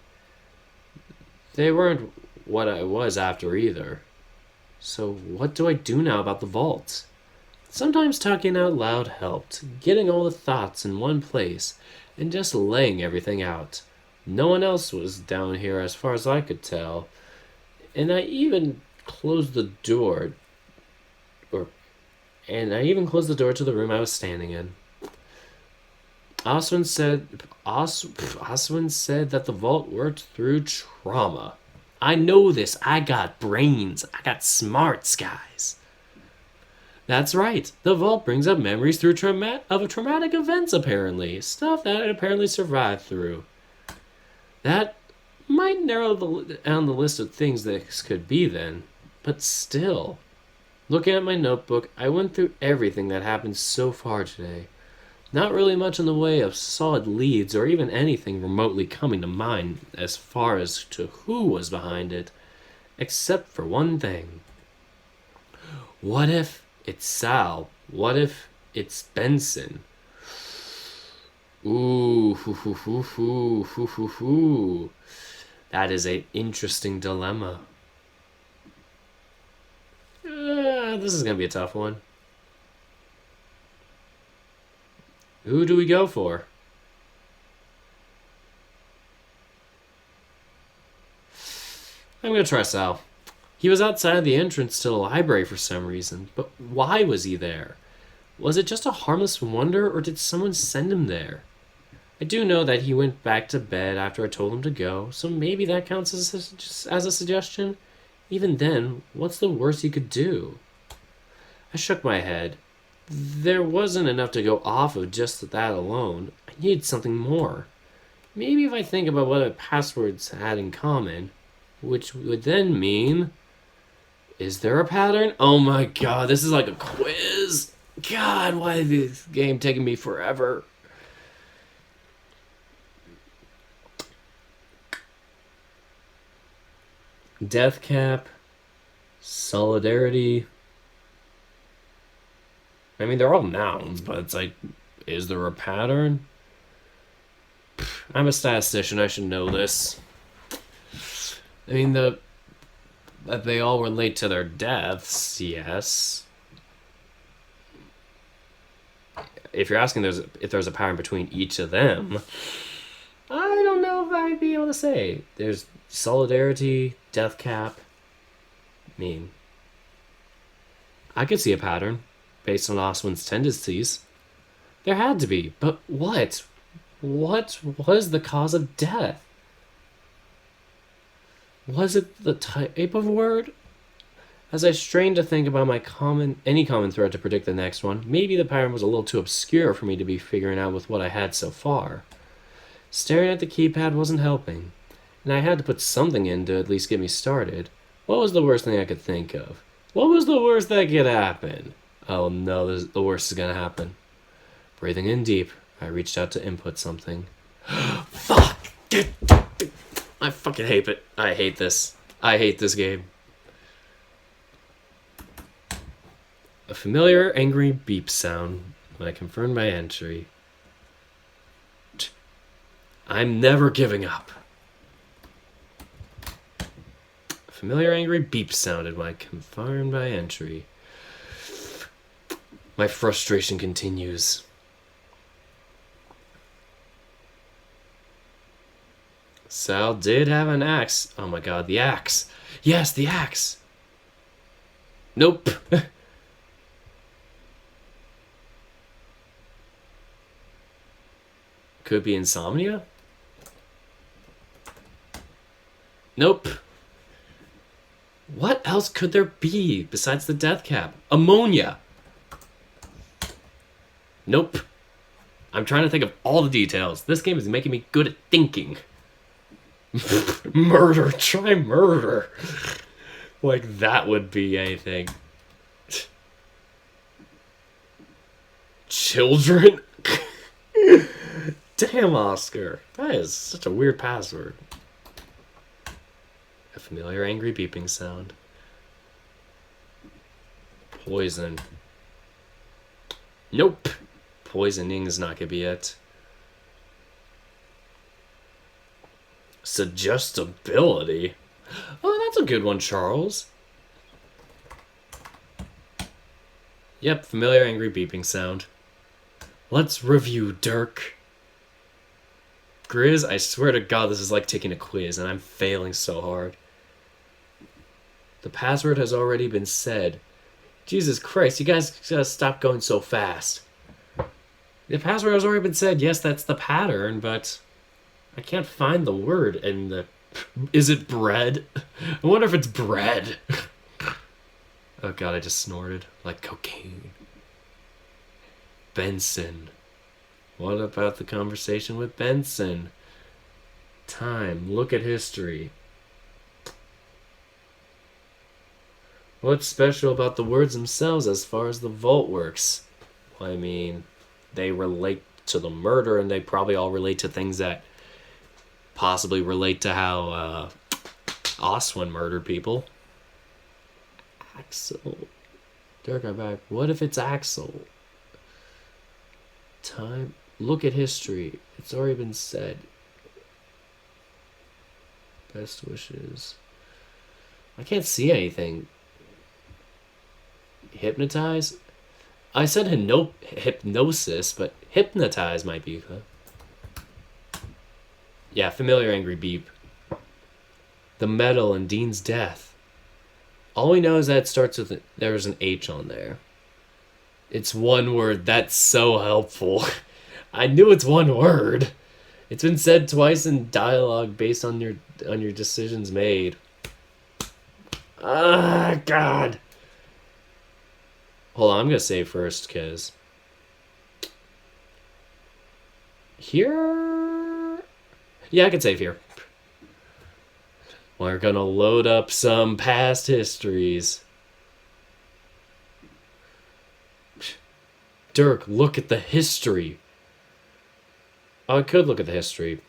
They weren't what I was after either. So what do I do now about the vault? Sometimes talking out loud helped, getting all the thoughts in one place, and just laying everything out. No one else was down here as far as I could tell, and I even closed the door, or and I even closed the door to the room I was standing in. Oswin said that the vault worked through trauma. I know this. I got brains. I got smarts, guys. That's right. The vault brings up memories through traumatic events, apparently. Stuff that it apparently survived through. That might narrow down the list of things this could be then. But still. Looking at my notebook, I went through everything that happened so far today. Not really much in the way of solid leads or even anything remotely coming to mind as far as to who was behind it, except for one thing. What if it's Sal? What if it's Benson? Ooh, hoo, hoo, hoo, hoo, hoo, hoo, hoo. That is an interesting dilemma. This is going to be a tough one. Who do we go for? I'm going to try Sal. He was outside the entrance to the library for some reason, but why was he there? Was it just a harmless wonder, or did someone send him there? I do know that he went back to bed after I told him to go, so maybe that counts as a suggestion. Even then, what's the worst he could do? I shook my head. There wasn't enough to go off of just that alone. I needed something more. Maybe if I think about what the passwords had in common, which would then mean... Is there a pattern? Oh my god, this is like a quiz. God, why is this game taking me forever? Death cap. Solidarity. I mean, they're all nouns, but it's like, is there a pattern? I'm a statistician, I should know this. I mean, that they all relate to their deaths, yes. If you're asking if there's a pattern between each of them, I don't know if I'd be able to say. There's solidarity, death cap. I mean, I could see a pattern based on Oswin's tendencies. There had to be, but what? What was the cause of death? Was it the type of word? As I strained to think about any common thread to predict the next one, maybe the pattern was a little too obscure for me to be figuring out with what I had so far. Staring at the keypad wasn't helping, and I had to put something in to at least get me started. What was the worst thing I could think of? What was the worst that could happen? Oh no, the worst is gonna happen. Breathing in deep, I reached out to input something. Fuck! I fucking hate it. I hate this. I hate this game. A familiar, angry beep sound when I confirmed my entry. I'm never giving up. A familiar, angry beep sounded when I confirmed my entry. My frustration continues. Sal did have an axe. Oh my god, the axe. Yes, the axe. Nope. Could be insomnia? Nope. What else could there be besides the death cap? Ammonia. Nope. I'm trying to think of all the details. This game is making me good at thinking. Murder. Try murder. Like that would be anything. Children? Damn, Oscar. That is such a weird password. A familiar angry beeping sound. Poison. Nope. Poisoning is not gonna be it. Suggestibility? Oh, that's a good one, Charles. Yep, familiar angry beeping sound. Let's review, Dirk. Grizz, I swear to God, this is like taking a quiz, and I'm failing so hard. The password has already been said. Jesus Christ, you guys gotta stop going so fast. The password has already been said. Yes, that's the pattern, but I can't find the word in the... Is it bread? I wonder if it's bread. Oh God, I just snorted like cocaine. Benson. What about the conversation with Benson? Time. Look at history. What's special about the words themselves as far as the vault works? Well, I mean, they relate to the murder, and they probably all relate to things that possibly relate to how Oswin murdered people. Axel. Dirk, I'm back. What if it's Axel? Time. Look at history. It's already been said. Best wishes. I can't see anything. Hypnotize? I said hypnosis, but hypnotize might be. Yeah, familiar angry beep. The medal and Dean's death. All we know is that it starts with there's an H on there. It's one word. That's so helpful. I knew it's one word. It's been said twice in dialogue based on your decisions made. Ah, God. Hold on, I'm gonna save first, cause here. Yeah, I can save here. We're gonna load up some past histories. Dirk, look at the history. Oh, I could look at the history.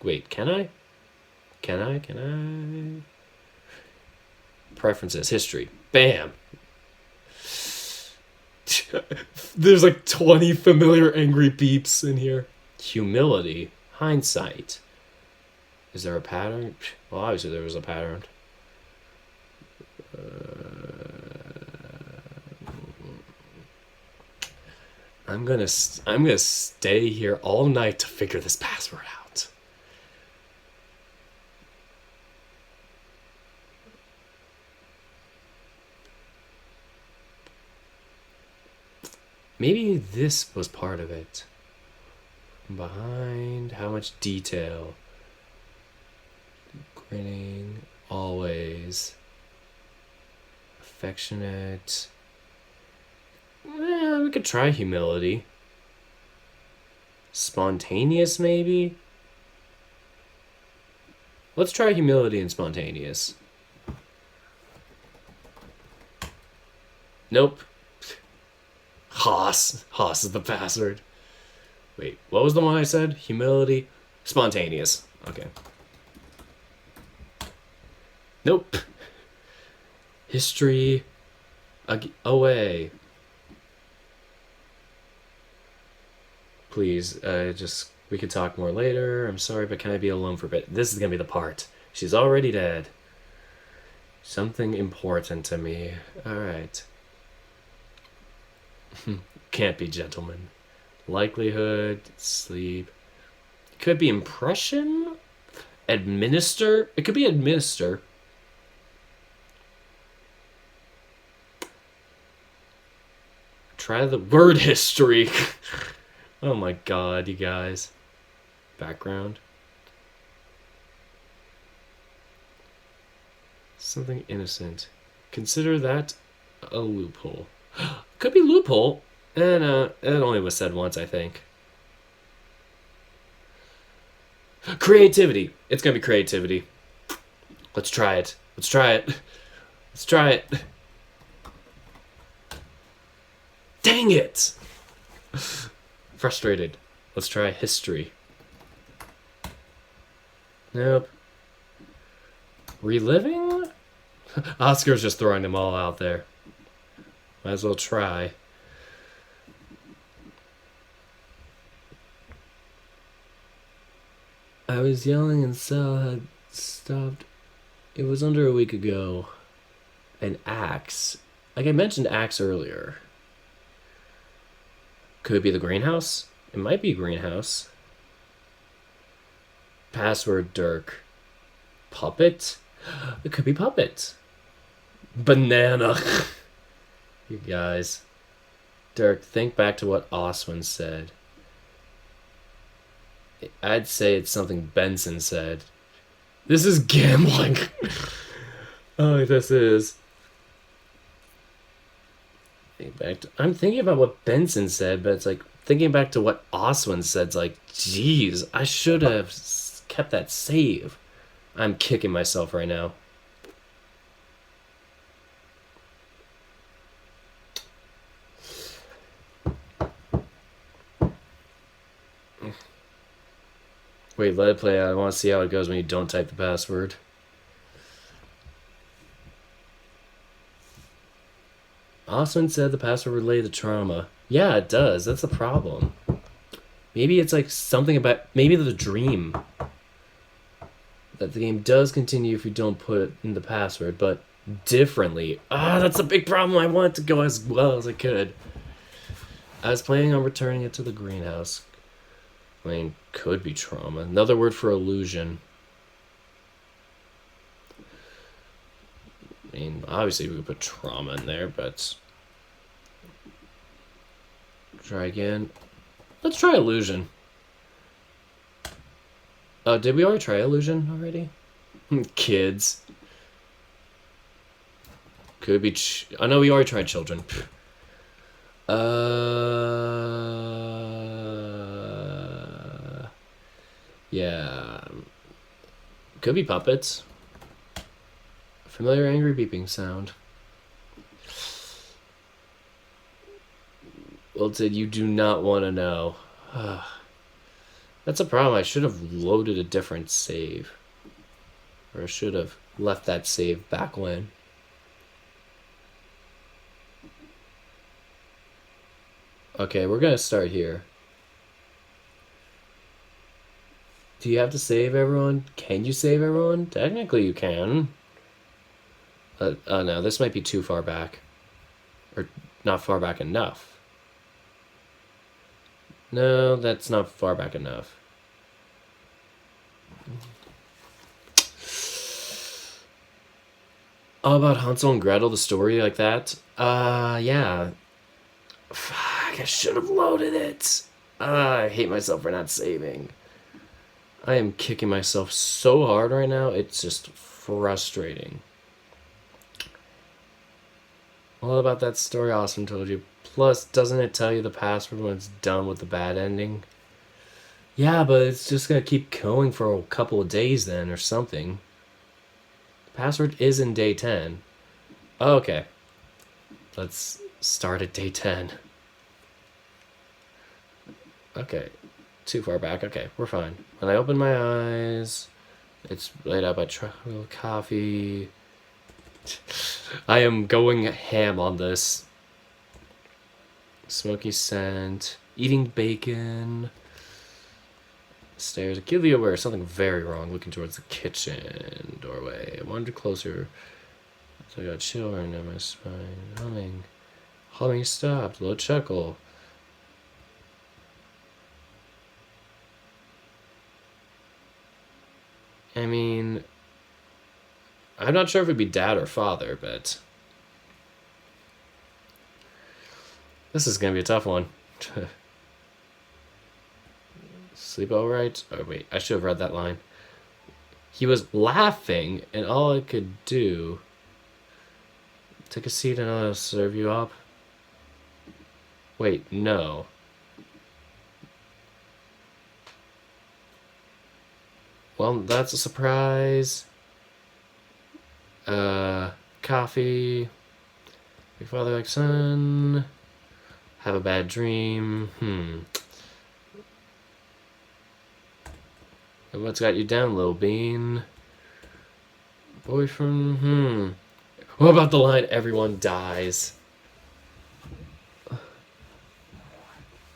Wait, can I? Can I? Preferences, history. Bam. There's like 20 familiar angry beeps in here. Humility. Hindsight. Is there a pattern? Well, obviously there was a pattern. I'm gonna stay here all night to figure this password out. Maybe this was part of it. Behind, how much detail? Grinning, always. Affectionate. We could try humility. Spontaneous, maybe? Let's try humility and spontaneous. Nope. Haas. Haas is the password. Wait, what was the one I said? Humility, spontaneous. Okay. Nope. History. Away. Please, we could talk more later. I'm sorry, but can I be alone for a bit? This is gonna be the part. She's already dead. Something important to me. Alright. Can't be gentlemen. Likelihood, sleep. Could be impression? Administer? It could be administer. Try the word history. Oh my God, you guys. Background. Something innocent. Consider that a loophole. Could be loophole. And it only was said once, I think. Creativity. It's gonna be creativity. Let's try it. Let's try it. Let's try it. Dang it! Frustrated. Let's try history. Nope. Reliving? Oscar's just throwing them all out there. Might as well try. I was yelling and Sal had stopped. It was under a week ago. An axe. Like I mentioned axe earlier. Could it be the greenhouse? It might be greenhouse. Password Dirk. Puppet? It could be puppet. Banana. You guys. Dirk, think back to what Oswin said. I'd say it's something Benson said. This is gambling. Oh, this is. I'm thinking about what Benson said, but it's like thinking back to what Oswin said. It's like, geez, I should have kept that save. I'm kicking myself right now. Wait, let it play out. I want to see how it goes when you don't type the password. Oswin said the password relayed the trauma. Yeah, it does. That's the problem. Maybe it's like something about... Maybe the dream. That the game does continue if you don't put in the password, but differently. That's a big problem. I want it to go as well as I could. I was planning on returning it to the greenhouse. I mean, could be trauma. Another word for illusion. I mean, obviously we could put trauma in there, but... Try again. Let's try illusion. Oh, did we already try illusion already? Kids. Could be... I know we already tried children. Yeah. Could be puppets. Familiar angry beeping sound. Wilted, you do not want to know. That's a problem. I should have loaded a different save. Or I should have left that save back when. Okay, we're going to start here. Do you have to save everyone? Can you save everyone? Technically you can. Oh no, this might be too far back. Or not far back enough. No, that's not far back enough. All about Hansel and Gretel, the story like that? Yeah. Fuck, I should have loaded it. I hate myself for not saving. I am kicking myself so hard right now, it's just frustrating. All about that story Austin told you. Plus, doesn't it tell you the password when it's done with the bad ending? Yeah, but it's just gonna keep going for a couple of days then, or something. The password is in day 10. Okay. Let's start at day 10. Okay. Too far back. Okay, we're fine. When I open my eyes, it's laid out by tropical coffee. I am going ham on this. Smoky scent. Eating bacon. Stairs. Acutely aware of something very wrong. Looking towards the kitchen doorway. I wandered closer. So I got children in my spine. Humming. Humming stopped. Low chuckle. I mean, I'm not sure if it'd be dad or father, but this is gonna be a tough one. Sleep all right? Oh wait, I should have read that line. He was laughing, and all I could do... Take a seat and I'll serve you up. Wait, no. Well, that's a surprise. Coffee. Your father like son. Have a bad dream. What's got you down, little bean? Boyfriend, What about the line, everyone dies?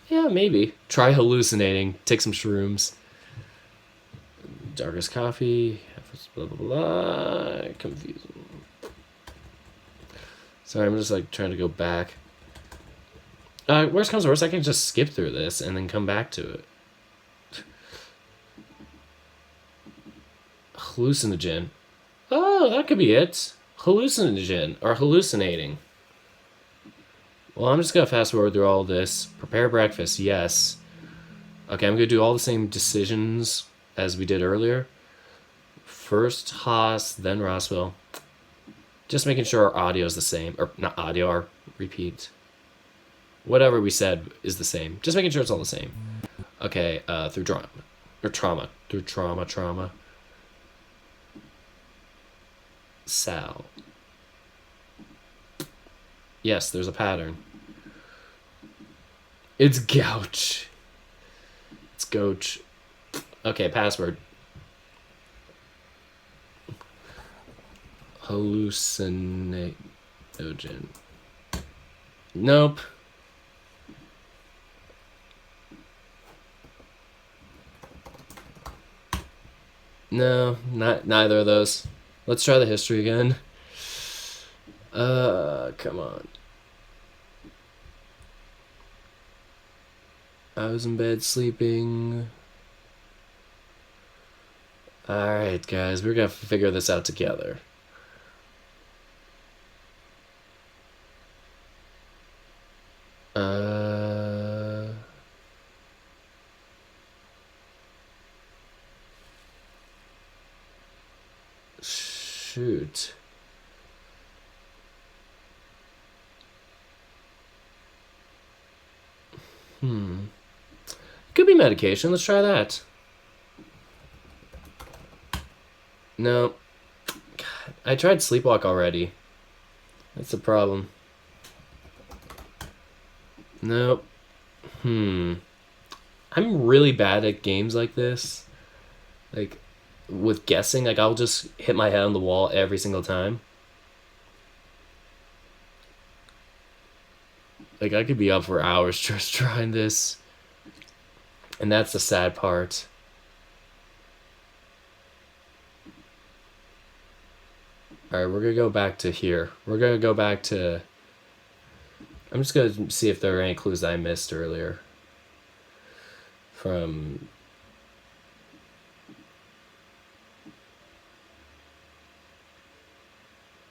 Yeah, maybe. Try hallucinating. Take some shrooms. Darkest coffee. Blah, blah, blah. Confusing. Sorry, I'm just like trying to go back. Worst comes to worst, I can just skip through this and then come back to it. Hallucinogen. Oh, that could be it. Hallucinogen, or hallucinating. Well, I'm just gonna fast forward through all this. Prepare breakfast, yes. Okay, I'm gonna do all the same decisions as we did earlier. First Haas, then Roswell. Just making sure our audio is the same. Or not audio, our repeat. Whatever we said is the same. Just making sure it's all the same. Okay, through drama. Or trauma. Through trauma. Sal. Yes, there's a pattern. It's gouch. It's gouch. Okay, password. Hallucinogen. Nope. No, neither of those. Let's try the history again. Come on. I was in bed sleeping. Alright, guys, we're gonna figure this out together. Shoot. Could be medication. Let's try that. No. God, I tried Sleepwalk already. That's the problem. Nope. I'm really bad at games like this. Like, with guessing, like, I'll just hit my head on the wall every single time. Like, I could be up for hours just trying this. And that's the sad part. Alright, we're gonna go back to here. We're gonna go back to... I'm just gonna see if there are any clues that I missed earlier. From...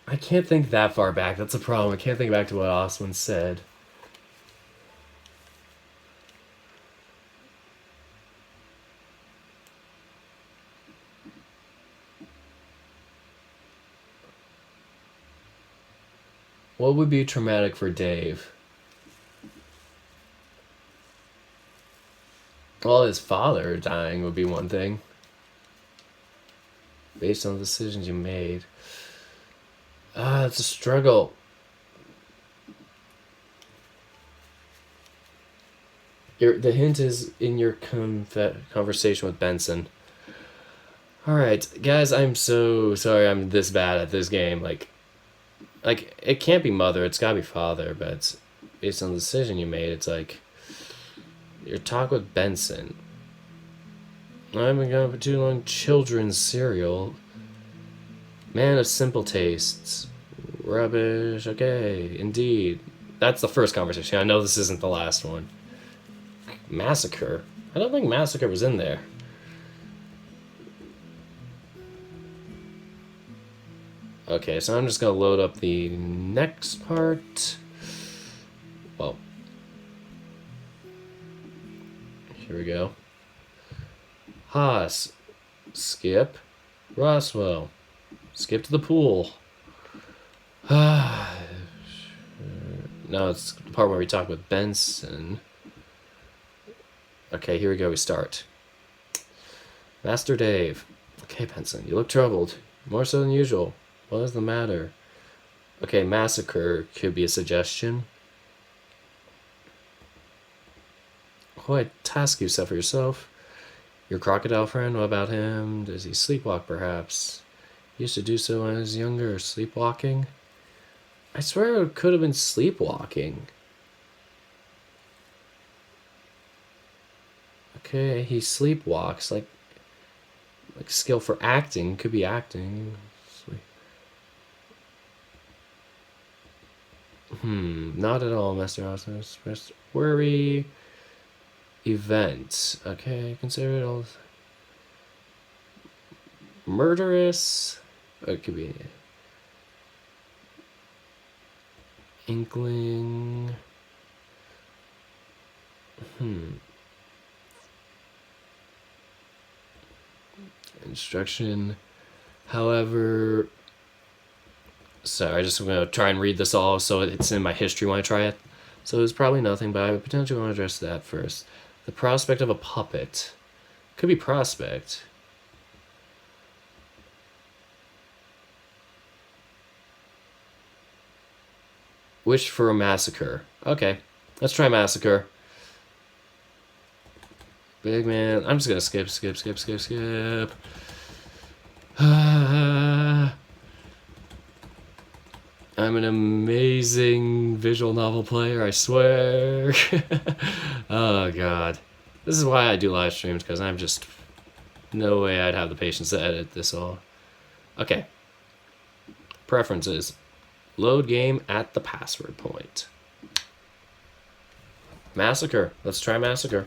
I can't think that far back. That's a problem. I can't think back to what Oswin said. What would be traumatic for Dave? Well, his father dying would be one thing. Based on the decisions you made. It's a struggle. The hint is in your conversation with Benson. Alright, guys, I'm so sorry I'm this bad at this game. Like, it can't be mother, it's gotta be father, but it's based on the decision you made, it's like... Your talk with Benson. I've been gone for too long. Children's cereal. Man of simple tastes. Rubbish. Okay, indeed. That's the first conversation. I know this isn't the last one. Massacre. I don't think massacre was in there. Okay, so I'm just gonna load up the next part. Well. Here we go. Haas. Skip. Roswell. Skip to the pool. Now it's the part where we talk with Benson. Okay, here we go. We start. Master Dave. Okay, Benson, you look troubled. More so than usual. What is the matter? Okay, massacre could be a suggestion. Quite task you set for yourself. Your crocodile friend, what about him? Does he sleepwalk, perhaps? He used to do so when he was younger. Sleepwalking? I swear it could have been sleepwalking. Okay, he sleepwalks. Like skill for acting. Could be acting. Not at all, Master Austin. Worry. Event. Okay, consider it all murderous. It could be inkling. Instruction. However, sorry, I just want to try and read this all so it's in my history when I try it. So there's probably nothing, but I would potentially want to address that first. The prospect of a puppet. Could be prospect. Wish for a massacre. Okay, let's try massacre. Big man. I'm just gonna skip. I'm an amazing visual novel player, I swear. Oh, God. This is why I do live streams, because I'm just... No way I'd have the patience to edit this all. Okay. Preferences. Load game at the password point. Massacre. Let's try massacre.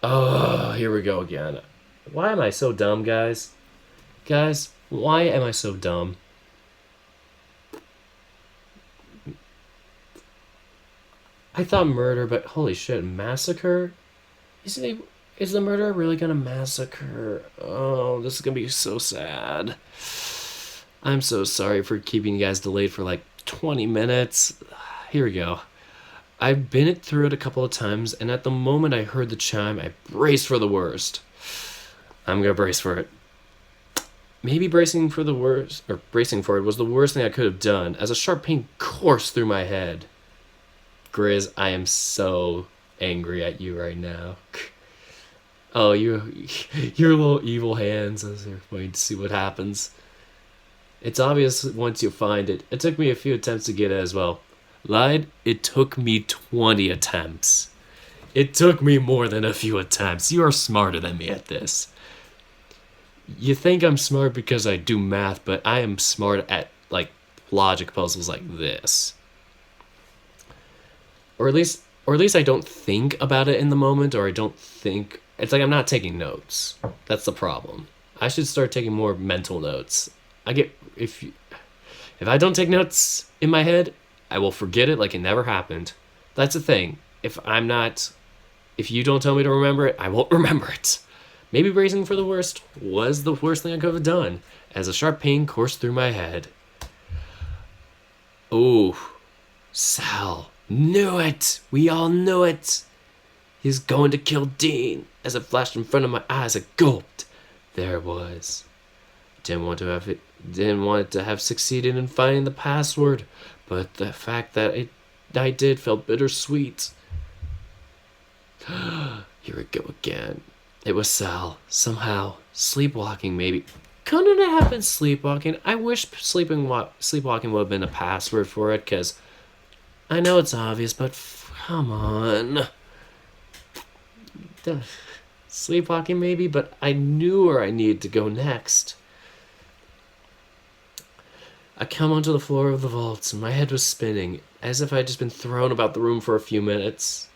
Oh, here we go again. Why am I so dumb, guys? Guys, why am I so dumb? I thought murder, but holy shit, massacre? Is the murderer really gonna massacre? Oh, this is gonna be so sad. I'm so sorry for keeping you guys delayed for like 20 minutes. Here we go. I've been through it a couple of times, and at the moment I heard the chime, I braced for the worst. I'm gonna brace for it. Maybe bracing for it was the worst thing I could have done, as a sharp pain coursed through my head. Grizz, I am so angry at you right now. Oh, your little evil hands as you're waiting to see what happens. It's obvious once you find it. It took me a few attempts to get it as well. Lied? It took me 20 attempts. It took me more than a few attempts. You are smarter than me at this. You think I'm smart because I do math, but I am smart at, like, logic puzzles like this. Or at least I don't think about it in the moment, or I don't think... It's like I'm not taking notes. That's the problem. I should start taking more mental notes. If I don't take notes in my head, I will forget it like it never happened. That's the thing. If you don't tell me to remember it, I won't remember it. Maybe bracing for the worst was the worst thing I could have done, as a sharp pain coursed through my head. Ooh, Sal. Knew it! We all knew it! He's going to kill Dean. As it flashed in front of my eyes, I gulped. There it was. Didn't want it to have succeeded in finding the password, but the fact that I did felt bittersweet. Here we go again. It was Sal. Somehow. Sleepwalking, maybe. Couldn't it have been sleepwalking? I wish sleepwalking would have been a password for it, because... I know it's obvious, but come on. Sleepwalking maybe, but I knew where I needed to go next. I come onto the floor of the vault, and my head was spinning, as if I had just been thrown about the room for a few minutes.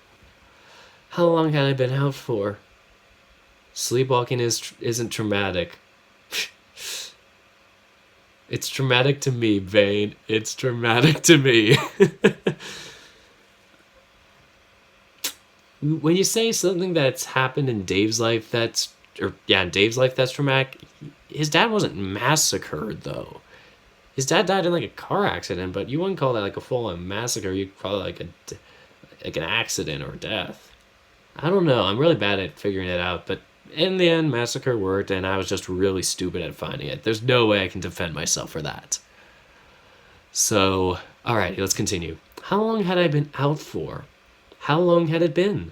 How long had I been out for? Sleepwalking isn't traumatic. It's traumatic to me, Vane. It's traumatic to me. When you say something that's happened in Dave's life that's traumatic, his dad wasn't massacred, though. His dad died in, like, a car accident, but you wouldn't call that, like, a full-on massacre. You'd call it, like an accident or death. I don't know. I'm really bad at figuring it out, but in the end, massacre worked, and I was just really stupid at finding it. There's no way I can defend myself for that. So, alright, let's continue. How long had I been out for? How long had it been?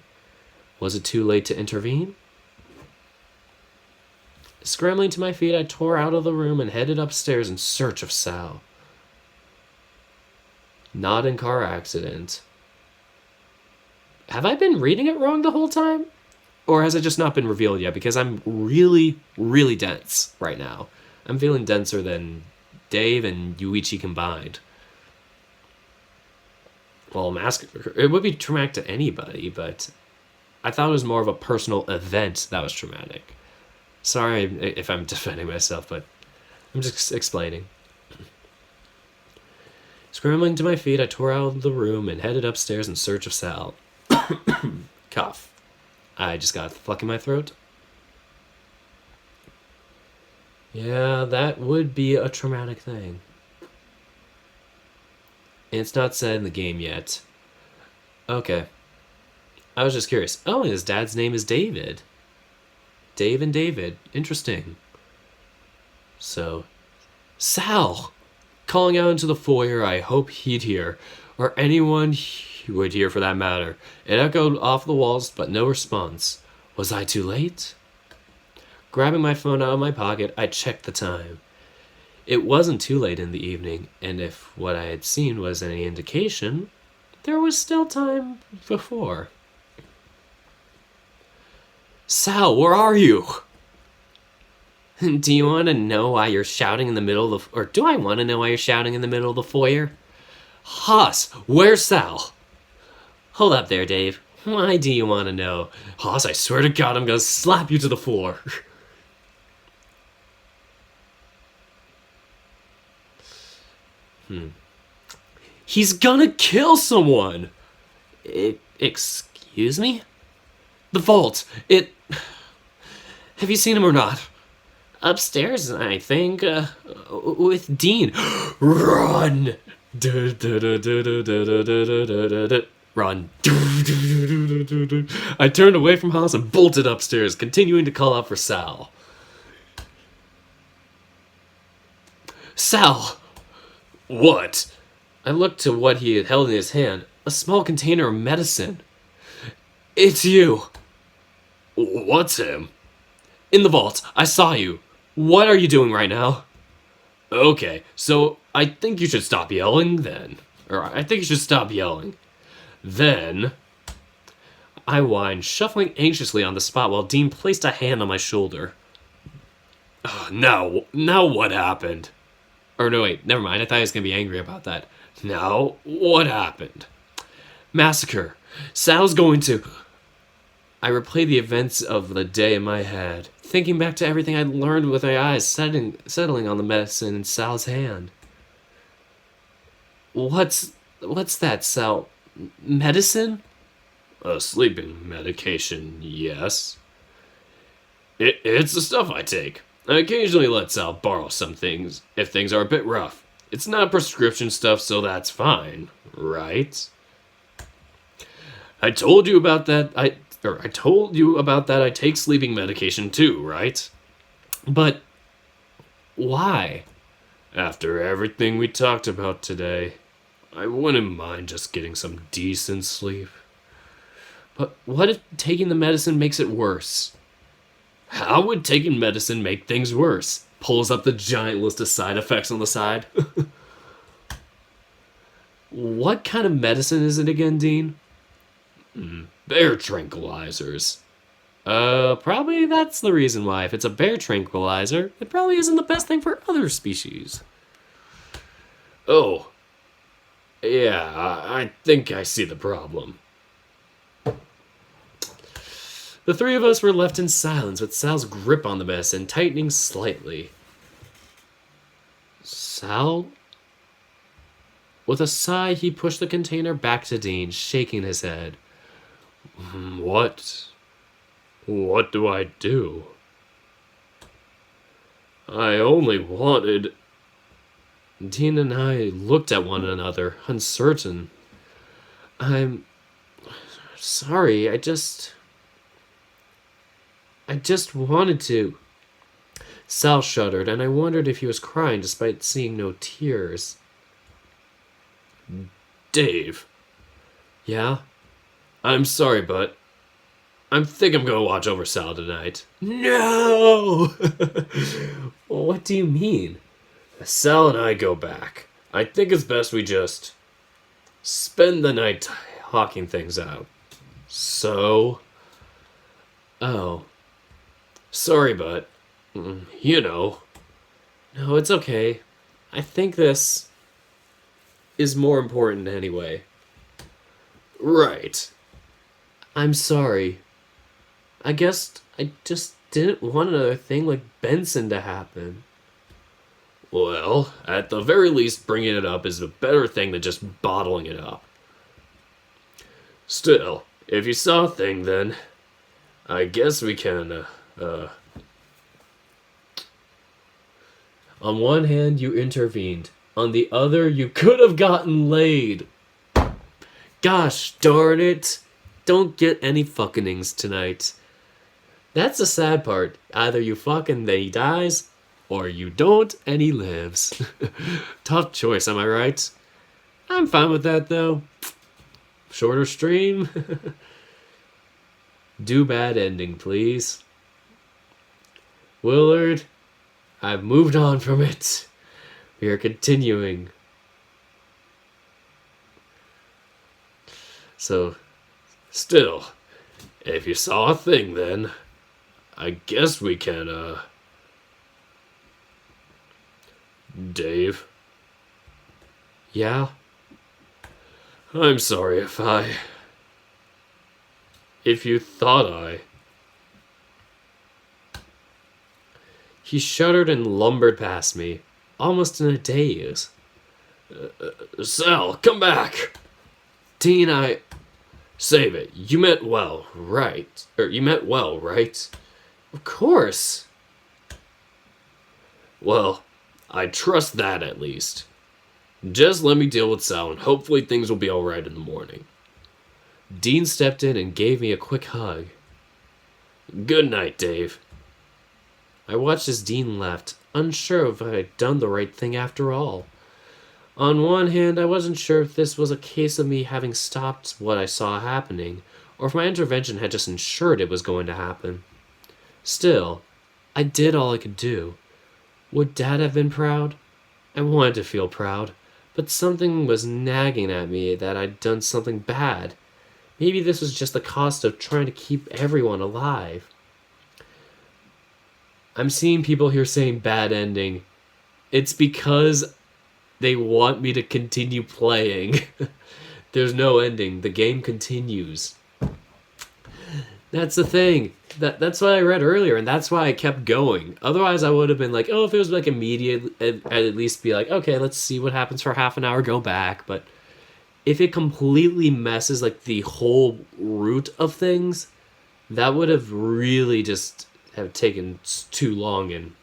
Was it too late to intervene? Scrambling to my feet, I tore out of the room and headed upstairs in search of Sal. Not in car accident. Have I been reading it wrong the whole time? Or has it just not been revealed yet? Because I'm really, really dense right now. I'm feeling denser than Dave and Yuichi combined. Well, it would be traumatic to anybody, but I thought it was more of a personal event that was traumatic. Sorry if I'm defending myself, but I'm just explaining. Scrambling to my feet, I tore out of the room and headed upstairs in search of Sal. Cough. I just got a fuck in my throat. Yeah, that would be a traumatic thing. And it's not said in the game yet. Okay. I was just curious. Oh, and his dad's name is David. Dave and David. Interesting. So, Sal! Calling out into the foyer, I hope he'd hear, or anyone would hear for that matter. It echoed off the walls, but no response. Was I too late? Grabbing my phone out of my pocket, I checked the time. It wasn't too late in the evening, and if what I had seen was any indication, there was still time before. Sal, where are you? Do you want to know why you're shouting in the middle of or do I want to know why you're shouting in the middle of the foyer? Haas, where's Sal? Hold up there, Dave. Why do you want to know? Haas, I swear to God, I'm gonna slap you to the floor. He's gonna kill someone! Excuse me? The vault! Have you seen him or not? Upstairs, I think, with Dean. Run! Run. I turned away from Haas and bolted upstairs, continuing to call out for Sal. Sal! What? I looked to what he had held in his hand, a small container of medicine. It's you. What's him? In the vault. I saw you. What are you doing right now? Okay, so I think you should stop yelling then. Or I think you should stop yelling. Then I whined, shuffling anxiously on the spot while Dean placed a hand on my shoulder. Now what happened? Or no, wait, never mind. I thought he was going to be angry about that. Now, what happened? Massacre. Sal's going to... I replayed the events of the day in my head, thinking back to everything I'd learned with my eyes settling on the medicine in Sal's hand. What's that, Sal? Medicine? A sleeping medication, yes. It's the stuff I take. I occasionally let Sal borrow some things, if things are a bit rough. It's not prescription stuff, so that's fine, right? I told you about that, I take sleeping medication too, right? But why? After everything we talked about today, I wouldn't mind just getting some decent sleep. But what if taking the medicine makes it worse? How would taking medicine make things worse? Pulls up the giant list of side effects on the side. What kind of medicine is it again, Dean? Bear tranquilizers. Probably that's the reason why. If it's a bear tranquilizer, it probably isn't the best thing for other species. Oh. Yeah, I think I see the problem. The three of us were left in silence with Sal's grip on the medicine tightening slightly. Sal? With a sigh, he pushed the container back to Dean, shaking his head. What do I do? I only wanted... Dean and I looked at one another, uncertain. I'm sorry, I just wanted to. Sal shuddered, and I wondered if he was crying despite seeing no tears. Dave. Yeah? I'm sorry, but I think I'm gonna watch over Sal tonight. No! What do you mean? Sal and I go back. I think it's best we just spend the night talking things out. So... Oh. Sorry, but... You know. No, it's okay. I think this is more important anyway.
Right.
I'm sorry. I guess I just didn't want another thing like Benson to happen.
Well, at the very least, bringing it up is a better thing than just bottling it up. Still, if you saw a thing, then I guess we can,
On one hand, you intervened. On the other, you could have gotten laid. Gosh darn it. Don't get any fuckingings tonight. That's the sad part. Either you fuck and then he dies, or you don't and he lives. Tough choice, am I right? I'm fine with that though. Shorter stream. Do bad ending, please. Willard, I've moved on from it. We are continuing.
So, still, if you saw a thing, then I guess we can, Dave,
Yeah?
I'm sorry if you thought I.
He shuddered and lumbered past me, almost in a daze.
Sal, come back!
Dean,
Save it. You meant well, right? You meant well, right?
Of course.
Well, I trust that at least. Just let me deal with Sal and hopefully things will be alright in the morning.
Dean stepped in and gave me a quick hug.
Good night, Dave.
I watched as Dean left, unsure if I had done the right thing after all. On one hand, I wasn't sure if this was a case of me having stopped what I saw happening, or if my intervention had just ensured it was going to happen. Still, I did all I could do. Would Dad have been proud? I wanted to feel proud, but something was nagging at me that I'd done something bad. Maybe this was just the cost of trying to keep everyone alive. I'm seeing people here saying bad ending. It's because they want me to continue playing. There's no ending. The game continues. That's the thing. That's what I read earlier, and that's why I kept going. Otherwise, I would have been like, oh, if it was like immediate, I'd at least be like, okay, let's see what happens for half an hour, go back. But if it completely messes like the whole root of things, that would have really just have taken too long, and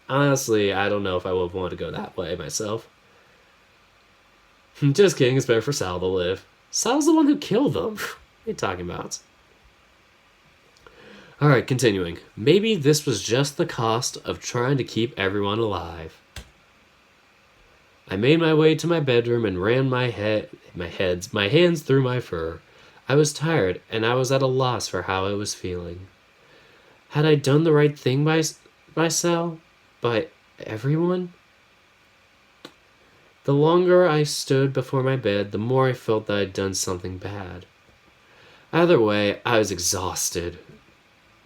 honestly, I don't know if I would want to go that way myself. Just kidding, it's better for Sal to live. Sal's the one who killed them. What are you talking about? Alright, continuing. Maybe this was just the cost of trying to keep everyone alive. I made my way to my bedroom and ran my hands through my fur. I was tired, and I was at a loss for how I was feeling. Had I done the right thing by Sal? By everyone? The longer I stood before my bed, the more I felt that I'd done something bad. Either way, I was exhausted.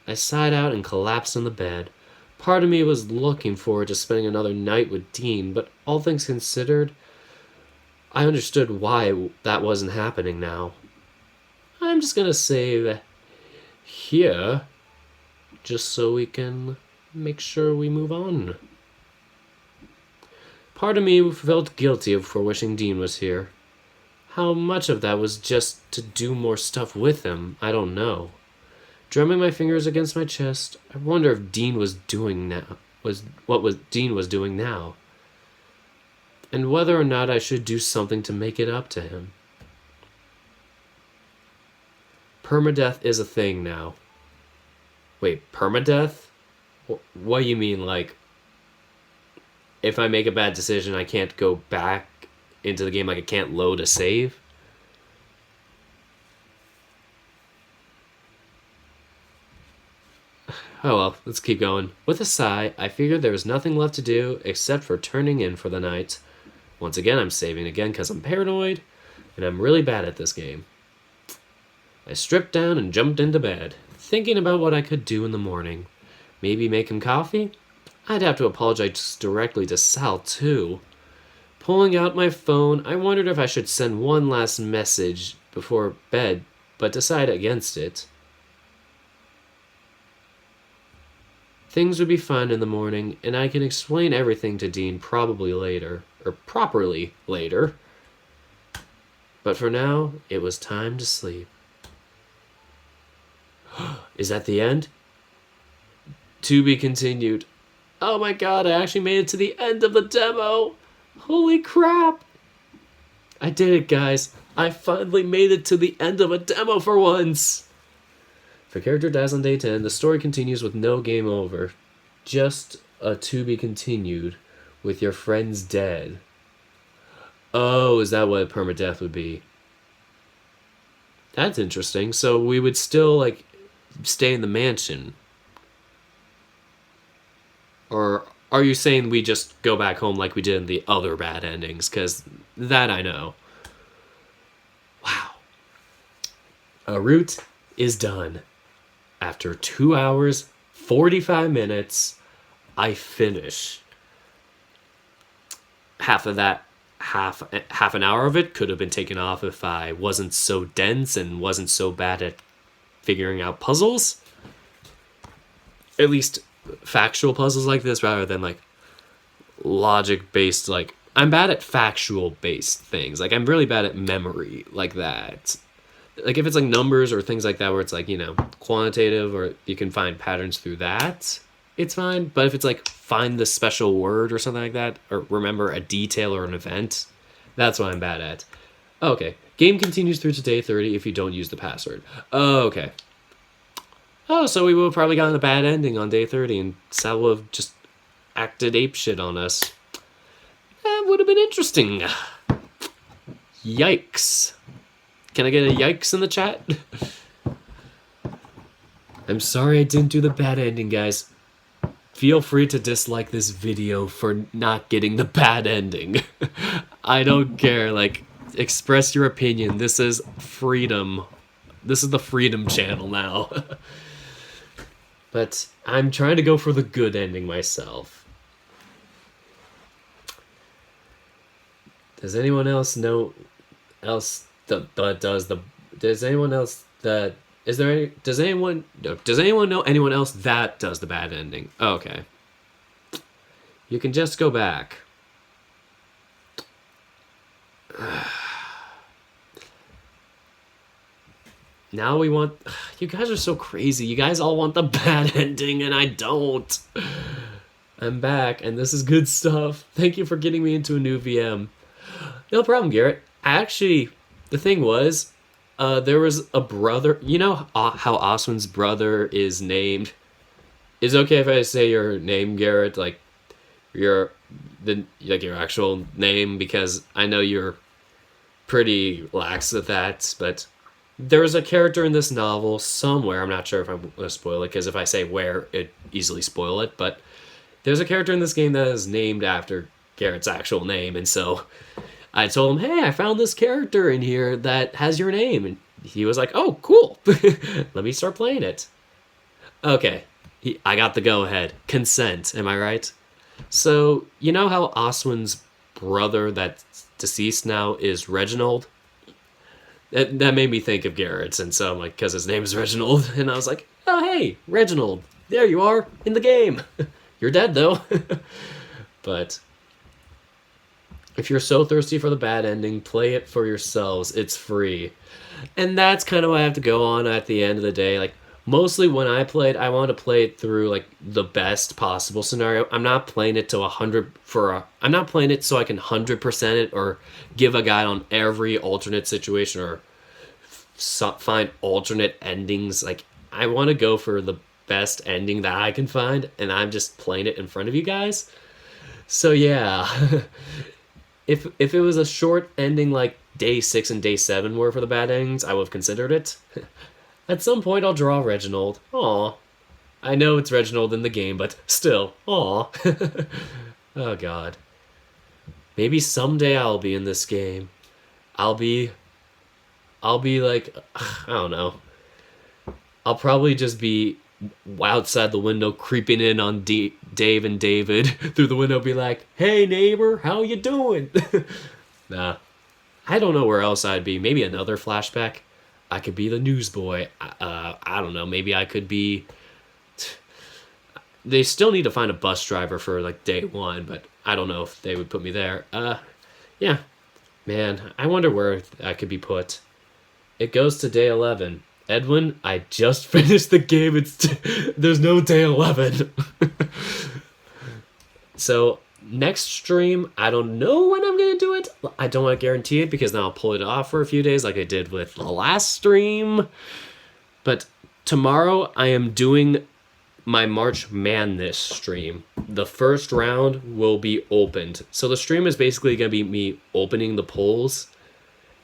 I sighed out and collapsed on the bed. Part of me was looking forward to spending another night with Dean, but all things considered, I understood why that wasn't happening now. I'm just gonna save here, just so we can make sure we move on. Part of me felt guilty for wishing Dean was here. How much of that was just to do more stuff with him, I don't know. Drumming my fingers against my chest, I wonder if Dean was doing now. Dean was doing now. And whether or not I should do something to make it up to him. Permadeath is a thing now. Wait, permadeath? What do you mean, like, if I make a bad decision, I can't go back into the game, like I can't load a save? Oh well, let's keep going. With a sigh, I figured there was nothing left to do except for turning in for the night. Once again, I'm saving again because I'm paranoid, and I'm really bad at this game. I stripped down and jumped into bed, thinking about what I could do in the morning. Maybe make him coffee? I'd have to apologize directly to Sal, too. Pulling out my phone, I wondered if I should send one last message before bed, but decide against it. Things would be fine in the morning, and I can explain everything to Dean probably later, or properly later. But for now, it was time to sleep. Is that the end? To be continued. Oh my god, I actually made it to the end of the demo! Holy crap! I did it, guys. I finally made it to the end of a demo for once! If a character dies on day 10, the story continues with no game over. Just a to be continued with your friends dead. Oh, is that what permadeath would be? That's interesting. So we would still, like, stay in the mansion. Or are you saying we just go back home like we did in the other bad endings? Because that I know. Wow. A route is done. After 2 hours, 45 minutes, I finish. Half of that, half an hour of it could have been taken off if I wasn't so dense and wasn't so bad at figuring out puzzles. At least factual puzzles like this rather than like logic based. Like, I'm bad at factual based things. Like, I'm really bad at memory like that. Like, if it's like numbers or things like that where it's like, you know, quantitative or you can find patterns through that, it's fine. But if it's like find the special word or something like that, or remember a detail or an event, that's what I'm bad at. Okay. Game continues through to day 30 if you don't use the password. Okay. Oh, so we would have probably gotten a bad ending on day 30 and Sal would have just acted apeshit on us. That would have been interesting. Yikes. Can I get a yikes in the chat? I'm sorry I didn't do the bad ending, guys. Feel free to dislike this video for not getting the bad ending. I don't care. Like, express your opinion. This is freedom. This is the freedom channel now. But I'm trying to go for the good ending myself. Does anyone else know does anyone else that does anyone know anyone else that does the bad ending? Okay. You can just go back. Now we want... You guys are so crazy. You guys all want the bad ending, and I don't. I'm back, and this is good stuff. Thank you for getting me into a new VM. No problem, Garrett. Actually, the thing was, there was a brother... You know how Oswin's brother is named? Is it okay if I say your name, Garrett? Like, your actual name? Because I know you're pretty lax with that, but... There was a character in this novel somewhere, I'm not sure if I'm going to spoil it, because if I say where, it'd easily spoil it, but there's a character in this game that is named after Garrett's actual name, and so I told him, hey, I found this character in here that has your name, and he was like, oh, cool, let me start playing it. Okay, I got the go-ahead. Consent, am I right? So, you know how Oswin's brother that's deceased now is Reginald? That made me think of Garrett's, and so I'm like, because his name is Reginald, and I was like, oh, hey, Reginald, there you are, in the game. You're dead, though. But if you're so thirsty for the bad ending, play it for yourselves. It's free. And that's kind of what I have to go on at the end of the day. Like, mostly when I played, I want to play it through, like, the best possible scenario. I'm not playing it to I'm not playing it so I can 100% it or give a guide on every alternate situation or find alternate endings. Like, I want to go for the best ending that I can find, and I'm just playing it in front of you guys. So, yeah. If it was a short ending like day 6 and day 7 were for the bad endings, I would have considered it. At some point, I'll draw Reginald. Aw. I know it's Reginald in the game, but still. Aw. Oh, God. Maybe someday I'll be in this game. I'll be like, I don't know. I'll probably just be outside the window creeping in on Dave and David through the window, be like, hey, neighbor, how you doing? Nah. I don't know where else I'd be. Maybe another flashback. I could be the newsboy. I don't know. Maybe I could be. They still need to find a bus driver for like day one, but I don't know if they would put me there. Yeah, man. I wonder where I could be put. It goes to day 11. Edwin, I just finished the game. There's no day 11. So next stream, I don't know when I'm gonna do it. I don't want to guarantee it because then I'll pull it off for a few days like I did with the last stream. But tomorrow I am doing my March Madness stream. The first round will be opened. So the stream is basically gonna be me opening the polls.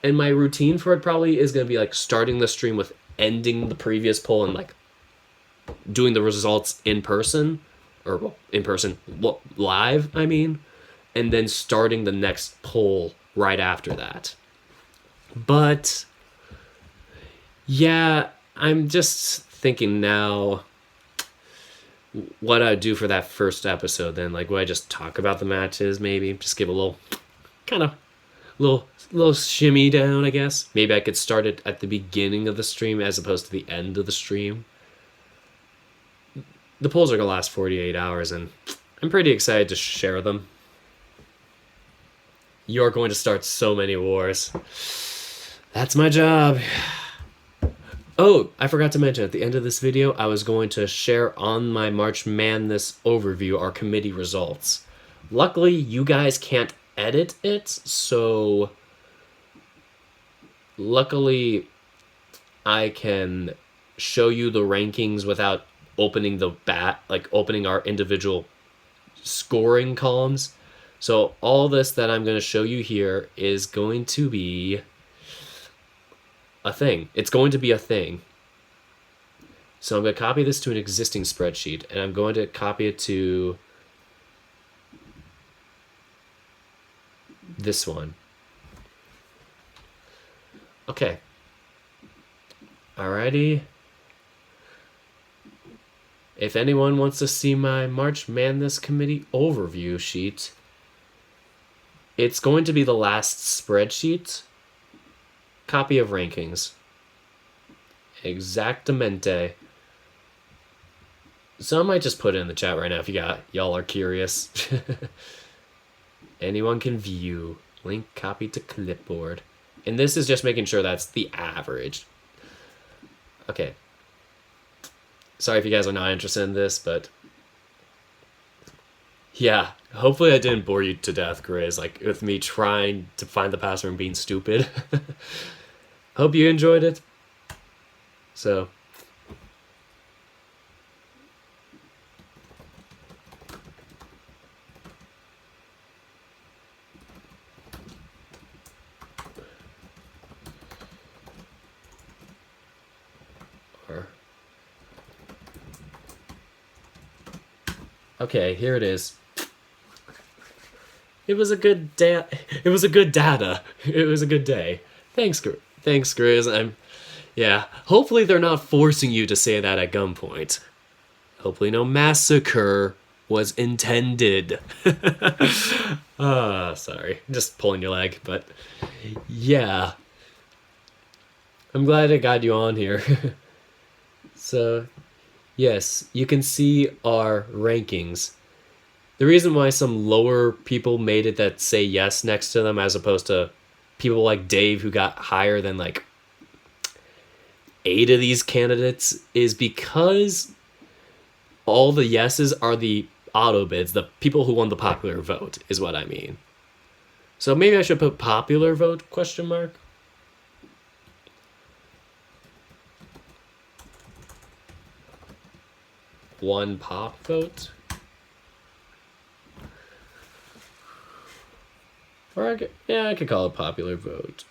And my routine for it probably is gonna be like starting the stream with ending the previous poll and like doing the results in person. Or well, in person, live, I mean, and then starting the next poll right after that. But, yeah, I'm just thinking now what I'd do for that first episode then. Like, would I just talk about the matches, maybe? Just give a little, kind of, little shimmy down, I guess. Maybe I could start it at the beginning of the stream as opposed to the end of the stream. The polls are going to last 48 hours, and I'm pretty excited to share them. You're going to start so many wars. That's my job. Oh, I forgot to mention, at the end of this video, I was going to share on my March Madness overview our committee results. Luckily, you guys can't edit it, so luckily I can show you the rankings without opening opening our individual scoring columns. So all this that I'm going to show you here is going to be a thing. It's going to be a thing. So I'm going to copy this to an existing spreadsheet, and I'm going to copy it to this one. Okay. Alrighty. If anyone wants to see my March Madness Committee overview sheet, it's going to be the last spreadsheet. Copy of rankings. Exactamente. So I might just put it in the chat right now if y'all are curious. Anyone can view. Link copied to clipboard. And this is just making sure that's the average. Okay. Sorry if you guys are not interested in this, but yeah, hopefully I didn't bore you to death, Grizz, like with me trying to find the password and being stupid. Hope you enjoyed it. So, okay, here it is. It was a good day. It was a good data. It was a good day. Thanks, Grizz. Yeah. Hopefully they're not forcing you to say that at gunpoint. Hopefully no massacre was intended. Sorry. Just pulling your leg, but yeah. I'm glad I got you on here. So, yes, you can see our rankings. The reason why some lower people made it that say yes next to them as opposed to people like Dave who got higher than like 8 of these candidates is because all the yeses are the auto bids, the people who won the popular vote is what I mean. So maybe I should put popular vote question mark. One pop vote. Or I could call it popular vote.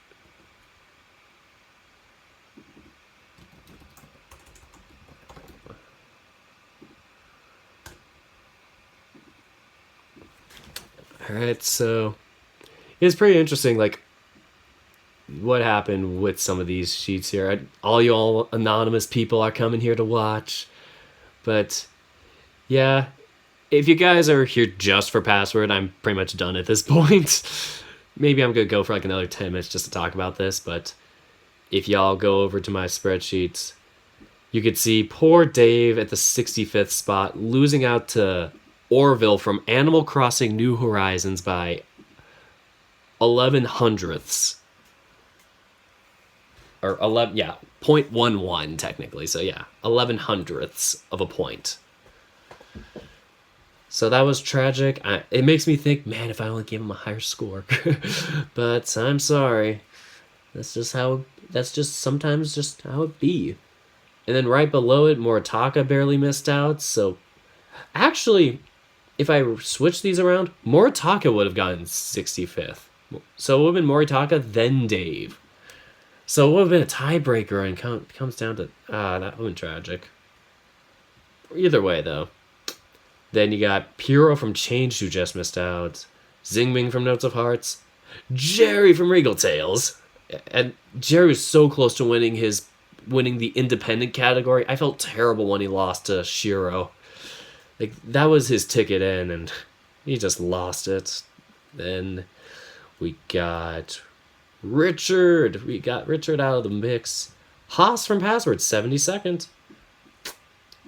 Alright, so it's pretty interesting, like, what happened with some of these sheets here. All you all anonymous people are coming here to watch. But, yeah, if you guys are here just for password, I'm pretty much done at this point. maybe I'm going to go for like another 10 minutes just to talk about this, but if y'all go over to my spreadsheets, you could see poor Dave at the 65th spot, losing out to Orville from Animal Crossing New Horizons by 11 hundredths. Or 11, yeah, 0.11 technically. So yeah, 11 hundredths of a point. So that was tragic. It makes me think, man, if I only gave him a higher score. But I'm sorry. That's just sometimes just how it be. And then right below it, Moritaka barely missed out. So actually, if I switch these around, Moritaka would have gotten 65th. So it would have been Moritaka, then Dave. So it would have been a tiebreaker, and it comes down to... that would have been tragic. Either way, though. Then you got Puro from Change, who just missed out. Xingming from Notes of Hearts. Jerry from Regal Tales. And Jerry was so close to winning the independent category. I felt terrible when he lost to Shiro. Like, that was his ticket in, and he just lost it. Then we got Richard. We got Richard out of the mix. Haas from Password, 72nd.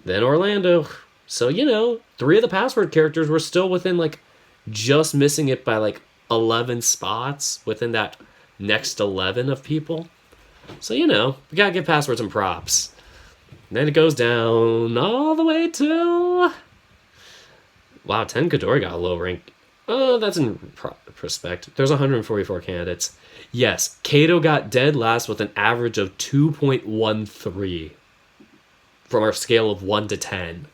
Then Orlando. So, 3 of the Password characters were still within, like, just missing it by, like, 11 spots within that next 11 of people. So, we gotta give Password some props. And then it goes down all the way to... Wow, Ten Kadori got a low rank. Oh, that's in prospect. There's 144 candidates. Yes, Kato got dead last with an average of 2.13 from our scale of 1 to 10.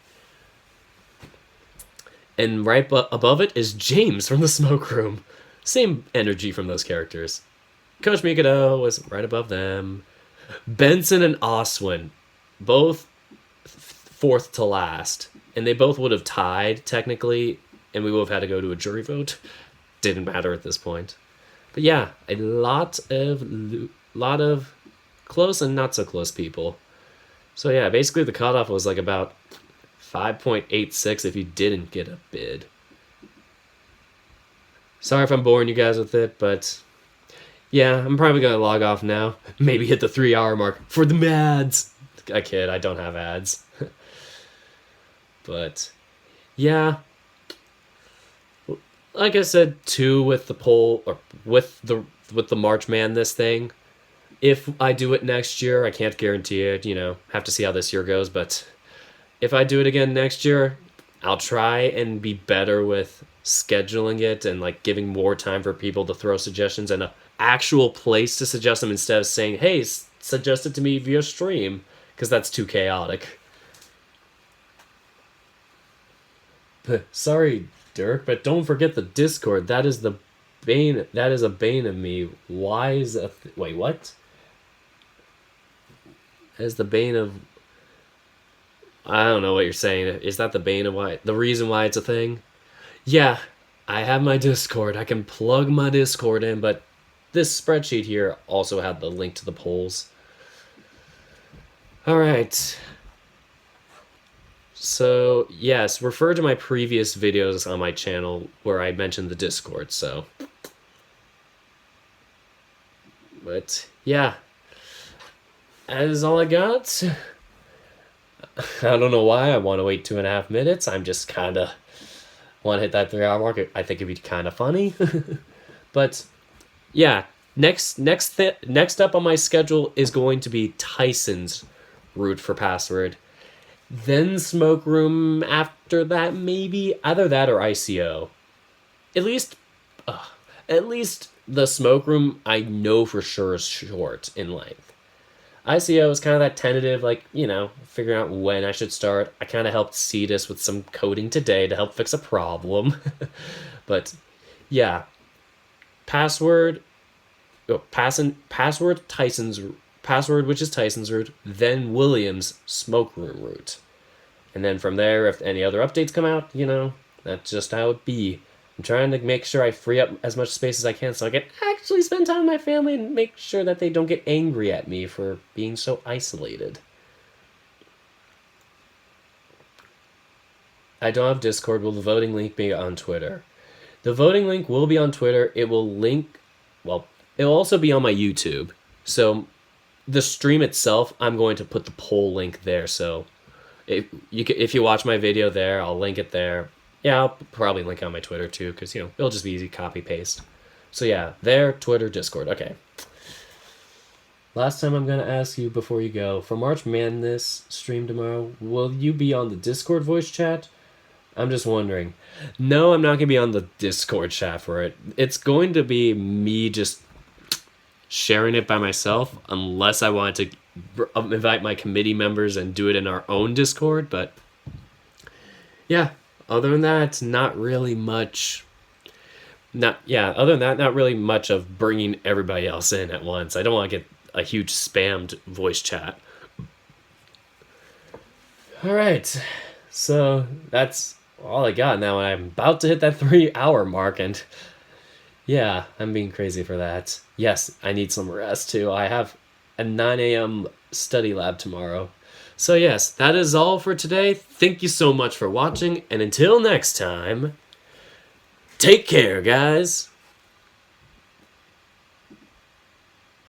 And right above it is James from the Smoke Room. Same energy from those characters. Coach Mikado was right above them. Benson and Oswin, both 4th to last. And they both would have tied, technically, and we would have had to go to a jury vote. Didn't matter at this point. But yeah, a lot of close and not so close people. So yeah, basically the cutoff was like about 5.86 if you didn't get a bid. Sorry if I'm boring you guys with it, but yeah, I'm probably going to log off now. Maybe hit the 3-hour mark for the ads. I kid, I don't have ads. But yeah, like I said, 2 with the poll, or with the March Madness thing. If I do it next year, I can't guarantee it, have to see how this year goes, but if I do it again next year, I'll try and be better with scheduling it and like giving more time for people to throw suggestions and an actual place to suggest them instead of saying, hey, suggest it to me via stream, because that's too chaotic. Sorry, Dirk, but don't forget the Discord. That is the bane. That is a bane of me. Why is wait, what? As the bane of... I don't know what you're saying. Is that the bane of why? The reason why it's a thing? Yeah, I have my Discord. I can plug my Discord in, but this spreadsheet here also had the link to the polls. All right. So, yes, refer to my previous videos on my channel where I mentioned the Discord, so... But, yeah. That is all I got. I don't know why I want to wait 2.5 minutes. I'm just kind of want to hit that 3-hour mark. I think it'd be kind of funny. But, yeah, next up on my schedule is going to be Tyson's route for Password. Then Smoke Room after that, maybe. Either that or ICO. At least the Smoke Room I know for sure is short in length. ICO is kind of that tentative, like, figuring out when I should start. I kind of helped Cetus with some coding today to help fix a problem. But, yeah. Password, which is Tyson's route, then Williams' Smoke Room route. And then from there, if any other updates come out, that's just how it be. I'm trying to make sure I free up as much space as I can so I can actually spend time with my family and make sure that they don't get angry at me for being so isolated. I don't have Discord. Will the voting link be on Twitter? The voting link will be on Twitter. It will link well, it'll also be on my YouTube. So the stream itself, I'm going to put the poll link there. So if you watch my video there, I'll link it there. Yeah, I'll probably link it on my Twitter too, because it'll just be easy copy paste. So yeah, there, Twitter, Discord. Okay. Last time I'm gonna ask you before you go, for March Madness stream tomorrow, will you be on the Discord voice chat? I'm just wondering. No, I'm not gonna be on the Discord chat for it. It's going to be me just sharing it by myself, unless I want to invite my committee members and do it in our own Discord. But yeah, other than that, not really much. Other than that, not really much of bringing everybody else in at once. I don't want to get a huge spammed voice chat. All right, so that's all I got now. I'm about to hit that 3-hour mark, and yeah, I'm being crazy for that. Yes, I need some rest too. I have a 9 a.m. study lab tomorrow. So yes, that is all for today. Thank you so much for watching, and until next time, take care, guys.